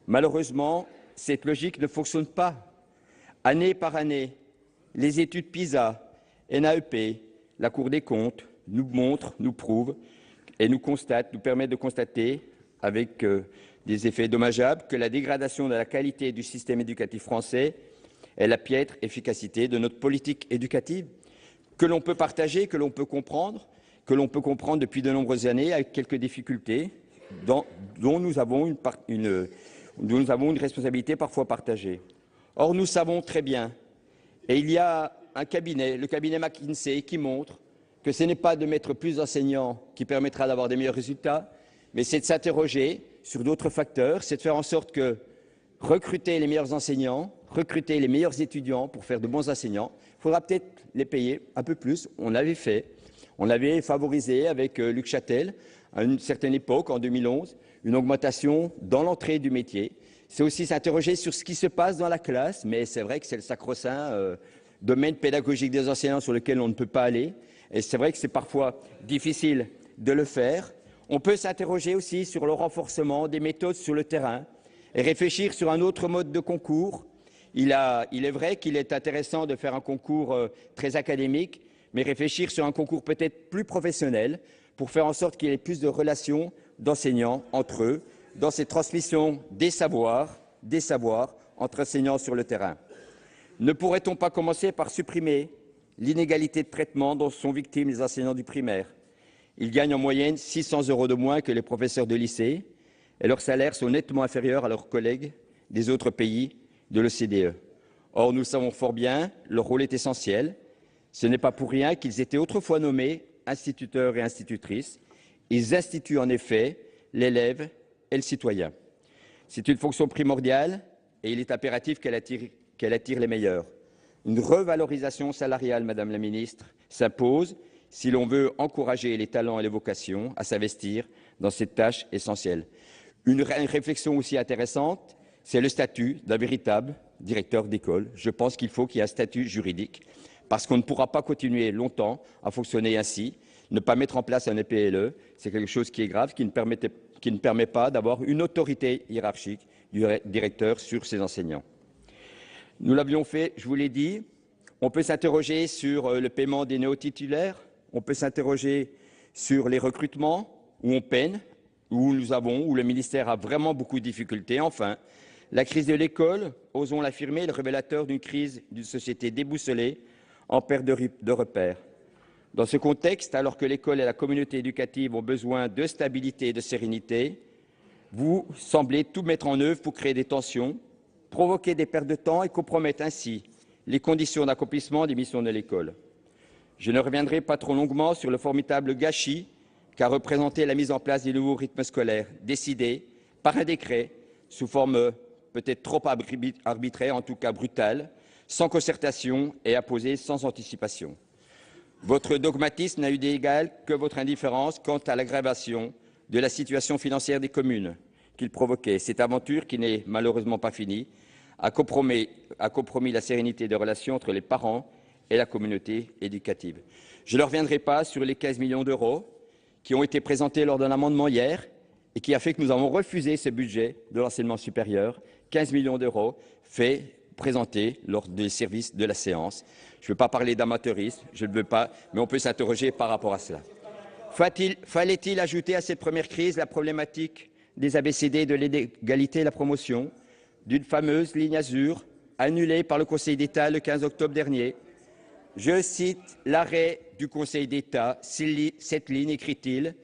Malheureusement, cette logique ne fonctionne pas. Année par année, les études PISA NAEP, la Cour des comptes nous montrent, nous prouvent et nous permettent de constater avec des effets dommageables que la dégradation de la qualité du système éducatif français est la piètre efficacité de notre politique éducative, que l'on peut partager, que l'on peut comprendre depuis de nombreuses années avec quelques difficultés dont nous avons une responsabilité parfois partagée. Or, nous savons très bien, et il y a un cabinet, le cabinet McKinsey, qui montre que ce n'est pas de mettre plus d'enseignants qui permettra d'avoir des meilleurs résultats, mais c'est de s'interroger sur d'autres facteurs, c'est de faire en sorte que recruter les meilleurs enseignants, recruter les meilleurs étudiants pour faire de bons enseignants, il faudra peut-être les payer un peu plus. On l'avait fait, on l'avait favorisé avec Luc Châtel à une certaine époque, en 2011, une augmentation dans l'entrée du métier. C'est aussi s'interroger sur ce qui se passe dans la classe, mais c'est vrai que c'est le sacro-saint domaine pédagogique des enseignants sur lequel on ne peut pas aller. Et c'est vrai que c'est parfois difficile de le faire. On peut s'interroger aussi sur le renforcement des méthodes sur le terrain et réfléchir sur un autre mode de concours. Il est vrai qu'il est intéressant de faire un concours très académique, mais réfléchir sur un concours peut-être plus professionnel pour faire en sorte qu'il y ait plus de relations d'enseignants entre eux, dans cette transmission des savoirs entre enseignants sur le terrain. Ne pourrait-on pas commencer par supprimer l'inégalité de traitement dont sont victimes les enseignants du primaire? Ils gagnent en moyenne 600 € de moins que les professeurs de lycée et leurs salaires sont nettement inférieurs à leurs collègues des autres pays de l'OCDE. Or, nous le savons fort bien, leur rôle est essentiel. Ce n'est pas pour rien qu'ils étaient autrefois nommés instituteurs et institutrices. Ils instituent en effet l'élève et le citoyen. C'est une fonction primordiale et il est impératif qu'elle attire les meilleurs. Une revalorisation salariale, Madame la Ministre, s'impose si l'on veut encourager les talents et les vocations à s'investir dans cette tâche essentielle. Une réflexion aussi intéressante, c'est le statut d'un véritable directeur d'école. Je pense qu'il faut qu'il y ait un statut juridique, parce qu'on ne pourra pas continuer longtemps à fonctionner ainsi. Ne pas mettre en place un EPLE, c'est quelque chose qui est grave, qui ne permet pas d'avoir une autorité hiérarchique du directeur sur ses enseignants. Nous l'avions fait, je vous l'ai dit, on peut s'interroger sur le paiement des néo-titulaires, on peut s'interroger sur les recrutements, où on peine, où le ministère a vraiment beaucoup de difficultés. Enfin, la crise de l'école, osons l'affirmer, est le révélateur d'une crise d'une société déboussolée, en perte de repères. Dans ce contexte, alors que l'école et la communauté éducative ont besoin de stabilité et de sérénité, vous semblez tout mettre en œuvre pour créer des tensions, provoquer des pertes de temps et compromettre ainsi les conditions d'accomplissement des missions de l'école. Je ne reviendrai pas trop longuement sur le formidable gâchis qu'a représenté la mise en place des nouveaux rythmes scolaires, décidés par un décret sous forme peut-être trop arbitraire, en tout cas brutale, sans concertation et imposée sans anticipation. Votre dogmatisme n'a eu d'égal que votre indifférence quant à l'aggravation de la situation financière des communes qu'il provoquait. Cette aventure, qui n'est malheureusement pas finie, a compromis la sérénité des relations entre les parents et la communauté éducative. Je ne reviendrai pas sur les 15 millions d'euros qui ont été présentés lors d'un amendement hier et qui a fait que nous avons refusé ce budget de l'enseignement supérieur. 15 millions d'euros présentés lors des services de la séance. Je ne veux pas parler d'amateurisme, je ne veux pas, mais on peut s'interroger par rapport à cela. Fallait-il ajouter à cette première crise la problématique des ABCD, de l'égalité et la promotion, d'une fameuse ligne azur annulée par le Conseil d'État le 15 octobre dernier? Je cite l'arrêt du Conseil d'État. Cette ligne, écrit-il,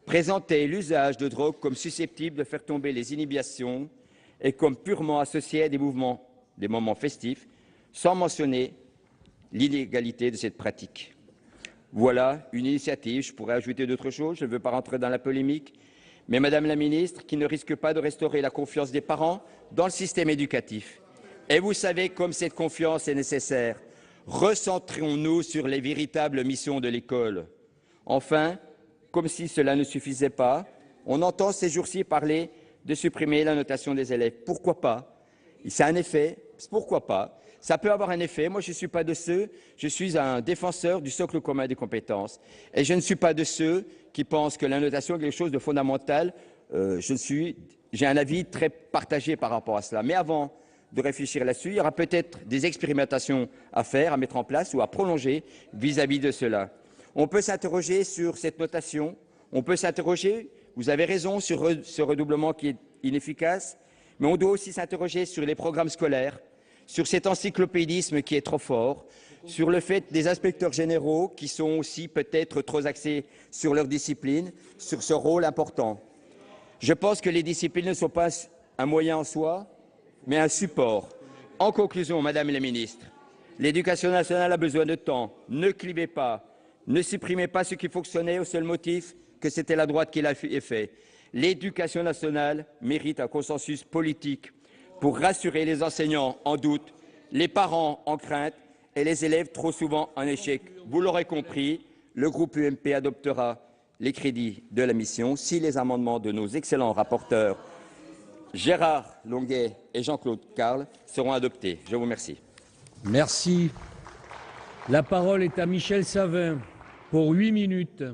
présentait l'usage de drogue comme susceptible de faire tomber les inhibitions et comme purement associé à des moments festifs, sans mentionner l'illégalité de cette pratique. Voilà une initiative, je pourrais ajouter d'autres choses, je ne veux pas rentrer dans la polémique, mais Madame la Ministre, qui ne risque pas de restaurer la confiance des parents dans le système éducatif. Et vous savez comme cette confiance est nécessaire. Recentrons-nous sur les véritables missions de l'école. Enfin, comme si cela ne suffisait pas, on entend ces jours-ci parler de supprimer la notation des élèves. Pourquoi pas? C'est un effet, pourquoi pas? Ça peut avoir un effet. Moi, je ne suis pas de ceux, je suis un défenseur du socle commun des compétences. Et je ne suis pas de ceux qui pensent que la notation est quelque chose de fondamental. J'ai un avis très partagé par rapport à cela. Mais avant de réfléchir là-dessus. Il y aura peut-être des expérimentations à faire, à mettre en place ou à prolonger vis-à-vis de cela. On peut s'interroger sur cette notation, on peut s'interroger, vous avez raison, sur ce redoublement qui est inefficace, mais on doit aussi s'interroger sur les programmes scolaires, sur cet encyclopédisme qui est trop fort, sur le fait des inspecteurs généraux qui sont aussi peut-être trop axés sur leur discipline, sur ce rôle important. Je pense que les disciplines ne sont pas un moyen en soi, mais un support. En conclusion, Madame la Ministre, l'éducation nationale a besoin de temps. Ne clivez pas, ne supprimez pas ce qui fonctionnait au seul motif que c'était la droite qui l'a fait. L'éducation nationale mérite un consensus politique pour rassurer les enseignants en doute, les parents en crainte et les élèves trop souvent en échec. Vous l'aurez compris, le groupe UMP adoptera les crédits de la mission si les amendements de nos excellents rapporteurs Gérard Longuet et Jean-Claude Carle seront adoptés. Je vous remercie. Merci. La parole est à Michel Savin pour 8 minutes.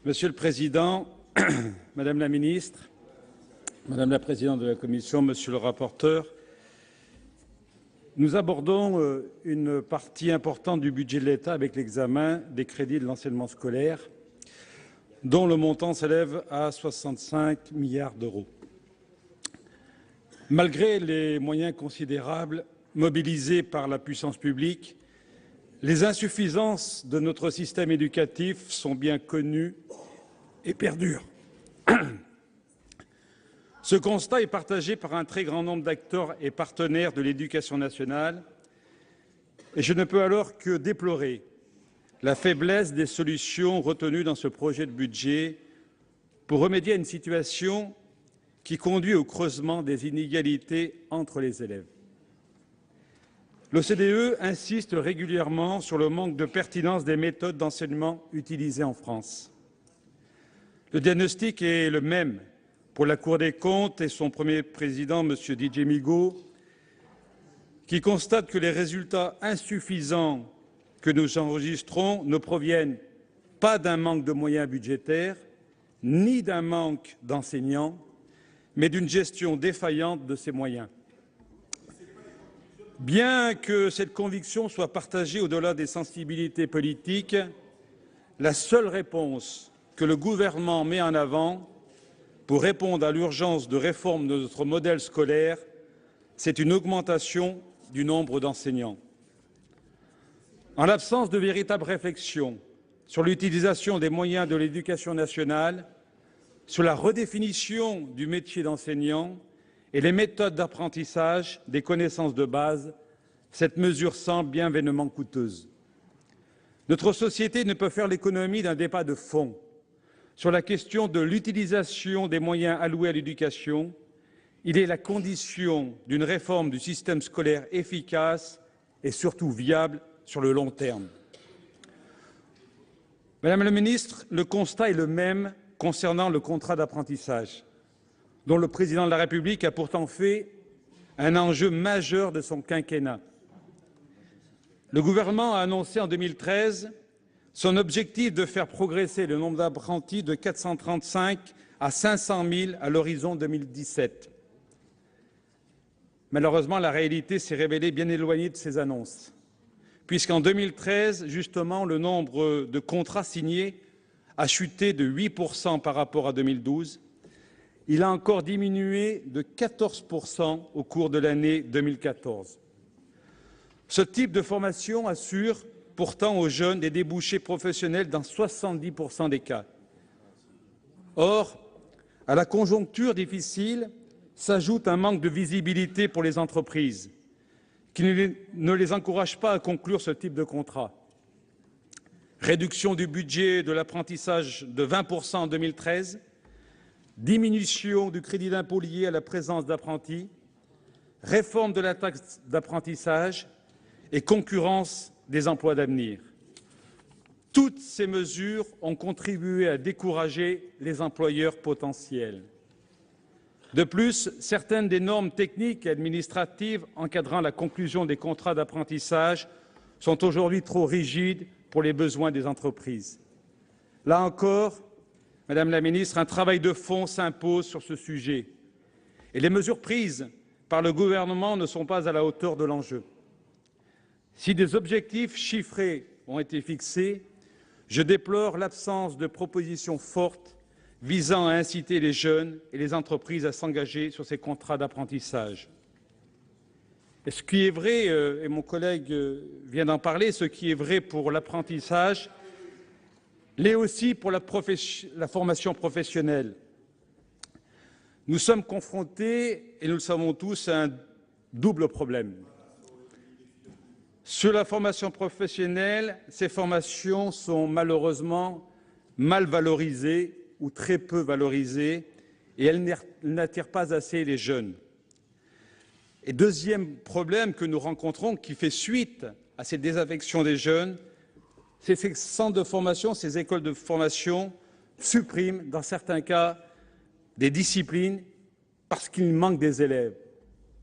Monsieur le Président, Madame la Ministre, Madame la Présidente de la Commission, Monsieur le rapporteur, nous abordons une partie importante du budget de l'État avec l'examen des crédits de l'enseignement scolaire, dont le montant s'élève à 65 milliards d'euros. Malgré les moyens considérables mobilisés par la puissance publique, les insuffisances de notre système éducatif sont bien connues et perdurent. Ce constat est partagé par un très grand nombre d'acteurs et partenaires de l'éducation nationale, et je ne peux alors que déplorer la faiblesse des solutions retenues dans ce projet de budget pour remédier à une situation qui conduit au creusement des inégalités entre les élèves. L'OCDE insiste régulièrement sur le manque de pertinence des méthodes d'enseignement utilisées en France. Le diagnostic est le même pour la Cour des comptes et son premier président, M. Didier Migaud, qui constate que les résultats insuffisants que nous enregistrons ne proviennent pas d'un manque de moyens budgétaires, ni d'un manque d'enseignants, mais d'une gestion défaillante de ces moyens. Bien que cette conviction soit partagée au-delà des sensibilités politiques, la seule réponse que le gouvernement met en avant pour répondre à l'urgence de réforme de notre modèle scolaire, c'est une augmentation du nombre d'enseignants. En l'absence de véritable réflexion sur l'utilisation des moyens de l'éducation nationale, sur la redéfinition du métier d'enseignant et les méthodes d'apprentissage des connaissances de base, cette mesure semble bien vainement coûteuse. Notre société ne peut faire l'économie d'un débat de fond sur la question de l'utilisation des moyens alloués à l'éducation. Il est la condition d'une réforme du système scolaire efficace et surtout viable sur le long terme. Madame la Ministre, le constat est le même concernant le contrat d'apprentissage, dont le Président de la République a pourtant fait un enjeu majeur de son quinquennat. Le gouvernement a annoncé en 2013 son objectif de faire progresser le nombre d'apprentis de 435 à 500 000 à l'horizon 2017. Malheureusement, la réalité s'est révélée bien éloignée de ces annonces, puisqu'en 2013, justement, le nombre de contrats signés a chuté de 8% par rapport à 2012. Il a encore diminué de 14% au cours de l'année 2014. Ce type de formation assure pourtant aux jeunes des débouchés professionnels dans 70% des cas. Or, à la conjoncture difficile s'ajoute un manque de visibilité pour les entreprises qui ne les encourage pas à conclure ce type de contrat. Réduction du budget de l'apprentissage de 20% en 2013, diminution du crédit d'impôt lié à la présence d'apprentis, réforme de la taxe d'apprentissage et concurrence des emplois d'avenir. Toutes ces mesures ont contribué à décourager les employeurs potentiels. De plus, certaines des normes techniques et administratives encadrant la conclusion des contrats d'apprentissage sont aujourd'hui trop rigides pour les besoins des entreprises. Là encore, Madame la Ministre, un travail de fond s'impose sur ce sujet et les mesures prises par le gouvernement ne sont pas à la hauteur de l'enjeu. Si des objectifs chiffrés ont été fixés, je déplore l'absence de propositions fortes visant à inciter les jeunes et les entreprises à s'engager sur ces contrats d'apprentissage. Et ce qui est vrai, et mon collègue vient d'en parler, ce qui est vrai pour l'apprentissage, l'est aussi pour la formation professionnelle. Nous sommes confrontés, et nous le savons tous, à un double problème. Sur la formation professionnelle, ces formations sont malheureusement mal valorisées ou très peu valorisées et elles n'attirent pas assez les jeunes. Et deuxième problème que nous rencontrons, qui fait suite à cette désaffection des jeunes, c'est ces centres de formation, ces écoles de formation suppriment, dans certains cas, des disciplines parce qu'il manque des élèves.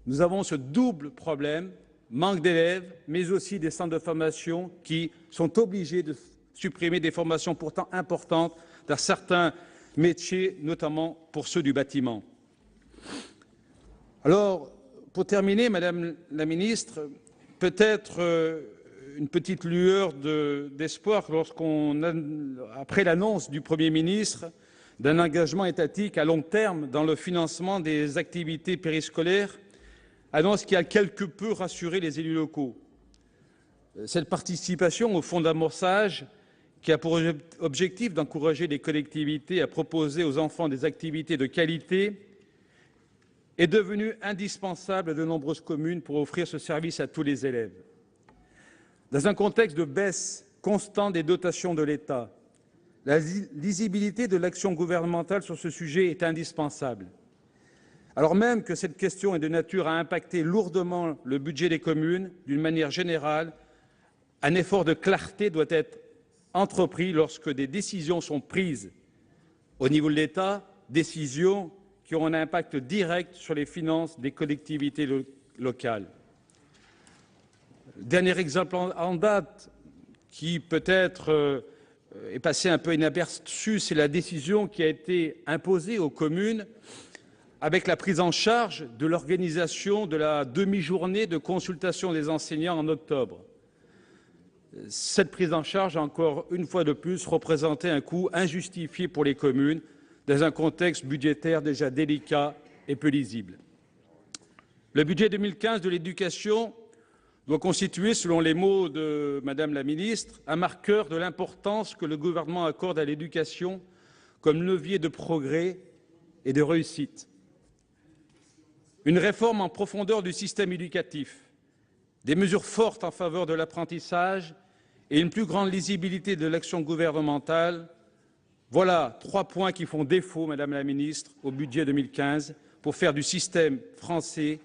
Nous avons ce double problème, manque d'élèves, mais aussi des centres de formation qui sont obligés de supprimer des formations pourtant importantes dans certains métiers, notamment pour ceux du bâtiment. Alors, pour terminer, Madame la Ministre, peut-être une petite lueur d'espoir après l'annonce du Premier ministre d'un engagement étatique à long terme dans le financement des activités périscolaires, annonce qui a quelque peu rassuré les élus locaux. Cette participation au fonds d'amorçage, qui a pour objectif d'encourager les collectivités à proposer aux enfants des activités de qualité, est devenue indispensable à de nombreuses communes pour offrir ce service à tous les élèves. Dans un contexte de baisse constante des dotations de l'État, la lisibilité de l'action gouvernementale sur ce sujet est indispensable. Alors même que cette question est de nature à impacter lourdement le budget des communes, d'une manière générale, un effort de clarté doit être entrepris lorsque des décisions sont prises au niveau de l'État, décisions qui ont un impact direct sur les finances des collectivités locales. Dernier exemple en date, qui peut-être est passé un peu inaperçu, c'est la décision qui a été imposée aux communes avec la prise en charge de l'organisation de la demi-journée de consultation des enseignants en octobre. Cette prise en charge a encore une fois de plus représenté un coût injustifié pour les communes dans un contexte budgétaire déjà délicat et peu lisible. Le budget 2015 de l'éducation doit constituer, selon les mots de Madame la Ministre, un marqueur de l'importance que le gouvernement accorde à l'éducation comme levier de progrès et de réussite. Une réforme en profondeur du système éducatif, des mesures fortes en faveur de l'apprentissage et une plus grande lisibilité de l'action gouvernementale, voilà 3 points qui font défaut, Madame la Ministre, au budget 2015 pour faire du système français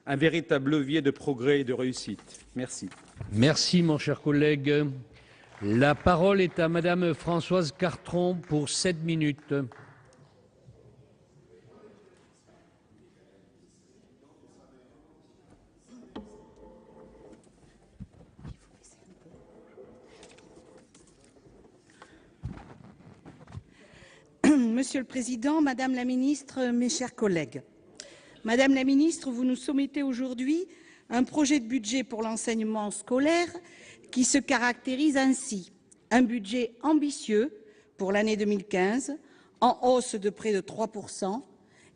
un véritable levier de progrès et de réussite. Merci. Merci, mon cher collègue. La parole est à Madame Françoise Cartron pour 7 minutes. Monsieur le Président, Madame la Ministre, mes chers collègues. Madame la Ministre, vous nous soumettez aujourd'hui un projet de budget pour l'enseignement scolaire qui se caractérise ainsi. Un budget ambitieux pour l'année 2015, en hausse de près de 3%,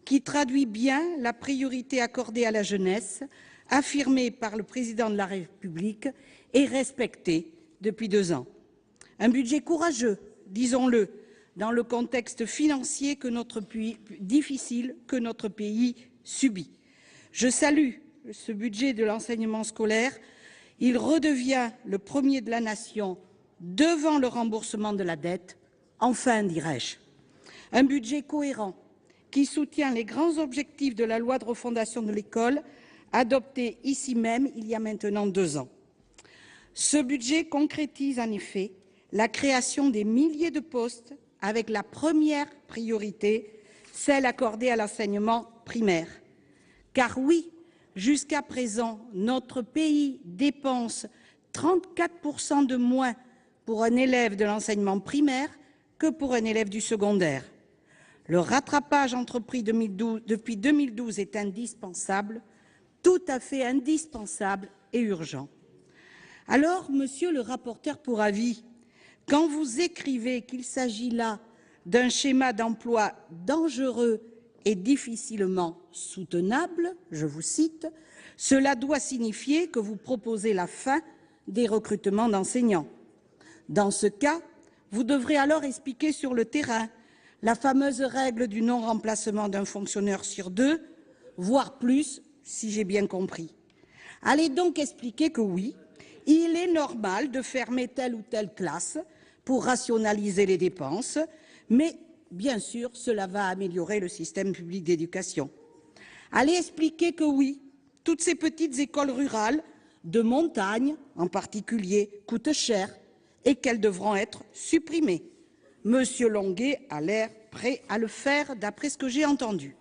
qui traduit bien la priorité accordée à la jeunesse, affirmée par le Président de la République et respectée depuis 2 ans. Un budget courageux, disons-le, dans le contexte financier difficile que notre pays subit. Je salue ce budget de l'enseignement scolaire. Il redevient le premier de la nation devant le remboursement de la dette, enfin, dirais-je. Un budget cohérent qui soutient les grands objectifs de la loi de refondation de l'école, adoptée ici même il y a maintenant 2 ans. Ce budget concrétise en effet la création des milliers de postes avec la première priorité, celle accordée à l'enseignement primaire. Car oui, jusqu'à présent, notre pays dépense 34% de moins pour un élève de l'enseignement primaire que pour un élève du secondaire. Le rattrapage entrepris depuis 2012 est indispensable, tout à fait indispensable et urgent. Alors, monsieur le rapporteur pour avis, quand vous écrivez qu'il s'agit là d'un schéma d'emploi dangereux et difficilement soutenable, je vous cite, cela doit signifier que vous proposez la fin des recrutements d'enseignants. Dans ce cas, vous devrez alors expliquer sur le terrain la fameuse règle du non-remplacement d'un fonctionnaire sur 2, voire plus, si j'ai bien compris. Allez donc expliquer que oui, il est normal de fermer telle ou telle classe pour rationaliser les dépenses, mais bien sûr, cela va améliorer le système public d'éducation. Allez expliquer que oui, toutes ces petites écoles rurales, de montagne en particulier, coûtent cher et qu'elles devront être supprimées. Monsieur Longuet a l'air prêt à le faire, d'après ce que j'ai entendu.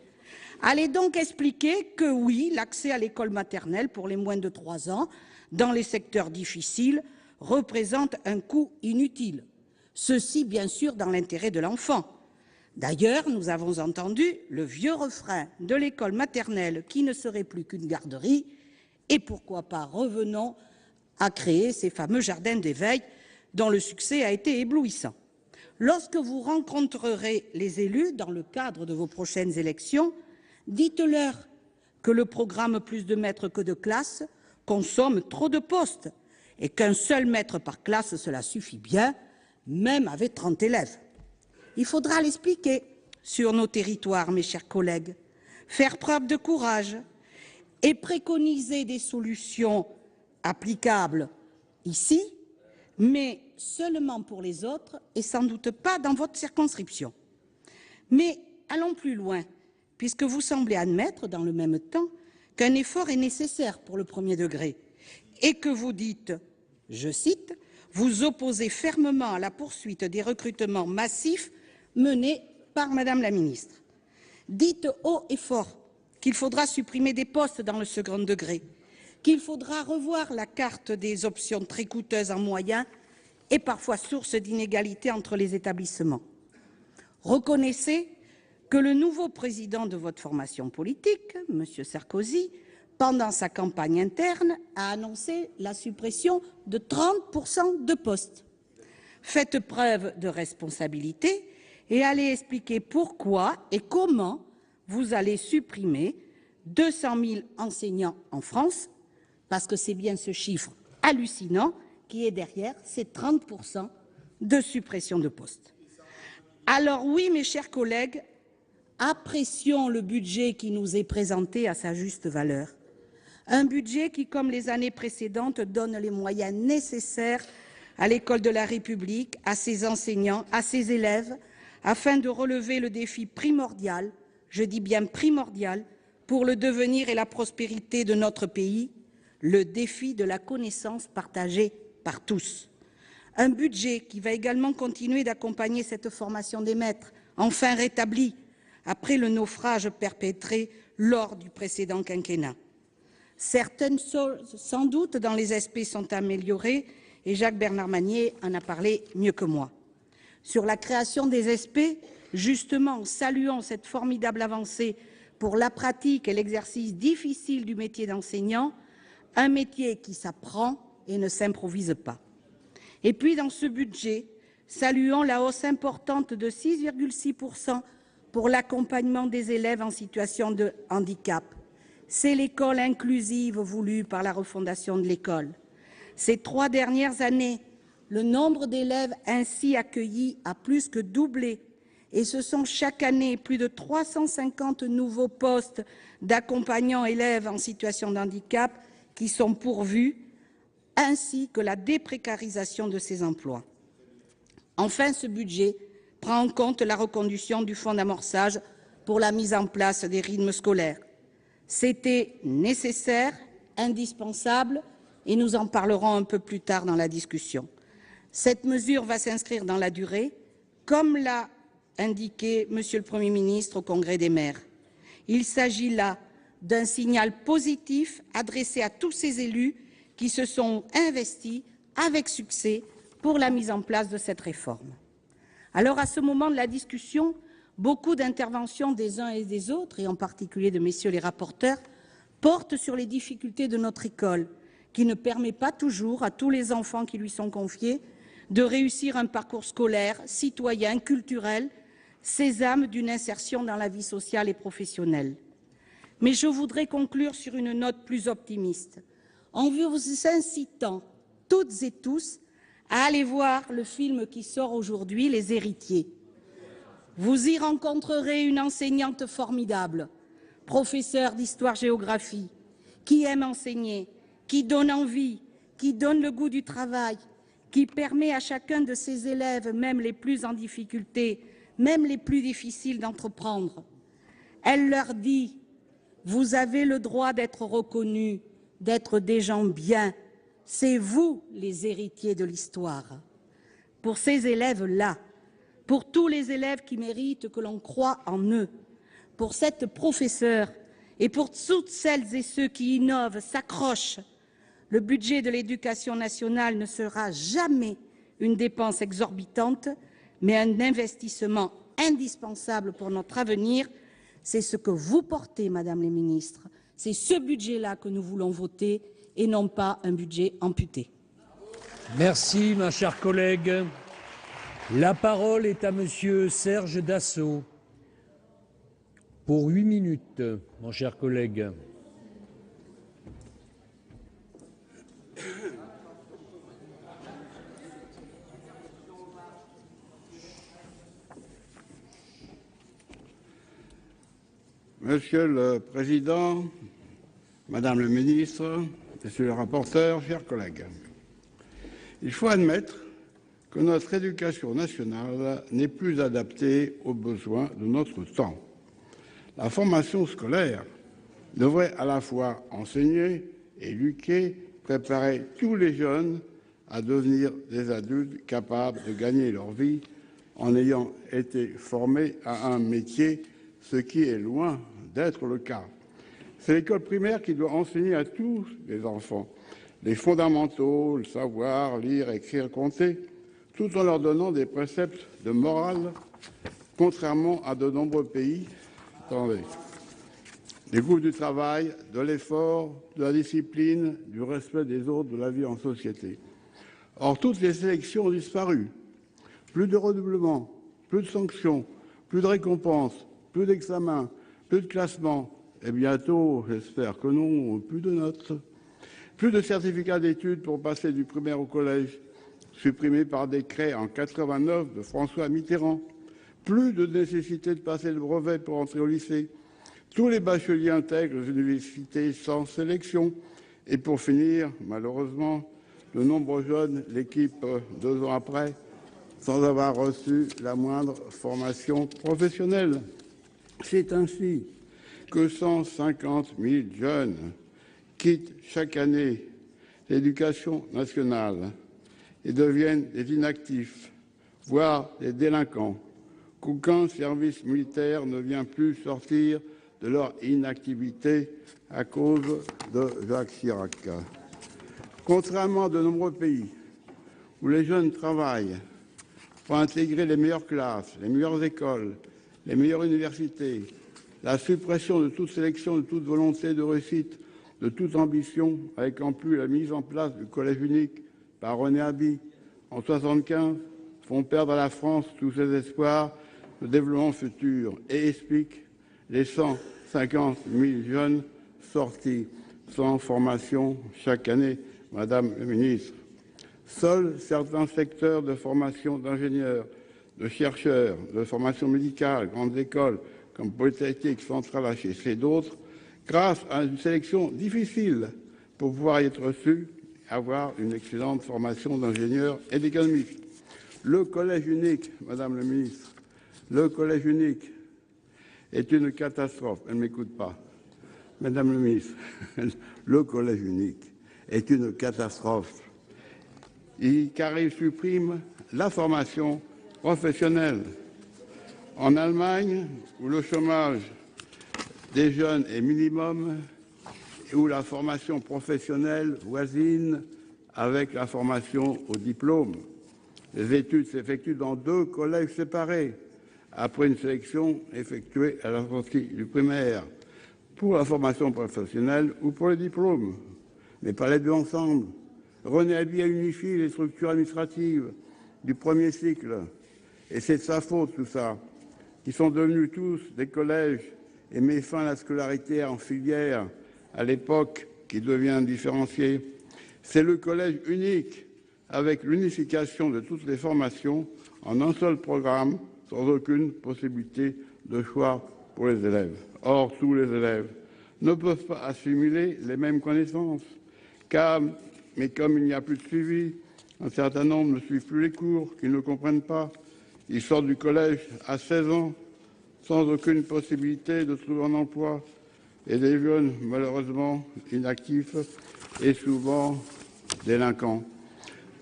Allez donc expliquer que oui, l'accès à l'école maternelle pour les moins de 3 ans, dans les secteurs difficiles, représente un coût inutile. Ceci, bien sûr, dans l'intérêt de l'enfant. D'ailleurs, nous avons entendu le vieux refrain de l'école maternelle qui ne serait plus qu'une garderie. Et pourquoi pas, revenons à créer ces fameux jardins d'éveil dont le succès a été éblouissant. Lorsque vous rencontrerez les élus dans le cadre de vos prochaines élections, dites-leur que le programme Plus de maîtres que de classes consomme trop de postes et qu'un seul maître par classe, cela suffit bien, même avec 30 élèves. Il faudra l'expliquer sur nos territoires, mes chers collègues, faire preuve de courage et préconiser des solutions applicables ici, mais seulement pour les autres et sans doute pas dans votre circonscription. Mais allons plus loin, puisque vous semblez admettre dans le même temps qu'un effort est nécessaire pour le premier degré et que vous dites, je cite, « Vous opposez fermement à la poursuite des recrutements massifs menés par Madame la ministre. » Dites haut et fort qu'il faudra supprimer des postes dans le second degré, qu'il faudra revoir la carte des options très coûteuses en moyens et parfois source d'inégalités entre les établissements. Reconnaissez que le nouveau président de votre formation politique, M. Sarkozy, pendant sa campagne interne, a annoncé la suppression de 30% de postes. Faites preuve de responsabilité et allez expliquer pourquoi et comment vous allez supprimer 200 000 enseignants en France, parce que c'est bien ce chiffre hallucinant qui est derrière ces 30% de suppression de postes. Alors oui, mes chers collègues, apprécions le budget qui nous est présenté à sa juste valeur. Un budget qui, comme les années précédentes, donne les moyens nécessaires à l'école de la République, à ses enseignants, à ses élèves, afin de relever le défi primordial, je dis bien primordial, pour le devenir et la prospérité de notre pays, le défi de la connaissance partagée par tous. Un budget qui va également continuer d'accompagner cette formation des maîtres, enfin rétablie, après le naufrage perpétré lors du précédent quinquennat. Certaines choses, sans doute, dans les SP sont améliorées, et Jacques-Bernard Magnier en a parlé mieux que moi. Sur la création des SP, justement, saluons cette formidable avancée pour la pratique et l'exercice difficile du métier d'enseignant, un métier qui s'apprend et ne s'improvise pas. Et puis, dans ce budget, saluons la hausse importante de 6,6% pour l'accompagnement des élèves en situation de handicap. C'est l'école inclusive voulue par la refondation de l'école. Ces 3 dernières années, le nombre d'élèves ainsi accueillis a plus que doublé et ce sont chaque année plus de 350 nouveaux postes d'accompagnants élèves en situation de handicap qui sont pourvus, ainsi que la déprécarisation de ces emplois. Enfin, ce budget prend en compte la reconduction du fonds d'amorçage pour la mise en place des rythmes scolaires. C'était nécessaire, indispensable, et nous en parlerons un peu plus tard dans la discussion. Cette mesure va s'inscrire dans la durée, comme l'a indiqué Monsieur le Premier ministre au Congrès des maires. Il s'agit là d'un signal positif adressé à tous ces élus qui se sont investis avec succès pour la mise en place de cette réforme. Alors, à ce moment de la discussion, beaucoup d'interventions des uns et des autres, et en particulier de messieurs les rapporteurs, portent sur les difficultés de notre école, qui ne permet pas toujours à tous les enfants qui lui sont confiés de réussir un parcours scolaire, citoyen, culturel, sésame d'une insertion dans la vie sociale et professionnelle. Mais je voudrais conclure sur une note plus optimiste, en vous incitant toutes et tous à aller voir le film qui sort aujourd'hui, Les Héritiers. Vous y rencontrerez une enseignante formidable, professeure d'histoire-géographie, qui aime enseigner, qui donne envie, qui donne le goût du travail, qui permet à chacun de ses élèves, même les plus en difficulté, même les plus difficiles, d'entreprendre. Elle leur dit « Vous avez le droit d'être reconnus, d'être des gens bien. C'est vous les héritiers de l'histoire. » Pour ces élèves-là, pour tous les élèves qui méritent que l'on croie en eux, pour cette professeure et pour toutes celles et ceux qui innovent, s'accrochent, le budget de l'éducation nationale ne sera jamais une dépense exorbitante, mais un investissement indispensable pour notre avenir. C'est ce que vous portez, Madame la Ministre. C'est ce budget-là que nous voulons voter et non pas un budget amputé. Merci, ma chère collègue. La parole est à Monsieur Serge Dassault. Pour 8 minutes, mon cher collègue. Monsieur le Président, Madame le Ministre, Monsieur le rapporteur, chers collègues, il faut admettre que notre éducation nationale n'est plus adaptée aux besoins de notre temps. La formation scolaire devrait à la fois enseigner, éduquer, préparer tous les jeunes à devenir des adultes capables de gagner leur vie en ayant été formés à un métier, ce qui est loin d'être le cas. C'est l'école primaire qui doit enseigner à tous les enfants les fondamentaux, le savoir, lire, écrire, compter, tout en leur donnant des préceptes de morale, contrairement à de nombreux pays. Attendez. Des groupes du travail, de l'effort, de la discipline, du respect des autres, de la vie en société. Or, toutes les sélections ont disparu. Plus de redoublement, plus de sanctions, plus de récompenses, plus d'examens, plus de classements, et bientôt, j'espère que non, plus de notes. Plus de certificats d'études pour passer du primaire au collège, supprimés par décret en 89 de François Mitterrand. Plus de nécessité de passer le brevet pour entrer au lycée. Tous les bacheliers intègrent les universités sans sélection. Et pour finir, malheureusement, de nombreux jeunes l'équipent 2 ans après, sans avoir reçu la moindre formation professionnelle. C'est ainsi que 150 000 jeunes quittent chaque année l'éducation nationale et deviennent des inactifs, voire des délinquants, qu'aucun service militaire ne vient plus sortir de leur inactivité à cause de Jacques Chirac. Contrairement à de nombreux pays où les jeunes travaillent pour intégrer les meilleures classes, les meilleures écoles, les meilleures universités, la suppression de toute sélection, de toute volonté de réussite, de toute ambition, avec en plus la mise en place du collège unique par René Haby en 1975, font perdre à la France tous ses espoirs de développement futur et expliquent les 150 000 jeunes sortis sans formation chaque année, Madame la Ministre. Seuls certains secteurs de formation d'ingénieurs, de chercheurs, de formation médicale, grandes écoles comme Polytechnique, Centrale, HEC et d'autres, grâce à une sélection difficile pour pouvoir y être reçu, avoir une excellente formation d'ingénieur et d'économiste. Le collège unique, Madame la Ministre, le collège unique est une catastrophe. Elle ne m'écoute pas. Madame la Ministre, le collège unique est une catastrophe car il supprime la formation professionnelle. En Allemagne, où le chômage des jeunes est minimum et où la formation professionnelle voisine avec la formation au diplôme, les études s'effectuent dans 2 collèges séparés, après une sélection effectuée à la sortie du primaire, pour la formation professionnelle ou pour le diplôme, mais pas les 2 ensemble. René Albi a unifié les structures administratives du premier cycle, et c'est de sa faute tout ça, qui sont devenus tous des collèges et met fin à la scolarité en filière, à l'époque qui devient différenciée. C'est le collège unique, avec l'unification de toutes les formations en un seul programme, sans aucune possibilité de choix pour les élèves. Or, tous les élèves ne peuvent pas assimiler les mêmes connaissances, mais comme il n'y a plus de suivi, un certain nombre ne suivent plus les cours, qu'ils ne comprennent pas. Ils sortent du collège à 16 ans, sans aucune possibilité de trouver un emploi, et des jeunes, malheureusement, inactifs et souvent délinquants,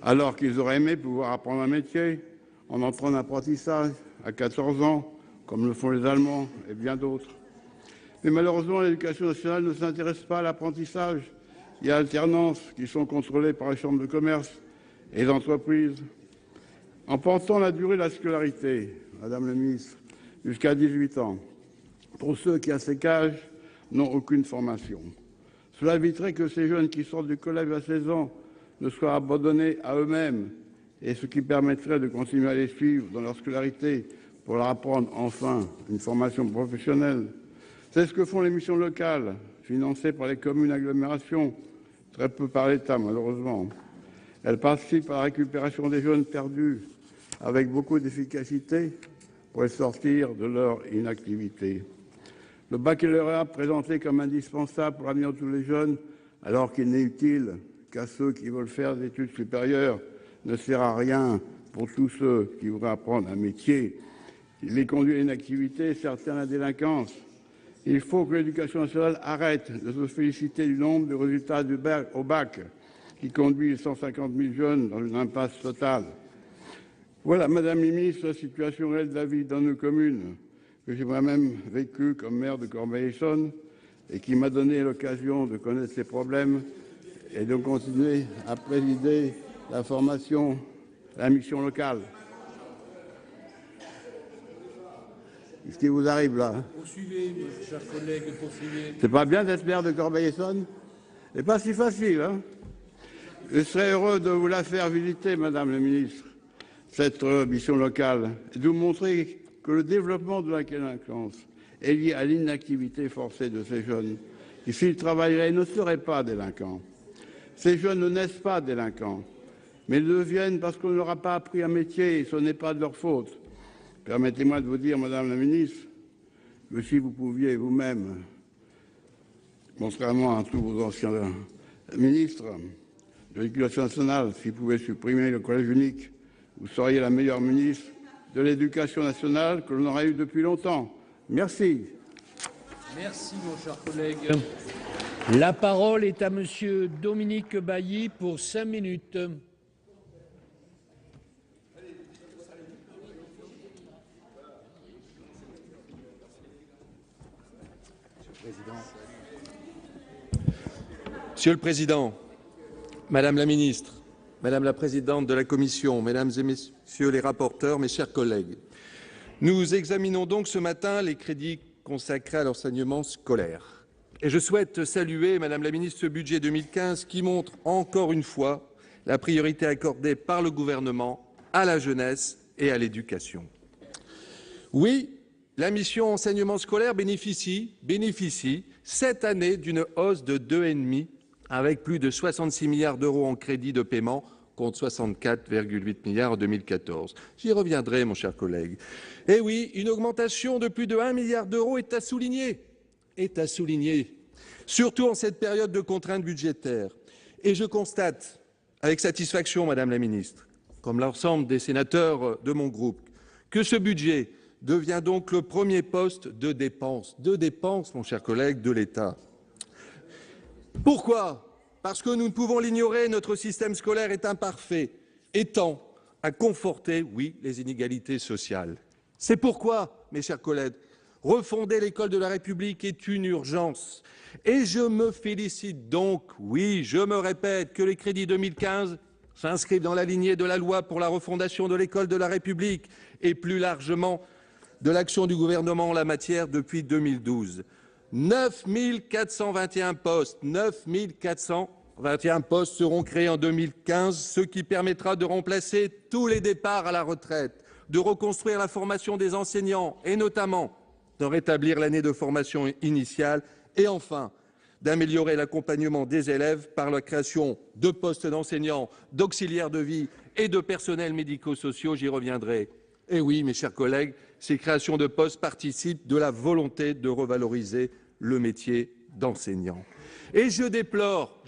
alors qu'ils auraient aimé pouvoir apprendre un métier en entrant en apprentissage à 14 ans, comme le font les Allemands et bien d'autres. Mais malheureusement, l'éducation nationale ne s'intéresse pas à l'apprentissage et à l'alternance qui sont contrôlées par les chambres de commerce et les entreprises. En portant la durée de la scolarité, Madame la ministre, jusqu'à 18 ans, pour ceux qui, à cet âge, n'ont aucune formation. Cela éviterait que ces jeunes qui sortent du collège à 16 ans ne soient abandonnés à eux-mêmes, et ce qui permettrait de continuer à les suivre dans leur scolarité pour leur apprendre enfin une formation professionnelle. C'est ce que font les missions locales, financées par les communes agglomérations, très peu par l'État malheureusement. Elles participent à la récupération des jeunes perdus avec beaucoup d'efficacité pour les sortir de leur inactivité. Le baccalauréat présenté comme indispensable pour l'avenir de tous les jeunes, alors qu'il n'est utile qu'à ceux qui veulent faire des études supérieures, ne sert à rien pour tous ceux qui voudraient apprendre un métier. Il les conduit à l'inactivité et certains à la délinquance. Il faut que l'éducation nationale arrête de se féliciter du nombre de résultats au bac qui conduit les 150 000 jeunes dans une impasse totale. Voilà, Madame la ministre, la situation réelle de la vie dans nos communes, que j'ai moi-même vécu comme maire de Corbeil-Essonnes et qui m'a donné l'occasion de connaître ces problèmes et de continuer à présider la formation, la mission locale. Qu'est-ce qui vous arrive là? Poursuivez, chers collègues, poursuivez. C'est pas bien d'être maire de Corbeil-Essonnes? C'est pas si facile, hein? Je serais heureux de vous la faire visiter, Madame la ministre, cette mission locale, et de vous montrer que le développement de la délinquance est lié à l'inactivité forcée de ces jeunes, qui, s'ils travailleraient, ne seraient pas délinquants. Ces jeunes ne naissent pas délinquants, mais ils deviennent parce qu'on ne leur a pas appris un métier et ce n'est pas de leur faute. Permettez-moi de vous dire, Madame la ministre, que si vous pouviez vous-même, contrairement à tous vos anciens ministres de l'Éducation nationale, si vous pouvez supprimer le collège unique, vous seriez la meilleure ministre de l'Éducation nationale que l'on aurait eue depuis longtemps. Merci. Merci, mon cher collègue. La parole est à Monsieur Dominique Bailly pour 5 minutes. Monsieur le Président, Madame la Ministre, Madame la Présidente de la Commission, Mesdames et Messieurs les rapporteurs, mes chers collègues, nous examinons donc ce matin les crédits consacrés à l'enseignement scolaire. Et je souhaite saluer, Madame la Ministre, ce budget 2015 qui montre encore une fois la priorité accordée par le gouvernement à la jeunesse et à l'éducation. Oui, la mission enseignement scolaire bénéficie cette année d'une hausse de 2,5 avec plus de 66 milliards d'euros en crédits de paiement contre 64,8 milliards en 2014. J'y reviendrai, mon cher collègue. Eh oui, une augmentation de plus de 1 milliard d'euros est à souligner, surtout en cette période de contraintes budgétaires. Et je constate avec satisfaction, Madame la Ministre, comme l'ensemble des sénateurs de mon groupe, que ce budget devient donc le premier poste de dépenses, mon cher collègue, de l'État. Pourquoi? Parce que nous ne pouvons l'ignorer, notre système scolaire est imparfait et tend à conforter, oui, les inégalités sociales. C'est pourquoi mes chers collègues, refonder l'école de la République est une urgence. Et je me félicite donc, oui, je me répète, que les crédits 2015 s'inscrivent dans la lignée de la loi pour la refondation de l'école de la République et plus largement de l'action du gouvernement en la matière depuis 2012. 9 421 postes, 9 421 postes seront créés en 2015, ce qui permettra de remplacer tous les départs à la retraite, de reconstruire la formation des enseignants et notamment de rétablir l'année de formation initiale et enfin d'améliorer l'accompagnement des élèves par la création de postes d'enseignants, d'auxiliaires de vie et de personnels médico-sociaux, j'y reviendrai. Et oui, mes chers collègues, ces créations de postes participent de la volonté de revaloriser le métier d'enseignant. Et je déplore,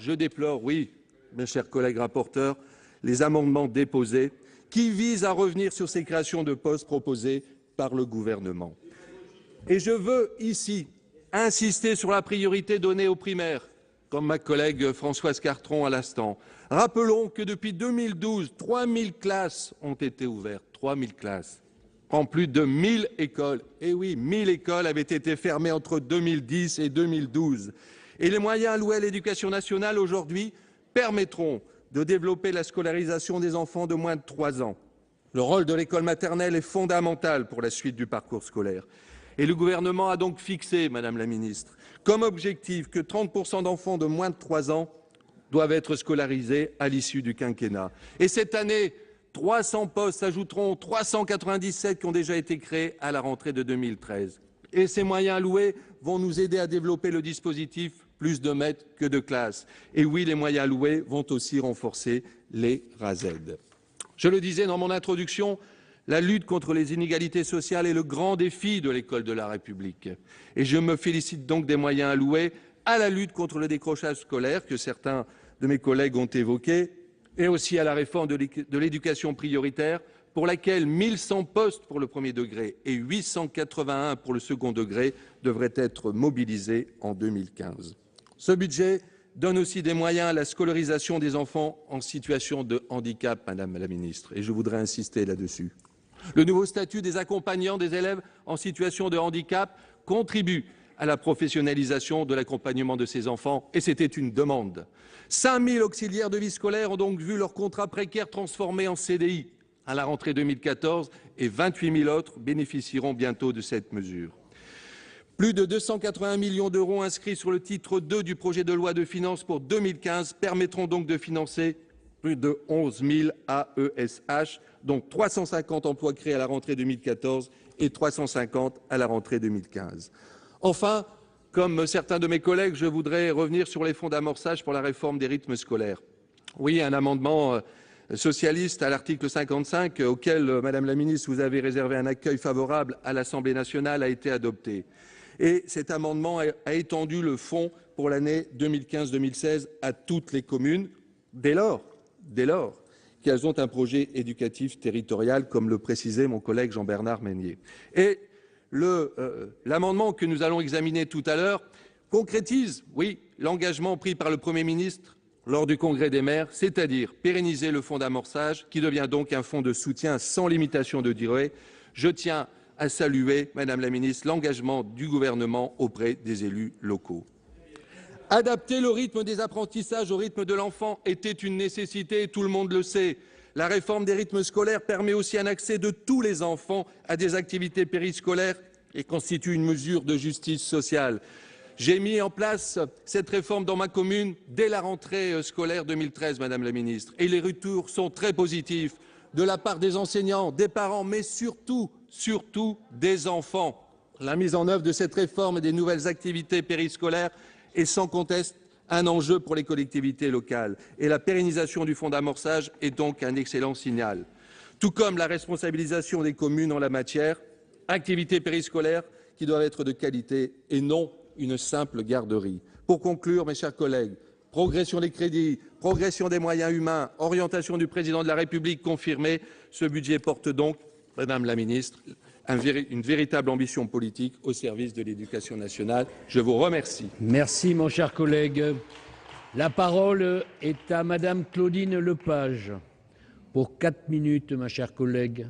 oui, mes chers collègues rapporteurs, les amendements déposés qui visent à revenir sur ces créations de postes proposées par le gouvernement. Et je veux ici insister sur la priorité donnée aux primaires, comme ma collègue Françoise Cartron à l'instant. Rappelons que depuis 2012, 3000 classes ont été ouvertes, 3000 classes, en plus de 1000 écoles. Et oui, 1000 écoles avaient été fermées entre 2010 et 2012. Et les moyens alloués à l'éducation nationale aujourd'hui permettront de développer la scolarisation des enfants de moins de 3 ans. Le rôle de l'école maternelle est fondamental pour la suite du parcours scolaire. Et le gouvernement a donc fixé, Madame la Ministre, comme objectif que 30% d'enfants de moins de 3 ans doivent être scolarisés à l'issue du quinquennat. Et cette année, 300 postes s'ajouteront aux 397 qui ont déjà été créés à la rentrée de 2013. Et ces moyens alloués vont nous aider à développer le dispositif plus de maîtres que de classes. Et oui, les moyens alloués vont aussi renforcer les RASED. Je le disais dans mon introduction, la lutte contre les inégalités sociales est le grand défi de l'école de la République. Et je me félicite donc des moyens alloués à la lutte contre le décrochage scolaire que certains de mes collègues ont évoqué, et aussi à la réforme de l'éducation prioritaire, pour laquelle 1100 postes pour le premier degré et 881 pour le second degré devraient être mobilisés en 2015. Ce budget donne aussi des moyens à la scolarisation des enfants en situation de handicap, Madame la Ministre, et je voudrais insister là-dessus. Le nouveau statut des accompagnants des élèves en situation de handicap contribue à la professionnalisation de l'accompagnement de ces enfants, et c'était une demande. 5000 auxiliaires de vie scolaire ont donc vu leur contrat précaire transformé en CDI à la rentrée 2014 et 28 000 autres bénéficieront bientôt de cette mesure. Plus de 281 millions d'euros inscrits sur le titre 2 du projet de loi de finances pour 2015 permettront donc de financer plus de 11 000 AESH, dont 350 emplois créés à la rentrée 2014 et 350 à la rentrée 2015. Enfin, comme certains de mes collègues, je voudrais revenir sur les fonds d'amorçage pour la réforme des rythmes scolaires. Oui, un amendement socialiste à l'article 55, auquel, Madame la Ministre, vous avez réservé un accueil favorable à l'Assemblée nationale, a été adopté. Et cet amendement a étendu le fonds pour l'année 2015-2016 à toutes les communes, dès lors qu'elles ont un projet éducatif territorial, comme le précisait mon collègue Jean-Bernard Meunier. Et l'amendement que nous allons examiner tout à l'heure concrétise, oui, l'engagement pris par le Premier ministre lors du Congrès des maires, c'est-à-dire pérenniser le fonds d'amorçage, qui devient donc un fonds de soutien sans limitation de durée. Je tiens à saluer, Madame la Ministre, l'engagement du gouvernement auprès des élus locaux. Adapter le rythme des apprentissages au rythme de l'enfant était une nécessité, tout le monde le sait. La réforme des rythmes scolaires permet aussi un accès de tous les enfants à des activités périscolaires et constitue une mesure de justice sociale. J'ai mis en place cette réforme dans ma commune dès la rentrée scolaire 2013, Madame la Ministre, et les retours sont très positifs de la part des enseignants, des parents, mais surtout des enfants. La mise en œuvre de cette réforme et des nouvelles activités périscolaires est sans conteste un enjeu pour les collectivités locales et la pérennisation du fonds d'amorçage est donc un excellent signal. Tout comme la responsabilisation des communes en la matière, activités périscolaires qui doivent être de qualité et non une simple garderie. Pour conclure, mes chers collègues, progression des crédits, progression des moyens humains, orientation du Président de la République confirmée, ce budget porte donc, Madame la Ministre, une véritable ambition politique au service de l'éducation nationale. Je vous remercie. Merci, mon cher collègue. La parole est à Madame Claudine Lepage. Pour 4 minutes, ma chère collègue.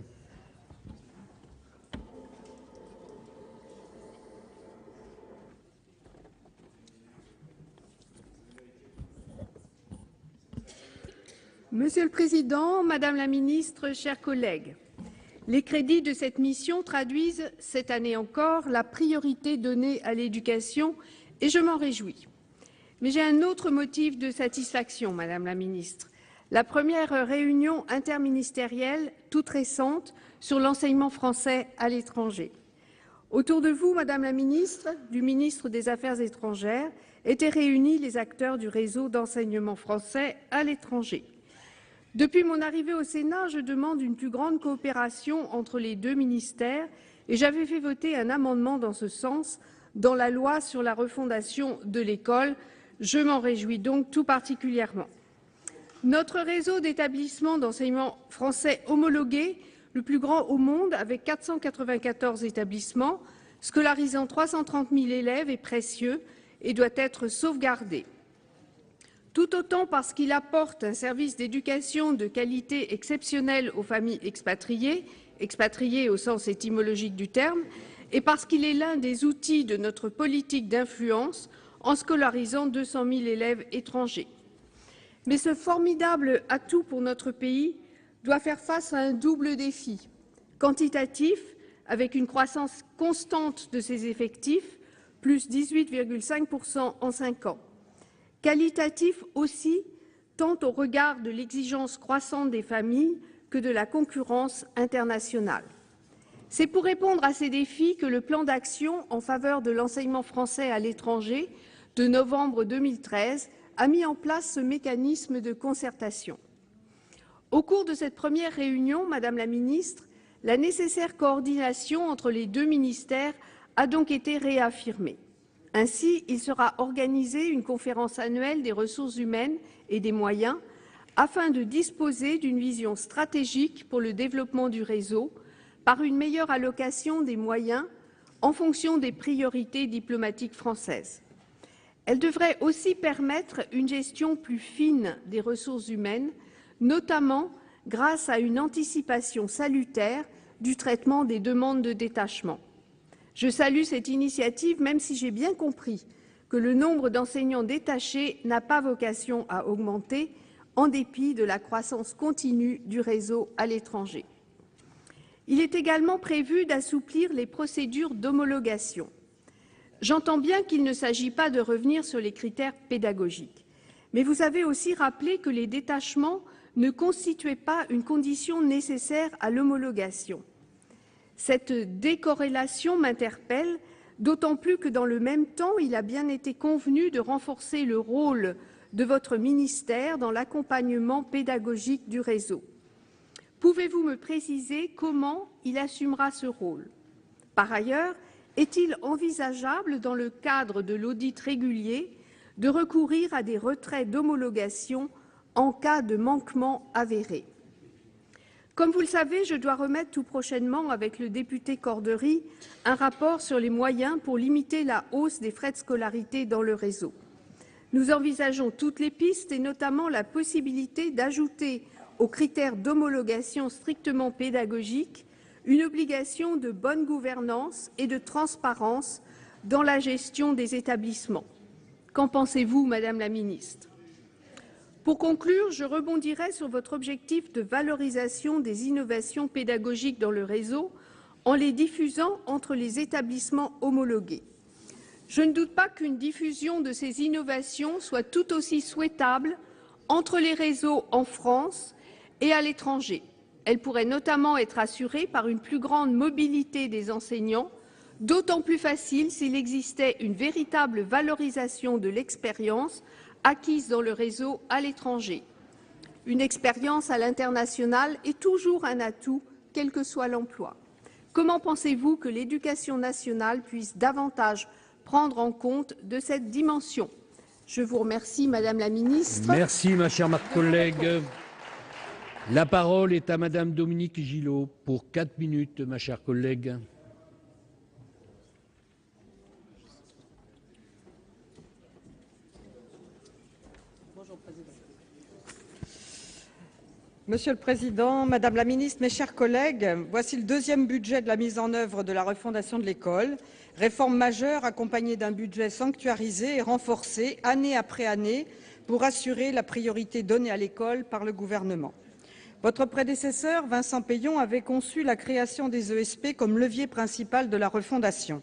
Monsieur le Président, Madame la Ministre, chers collègues, les crédits de cette mission traduisent, cette année encore, la priorité donnée à l'éducation et je m'en réjouis. Mais j'ai un autre motif de satisfaction, Madame la Ministre. La première réunion interministérielle, toute récente, sur l'enseignement français à l'étranger. Autour de vous, Madame la Ministre, du ministre des Affaires étrangères, étaient réunis les acteurs du réseau d'enseignement français à l'étranger. Depuis mon arrivée au Sénat, je demande une plus grande coopération entre les deux ministères et j'avais fait voter un amendement dans ce sens dans la loi sur la refondation de l'école. Je m'en réjouis donc tout particulièrement. Notre réseau d'établissements d'enseignement français homologués, le plus grand au monde, avec 494 établissements, scolarisant 330 000 élèves, est précieux et doit être sauvegardé. Tout autant parce qu'il apporte un service d'éducation de qualité exceptionnelle aux familles expatriées, expatriées au sens étymologique du terme, et parce qu'il est l'un des outils de notre politique d'influence en scolarisant 200 000 élèves étrangers. Mais ce formidable atout pour notre pays doit faire face à un double défi, quantitatif, avec une croissance constante de ses effectifs, plus 18,5% en 5 ans. Qualitatif aussi, tant au regard de l'exigence croissante des familles que de la concurrence internationale. C'est pour répondre à ces défis que le plan d'action en faveur de l'enseignement français à l'étranger de novembre 2013 a mis en place ce mécanisme de concertation. Au cours de cette première réunion, Madame la Ministre, la nécessaire coordination entre les deux ministères a donc été réaffirmée. Ainsi, il sera organisé une conférence annuelle des ressources humaines et des moyens afin de disposer d'une vision stratégique pour le développement du réseau par une meilleure allocation des moyens en fonction des priorités diplomatiques françaises. Elle devrait aussi permettre une gestion plus fine des ressources humaines, notamment grâce à une anticipation salutaire du traitement des demandes de détachement. Je salue cette initiative, même si j'ai bien compris que le nombre d'enseignants détachés n'a pas vocation à augmenter, en dépit de la croissance continue du réseau à l'étranger. Il est également prévu d'assouplir les procédures d'homologation. J'entends bien qu'il ne s'agit pas de revenir sur les critères pédagogiques, mais vous avez aussi rappelé que les détachements ne constituaient pas une condition nécessaire à l'homologation. Cette décorrélation m'interpelle, d'autant plus que dans le même temps, il a bien été convenu de renforcer le rôle de votre ministère dans l'accompagnement pédagogique du réseau. Pouvez-vous me préciser comment il assumera ce rôle? Par ailleurs, est-il envisageable, dans le cadre de l'audit régulier, de recourir à des retraits d'homologation en cas de manquement avéré? Comme vous le savez, je dois remettre tout prochainement, avec le député Cordery, un rapport sur les moyens pour limiter la hausse des frais de scolarité dans le réseau. Nous envisageons toutes les pistes et notamment la possibilité d'ajouter aux critères d'homologation strictement pédagogiques une obligation de bonne gouvernance et de transparence dans la gestion des établissements. Qu'en pensez-vous, Madame la Ministre? Pour conclure, je rebondirai sur votre objectif de valorisation des innovations pédagogiques dans le réseau en les diffusant entre les établissements homologués. Je ne doute pas qu'une diffusion de ces innovations soit tout aussi souhaitable entre les réseaux en France et à l'étranger. Elle pourrait notamment être assurée par une plus grande mobilité des enseignants, d'autant plus facile s'il existait une véritable valorisation de l'expérience acquise dans le réseau à l'étranger. Une expérience à l'international est toujours un atout, quel que soit l'emploi. Comment pensez-vous que l'éducation nationale puisse davantage prendre en compte de cette dimension? Je vous remercie, Madame la Ministre. Merci, ma chère collègue. La parole est à Madame Dominique Gillot pour 4 minutes, ma chère collègue. Monsieur le Président, Madame la Ministre, mes chers collègues, voici le deuxième budget de la mise en œuvre de la refondation de l'école, réforme majeure accompagnée d'un budget sanctuarisé et renforcé année après année pour assurer la priorité donnée à l'école par le gouvernement. Votre prédécesseur, Vincent Peillon, avait conçu la création des ESP comme levier principal de la refondation.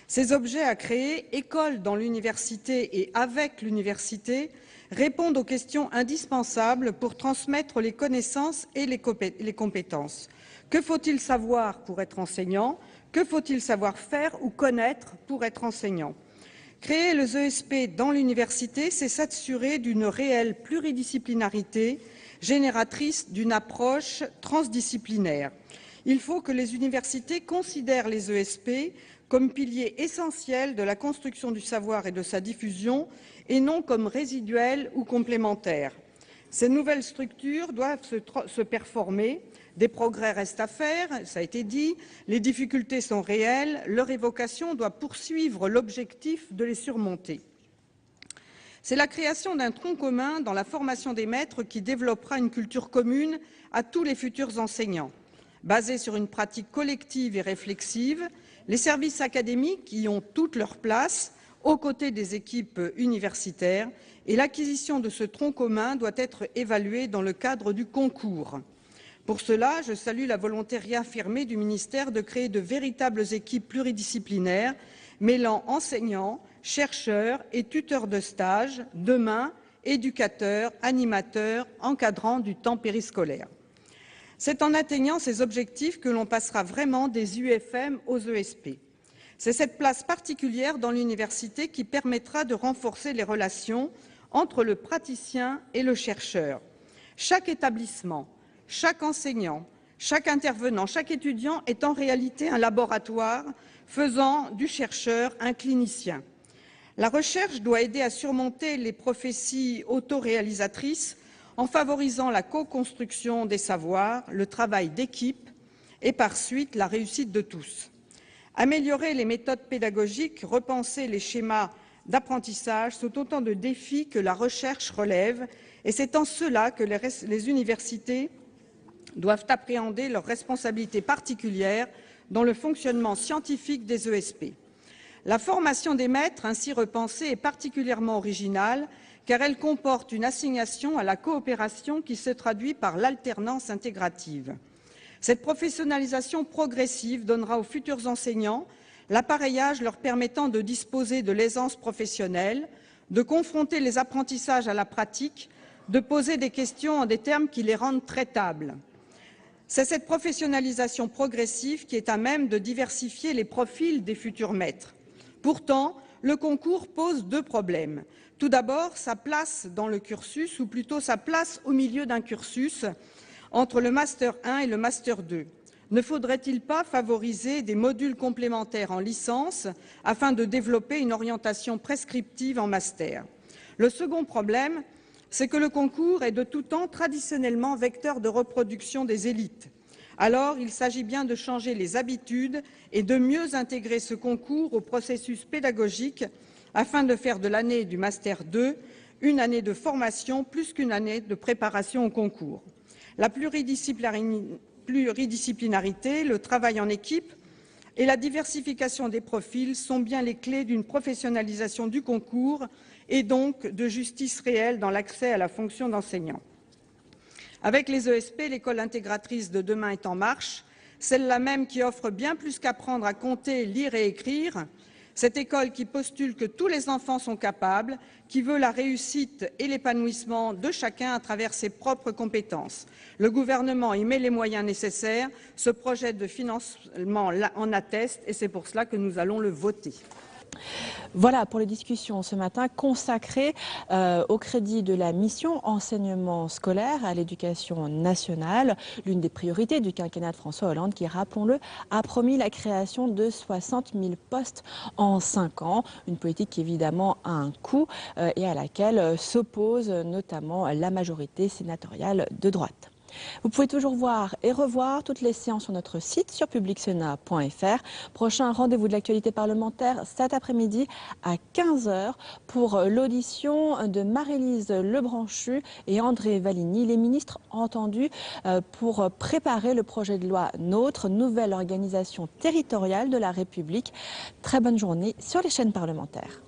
Ces objets à créer, écoles dans l'université et avec l'université, répondent aux questions indispensables pour transmettre les connaissances et les compétences. Que faut-il savoir pour être enseignant? Que faut-il savoir faire ou connaître pour être enseignant? Créer les ESP dans l'université, c'est s'assurer d'une réelle pluridisciplinarité génératrice d'une approche transdisciplinaire. Il faut que les universités considèrent les ESP comme pilier essentiel de la construction du savoir et de sa diffusion, et non comme résiduels ou complémentaires. Ces nouvelles structures doivent se performer. Des progrès restent à faire, ça a été dit, les difficultés sont réelles, leur évocation doit poursuivre l'objectif de les surmonter. C'est la création d'un tronc commun dans la formation des maîtres qui développera une culture commune à tous les futurs enseignants. Basée sur une pratique collective et réflexive, les services académiques y ont toute leur place, aux côtés des équipes universitaires, et l'acquisition de ce tronc commun doit être évaluée dans le cadre du concours. Pour cela, je salue la volonté réaffirmée du ministère de créer de véritables équipes pluridisciplinaires mêlant enseignants, chercheurs et tuteurs de stage, demain éducateurs, animateurs, encadrants du temps périscolaire. C'est en atteignant ces objectifs que l'on passera vraiment des UFM aux ESP. C'est cette place particulière dans l'université qui permettra de renforcer les relations entre le praticien et le chercheur. Chaque établissement, chaque enseignant, chaque intervenant, chaque étudiant est en réalité un laboratoire faisant du chercheur un clinicien. La recherche doit aider à surmonter les prophéties autoréalisatrices en favorisant la co-construction des savoirs, le travail d'équipe et par suite la réussite de tous. Améliorer les méthodes pédagogiques, repenser les schémas d'apprentissage sont autant de défis que la recherche relève, et c'est en cela que les universités doivent appréhender leurs responsabilités particulières dans le fonctionnement scientifique des ESP. La formation des maîtres ainsi repensée est particulièrement originale car elle comporte une assignation à la coopération qui se traduit par l'alternance intégrative. Cette professionnalisation progressive donnera aux futurs enseignants l'appareillage leur permettant de disposer de l'aisance professionnelle, de confronter les apprentissages à la pratique, de poser des questions en des termes qui les rendent traitables. C'est cette professionnalisation progressive qui est à même de diversifier les profils des futurs maîtres. Pourtant, le concours pose deux problèmes. Tout d'abord, sa place dans le cursus, ou plutôt sa place au milieu d'un cursus, entre le Master 1 et le Master 2. Ne faudrait-il pas favoriser des modules complémentaires en licence afin de développer une orientation prescriptive en master? Le second problème, c'est que le concours est de tout temps traditionnellement vecteur de reproduction des élites. Alors, il s'agit bien de changer les habitudes et de mieux intégrer ce concours au processus pédagogique afin de faire de l'année du Master 2 une année de formation plus qu'une année de préparation au concours. La pluridisciplinarité, le travail en équipe et la diversification des profils sont bien les clés d'une professionnalisation du concours et donc de justice réelle dans l'accès à la fonction d'enseignant. Avec les ESP, l'école intégratrice de demain est en marche, celle-là même qui offre bien plus qu'apprendre à compter, lire et écrire, cette école qui postule que tous les enfants sont capables, qui veut la réussite et l'épanouissement de chacun à travers ses propres compétences. Le gouvernement y met les moyens nécessaires, ce projet de financement en atteste et c'est pour cela que nous allons le voter. Voilà pour les discussions ce matin consacrées au crédit de la mission enseignement scolaire à l'éducation nationale, l'une des priorités du quinquennat de François Hollande qui, rappelons-le, a promis la création de 60 000 postes en 5 ans, une politique qui évidemment a un coût et à laquelle s'oppose notamment la majorité sénatoriale de droite. Vous pouvez toujours voir et revoir toutes les séances sur notre site sur publicsénat.fr. Prochain rendez-vous de l'actualité parlementaire cet après-midi à 15 h pour l'audition de Marie-Lise Lebranchu et André Valigny, les ministres entendus pour préparer le projet de loi NOTRe, nouvelle organisation territoriale de la République. Très bonne journée sur les chaînes parlementaires.